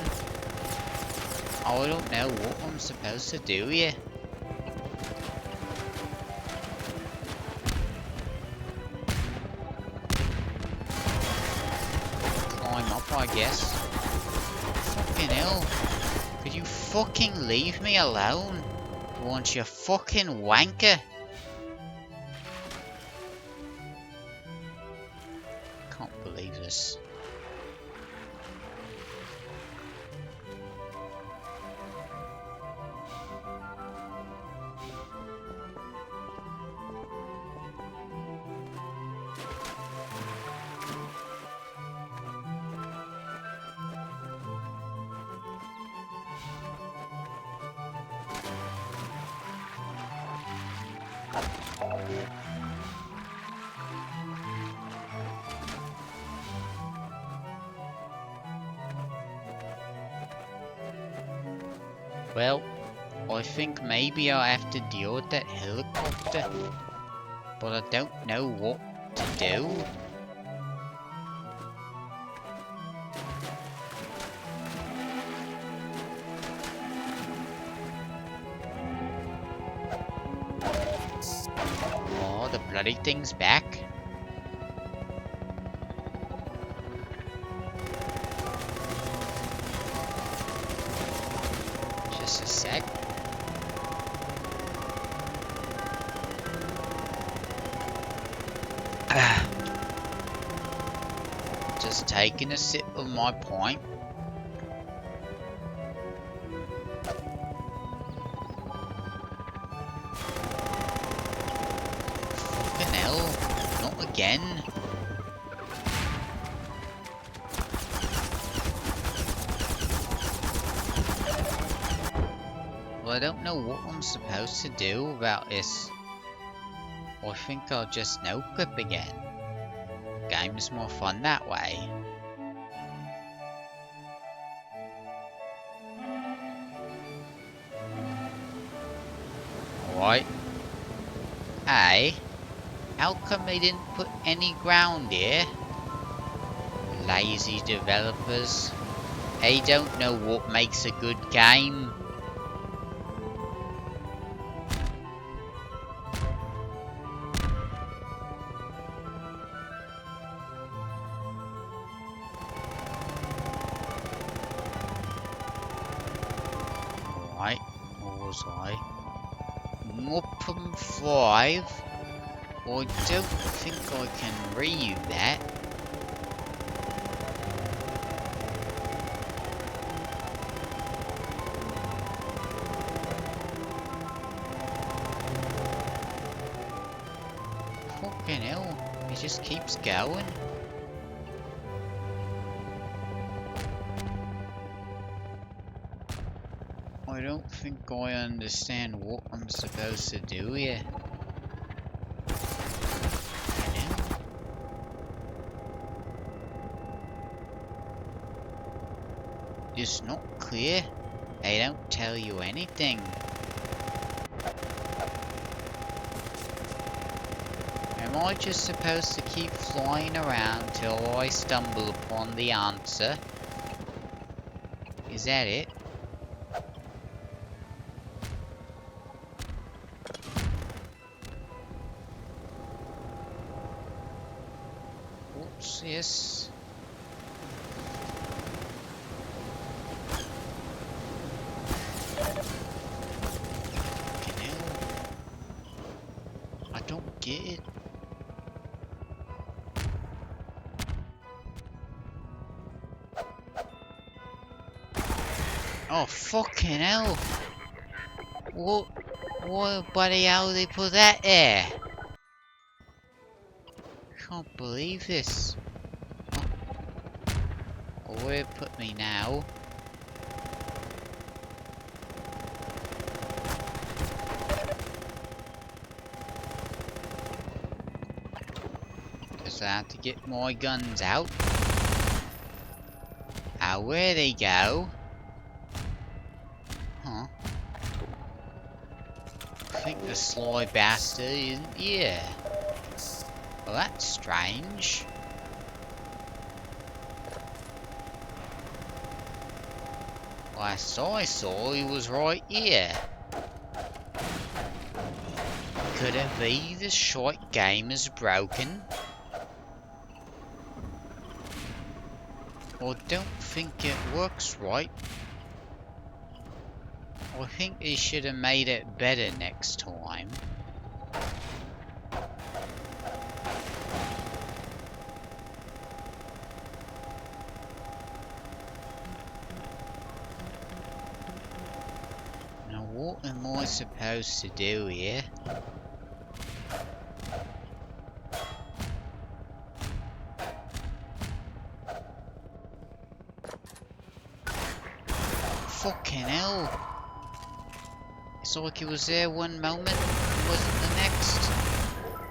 Oh, I don't know what I'm supposed to do here. Climb up, I guess. Fucking hell. Could you fucking leave me alone? Won't you fucking wanker? Can't believe this. Well, I think maybe I'll have to deal with that helicopter, but I don't know what to do. Oh, the bloody thing's back. Just a sec. Just taking a sip of my pint. Fucking hell, not again. Well, I don't know what I'm supposed to do about this. I think I'll just no clip again. Game's more fun that way. Alright. Hey, how come they didn't put any ground here? Lazy developers. They don't know what makes a good game. Right, what was I? Moppum 5? I don't think I can read that. just keeps going. I don't think I understand what I'm supposed to do here. It's not clear. They don't tell you anything. Am I just supposed to keep flying around till I stumble upon the answer? Is that it? What's this? I don't get it. Oh fucking hell! What bloody hell they put that there? Can't believe this. Oh, where it put me now? Does I have to get my guns out? Ah, where they go? Huh? I think the sly bastard isn't here. Well, that's strange. Last I saw, he was right here. Could it be the shite game is broken? I don't think it works right. I think they should have made it better next time. Now what am I supposed to do here? Fucking hell! It's like it was there one moment, it wasn't the next.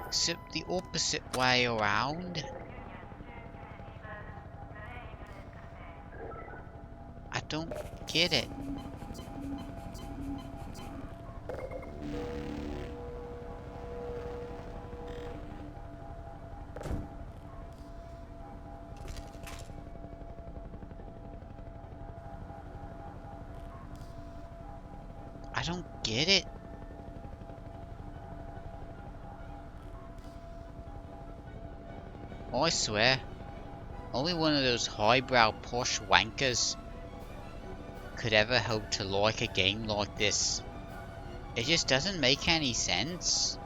Except the opposite way around. I don't get it. I don't get it. I swear, only one of those highbrow posh wankers could ever hope to like a game like this. It just doesn't make any sense.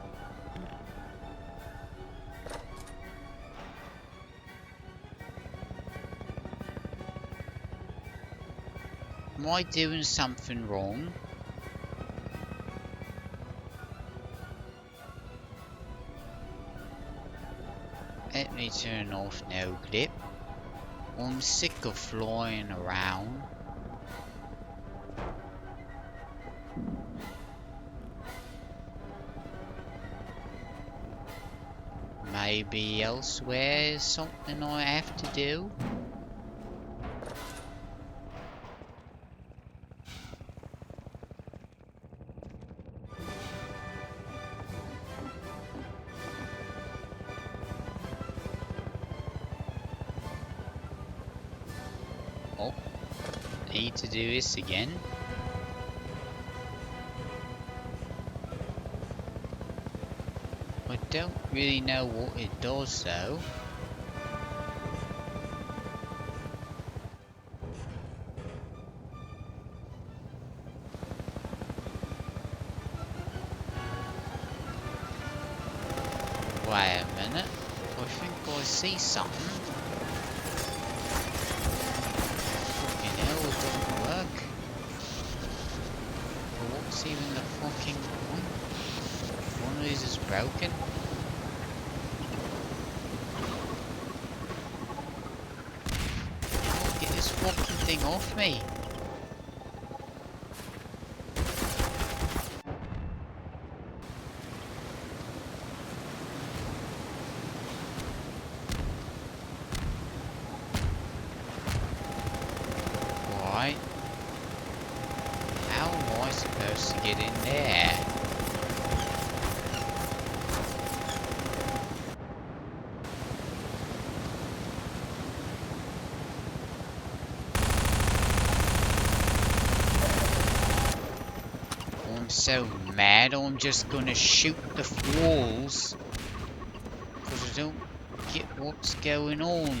Am I doing something wrong? Let me turn off no clip. I'm sick of flying around. Maybe elsewhere is something I have to do. Oh, need to do this again. I don't really know what it does though. Wait a minute, I think I see something. Fucking hell, it doesn't work. But what's even the fucking point? One of these is broken. fucking thing off me. Right. How am I supposed to get in there? I'm so mad I'm just gonna shoot the walls because I don't get what's going on.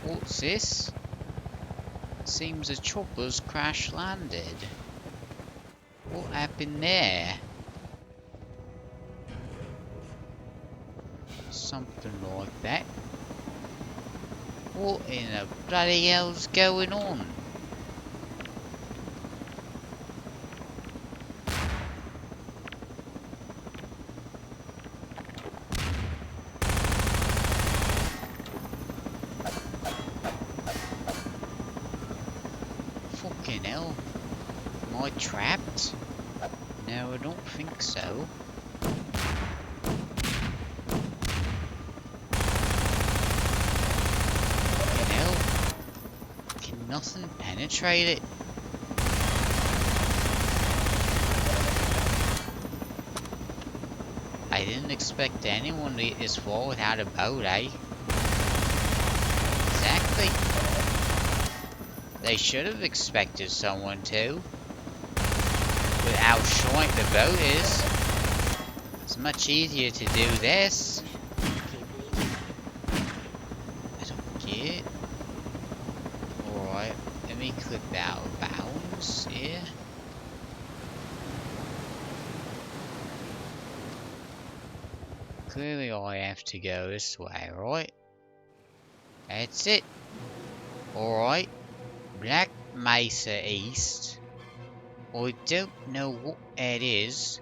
What's this? Seems a chopper's crash landed. What happened there? Something like that. What in the bloody hell's going on? Fucking hell. Am I trapped? No, I don't think so. Fucking hell. Can nothing penetrate it? I didn't expect anyone to get this far without a boat, eh? Exactly. They should have expected someone to. With how short the boat is. It's much easier to do this. I don't get it. Alright, let me clip out of bounds here. Clearly I have to go this way, right? That's it. Alright. Black Mesa East. I don't know what it is,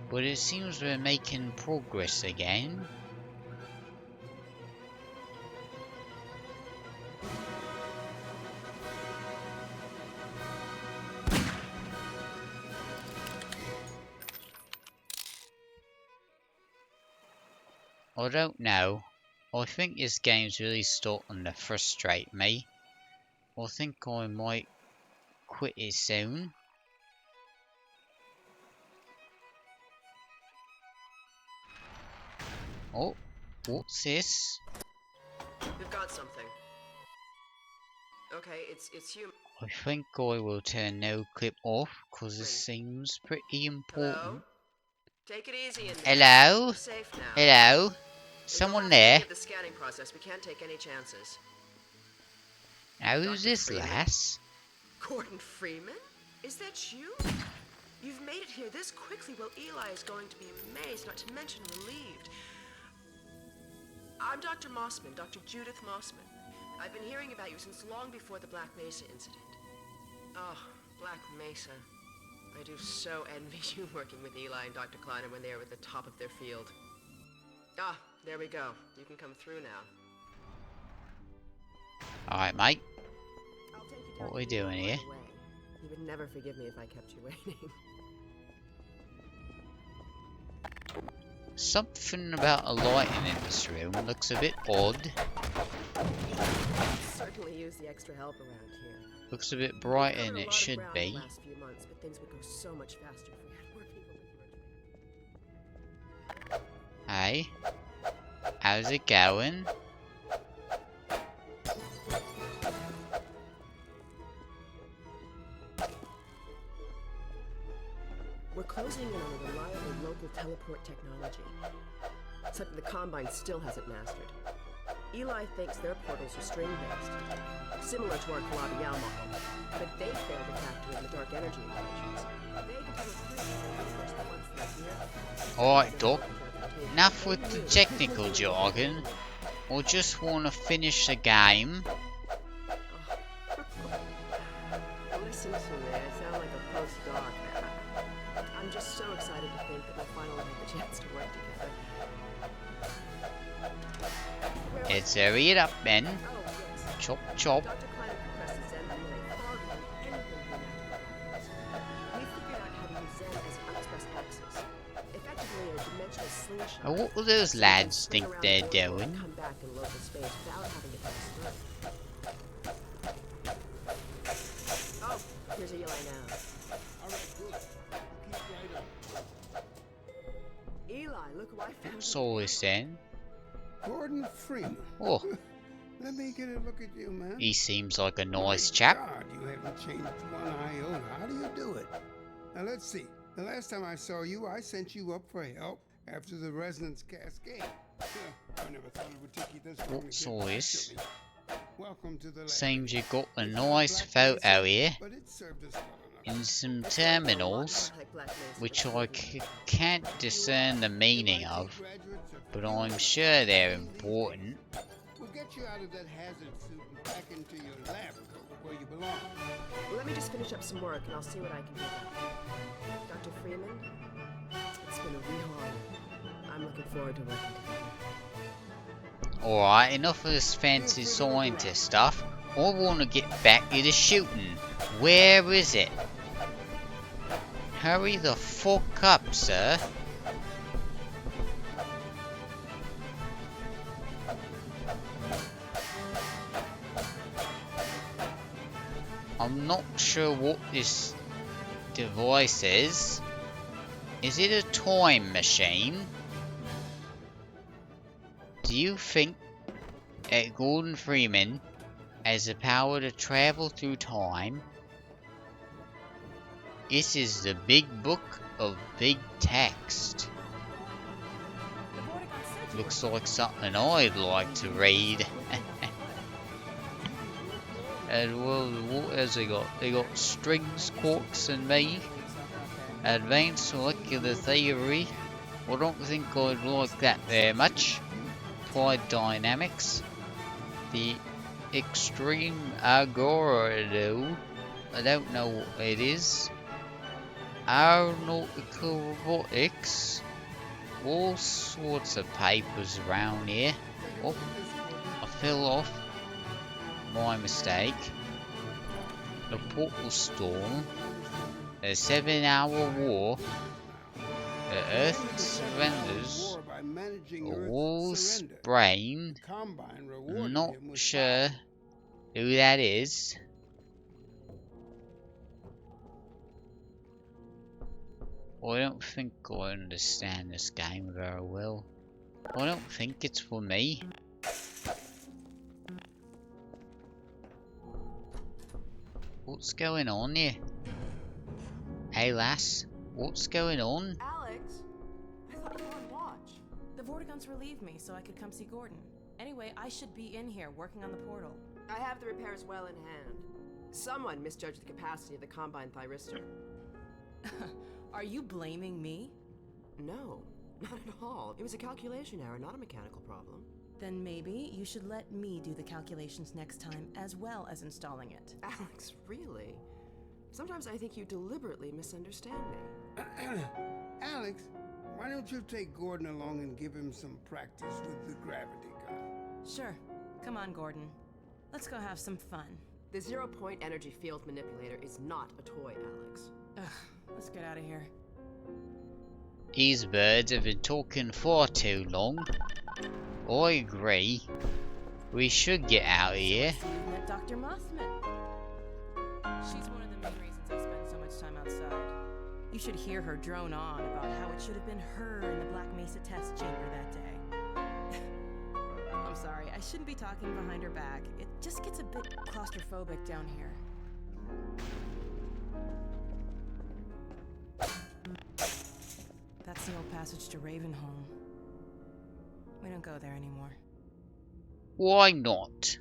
but it seems we're making progress again. I don't know. I think this game's really starting to frustrate me. I think I might quit it soon. Oh, what's this? We've got something. Okay, it's human. I think I will turn no clip off because this seems pretty important. Hello? Take it easy in there. Hello? We're safe now. Hello? Someone there? The scanning process. We can't take any chances. Now who's this lass? Gordon Freeman? Is that you? You've made it here this quickly. Well, Eli is going to be amazed, not to mention relieved. I'm Dr. Mossman, Dr. Judith Mossman. I've been hearing about you since long before the Black Mesa incident. Oh, Black Mesa. I do so envy you working with Eli and Dr. Kleiner when they were at the top of their field. Ah, there we go. You can come through now. Alright, mate. What are we doing here? You would never forgive me if I kept you waiting. Something about a lighting in this room looks a bit odd. Certainly use the extra help around here. Looks a bit brighter than it should be. The last few months, but things would go so much faster if we had more people with you. Hey, how's it going? We're closing in on a reliable local teleport technology. Something the Combine still hasn't mastered. Eli thinks their portals are string-based, similar to our Calabial model, but they fail to factor in the dark energy equations. They can tell us first that once they're here. Alright, Doc. Enough with the technical jargon. I just want to finish the game. Listen to me, I sound like a postdoc. I'm just so excited to think that we'll finally have the chance to work together. Let's hurry it up, then. Chop, chop. Dr. Klein compresses Zen relay far beyond anything humanity knows. We figured out how to use Zen as an unexpressed axis. Effectively a dimensional slingshot. And what will those lads think they're doing? Come back in local space without having to pass through. Oh, here's Eli now. Alright, good. Keep right up. Eli, look who I found. So is then. Gordon Freeman. Oh. Let me get a look at you, man. He seems like a nice chap. God, you haven't changed one iota. How do you do it? Now let's see. The last time I saw you, I sent you up for help after the resonance cascade. I never thought it would take you this long. What's all this? Welcome to the lab. Seems you got a nice photo here. But it served us well enough. In some terminals, which I can't discern the meaning of, but I'm sure they're important. We'll get you out of that hazard suit and back into your lab where you belong. Well, let me just finish up some work and I'll see what I can do. Dr. Freeman, it's been a real honor. I'm looking forward to working together. Alright, enough of this fancy scientist stuff. I want to get back to the shooting. Where is it? Hurry the fuck up, sir. I'm not sure what this device is. Is it a time machine? Do you think that Gordon Freeman has the power to travel through time? This is the big book of big text. Looks like something I'd like to read. And well, what has they got? They got strings, quarks, and me. Advanced molecular theory. I don't think I'd like that very much. Applied dynamics. The extreme algorithm. I don't know what it is. Aeronautical robotics. All sorts of papers around here. Oh, I fell off. My mistake. The portal storm. The 7-hour war. The Earth surrenders. The Wolf's brain. Not sure who that is. I don't think I understand this game very well. I don't think it's for me. What's going on here? Hey lass, what's going on? Alex, I thought you were on watch. The Vortiguns relieved me so I could come see Gordon. Anyway, I should be in here working on the portal. I have the repairs well in hand. Someone misjudged the capacity of the Combine thyristor. Are you blaming me? No, not at all. It was a calculation error, not a mechanical problem. Then maybe you should let me do the calculations next time, as well as installing it. Alex, really? Sometimes I think you deliberately misunderstand me. Alex, why don't you take Gordon along and give him some practice with the gravity gun? Sure. Come on, Gordon. Let's go have some fun. The zero-point energy field manipulator is not a toy, Alex. Ugh, let's get out of here. These birds have been talking far too long. I agree. We should get out of here. You met Dr. Mothman. She's one of the main reasons I spend so much time outside. You should hear her drone on about how it should have been her in the Black Mesa test chamber that day. I'm sorry, I shouldn't be talking behind her back. It just gets a bit claustrophobic down here. That's the old passage to Ravenholm. We don't go there anymore. Why not?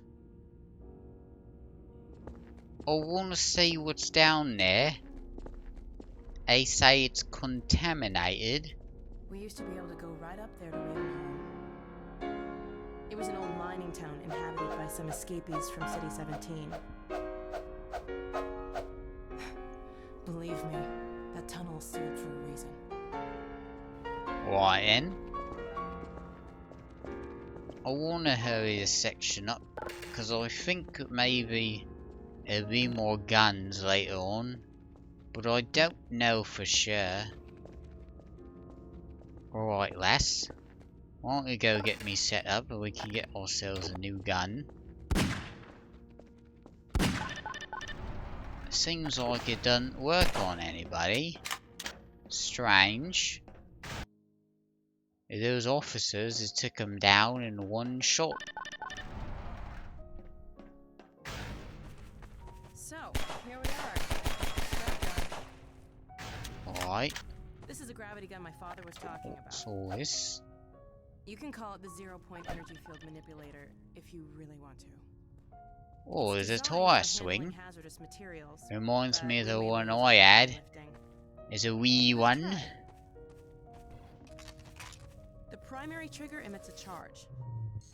I wanna see what's down there. They say it's contaminated. We used to be able to go right up there to Ravenholm. It was an old mining town inhabited by some escapees from City 17. Believe me, that tunnel's sealed for a reason. Right then. I wanna hurry this section up, because I think maybe there'll be more guns later on. But I don't know for sure. Alright, lass. Why don't we go get me set up and we can get ourselves a new gun. Seems like it doesn't work on anybody. Strange. Those officers, it took them down in one shot. So, here we are. Alright. This is a gravity gun my father was talking about. What's all this? You can call it the zero-point energy field manipulator if you really want to. Oh, there's a It's tire designed for handling swing. hazardous materials, Reminds but me of the we one mainly I use it for had. lifting. There's a wee one. The primary trigger emits a charge.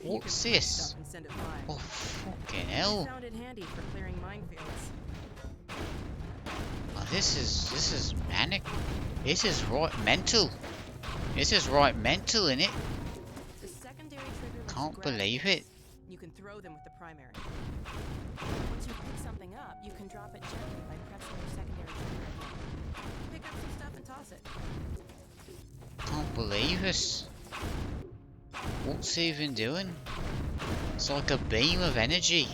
You What's can push this? stuff and send it flying. Oh, fucking I hell. found it handy for clearing minefields. Oh, this is manic. This is right mental. This is right mental, innit? The secondary trigger lets Can't you grab believe things. it. You can throw them with the primary. Once you pick something up, you can drop it gently by pressing your secondary trigger. Pick up some stuff and toss it. Can't believe it. What's he even doing? It's like a beam of energy.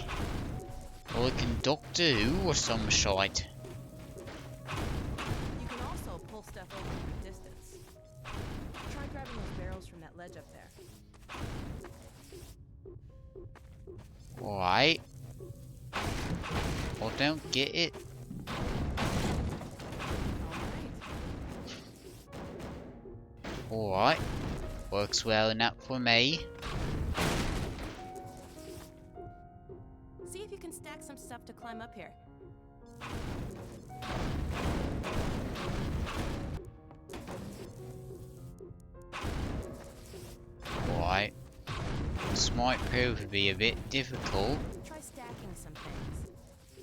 Or like in Doctor Who or some shite. You can also pull stuff over from a distance. Try grabbing those barrels from that ledge up there. Alright. I don't get it. Alright. Works well enough for me. See if you can stack some stuff to climb up here. Alright. This might prove to be a bit difficult. Try stacking some things.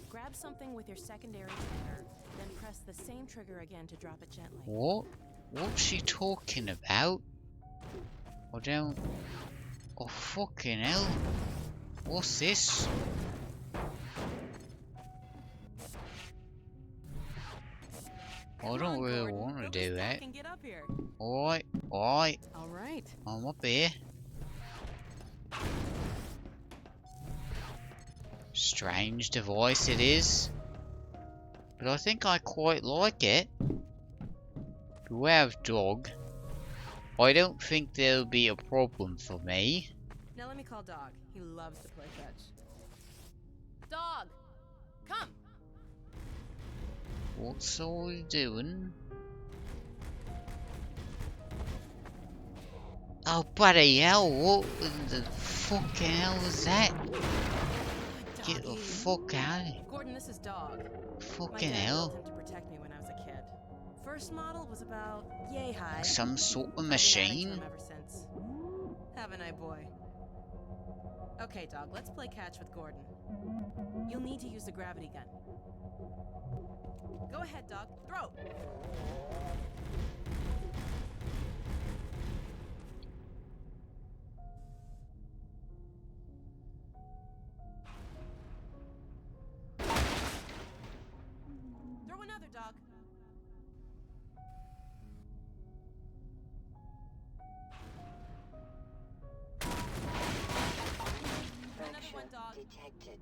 Grab something with your secondary trigger, then press the same trigger again to drop it gently. What? What's she talking about? I don't... Oh, fucking hell. What's this? I don't really want to do that. Alright, alright. Alright. I'm up here. Strange device it is. But I think I quite like it. Beware of dog. I don't think there'll be a problem for me. Now let me call Dog. He loves to play fetch. Dog! Come! What's all you doing? Oh, bloody hell, what the fucking hell was that? Get the fuck out of here. Gordon, this is Dog. Fucking My dad hell. built him to protect me when I was a kid. First model was about yay high. Some sort of I've been machine? adding to him ever since. Haven't I, boy? Okay, Dog, let's play catch with Gordon. You'll need to use the gravity gun. Go ahead, Dog. Throw! Throw another, Dog. Another one, Dog. Detected.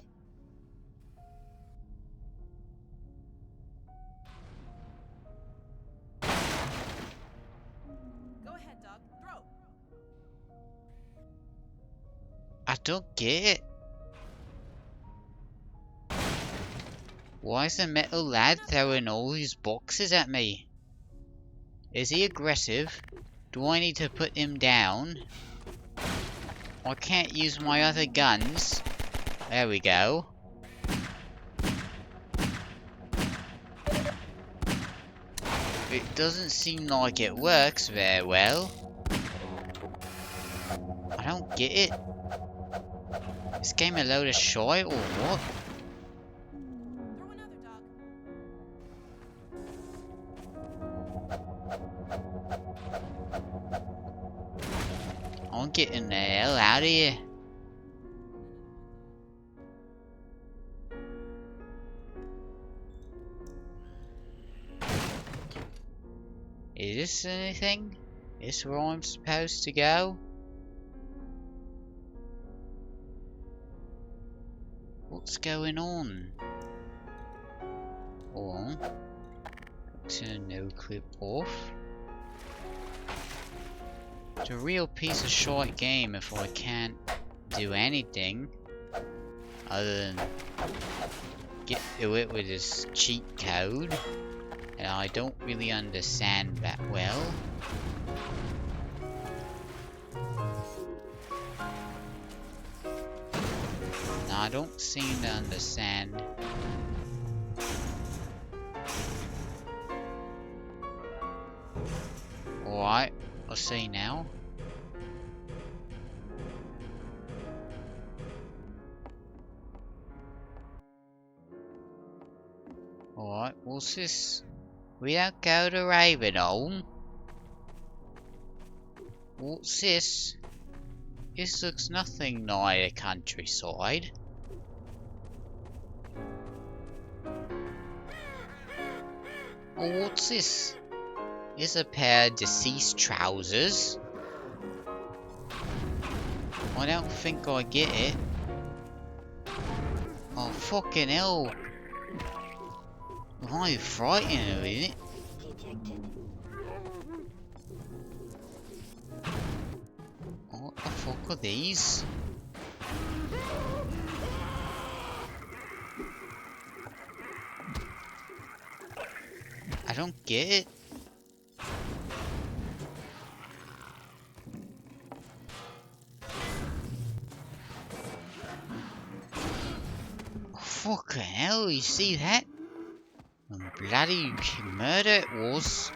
Go ahead, Dog. Throw! I don't get it. Why is the metal lad throwing all these boxes at me? Is he aggressive? Do I need to put him down? I can't use my other guns. There we go. It doesn't seem like it works very well. I don't get it. Is this game a load of shit or what? I'm getting the hell out of here. Is this anything? Is this where I'm supposed to go? What's going on? Or turn no clip off. It's a real piece of shit game if I can't do anything other than get to it with this cheat code, and I don't really understand that well. Now, I don't seem to understand. Alright, I'll see now. Alright, what's this? We don't go to Ravenholm. What's this? This looks nothing like a countryside. Oh, what's this? Is a pair of deceased trousers. I don't think I get it. Oh, fucking hell. I'm frightened of it. What the fuck are these? I don't get it. Fucking hell, you see that? Bloody murder it was.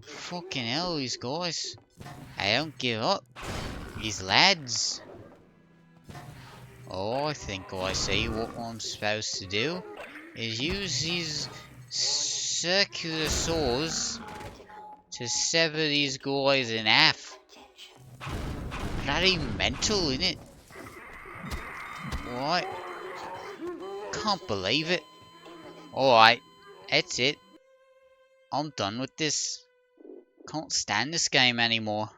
Fucking hell, these guys. I don't give up. These lads. Oh, I think I see what I'm supposed to do. Is use these circular saws to sever these guys in half. Bloody mental, innit? What? Can't believe it. Alright, that's it. I'm done with this. Can't stand this game anymore.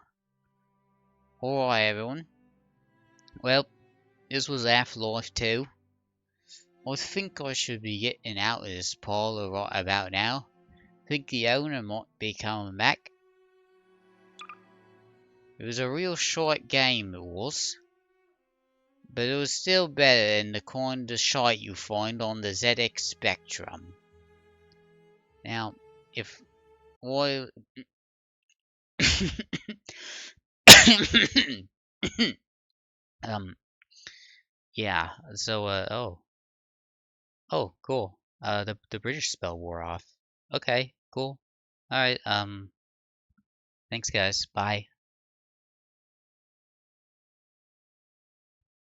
Alright, everyone. Well, this was Half-Life 2. I think I should be getting out of this parlour right about now. I think the owner might be coming back. It was a real short game, it was. But it was still better than the kind of shite you find on the ZX Spectrum. Now, if I... yeah, so, oh, cool. The British spell wore off. Okay, cool. Alright, thanks guys, bye.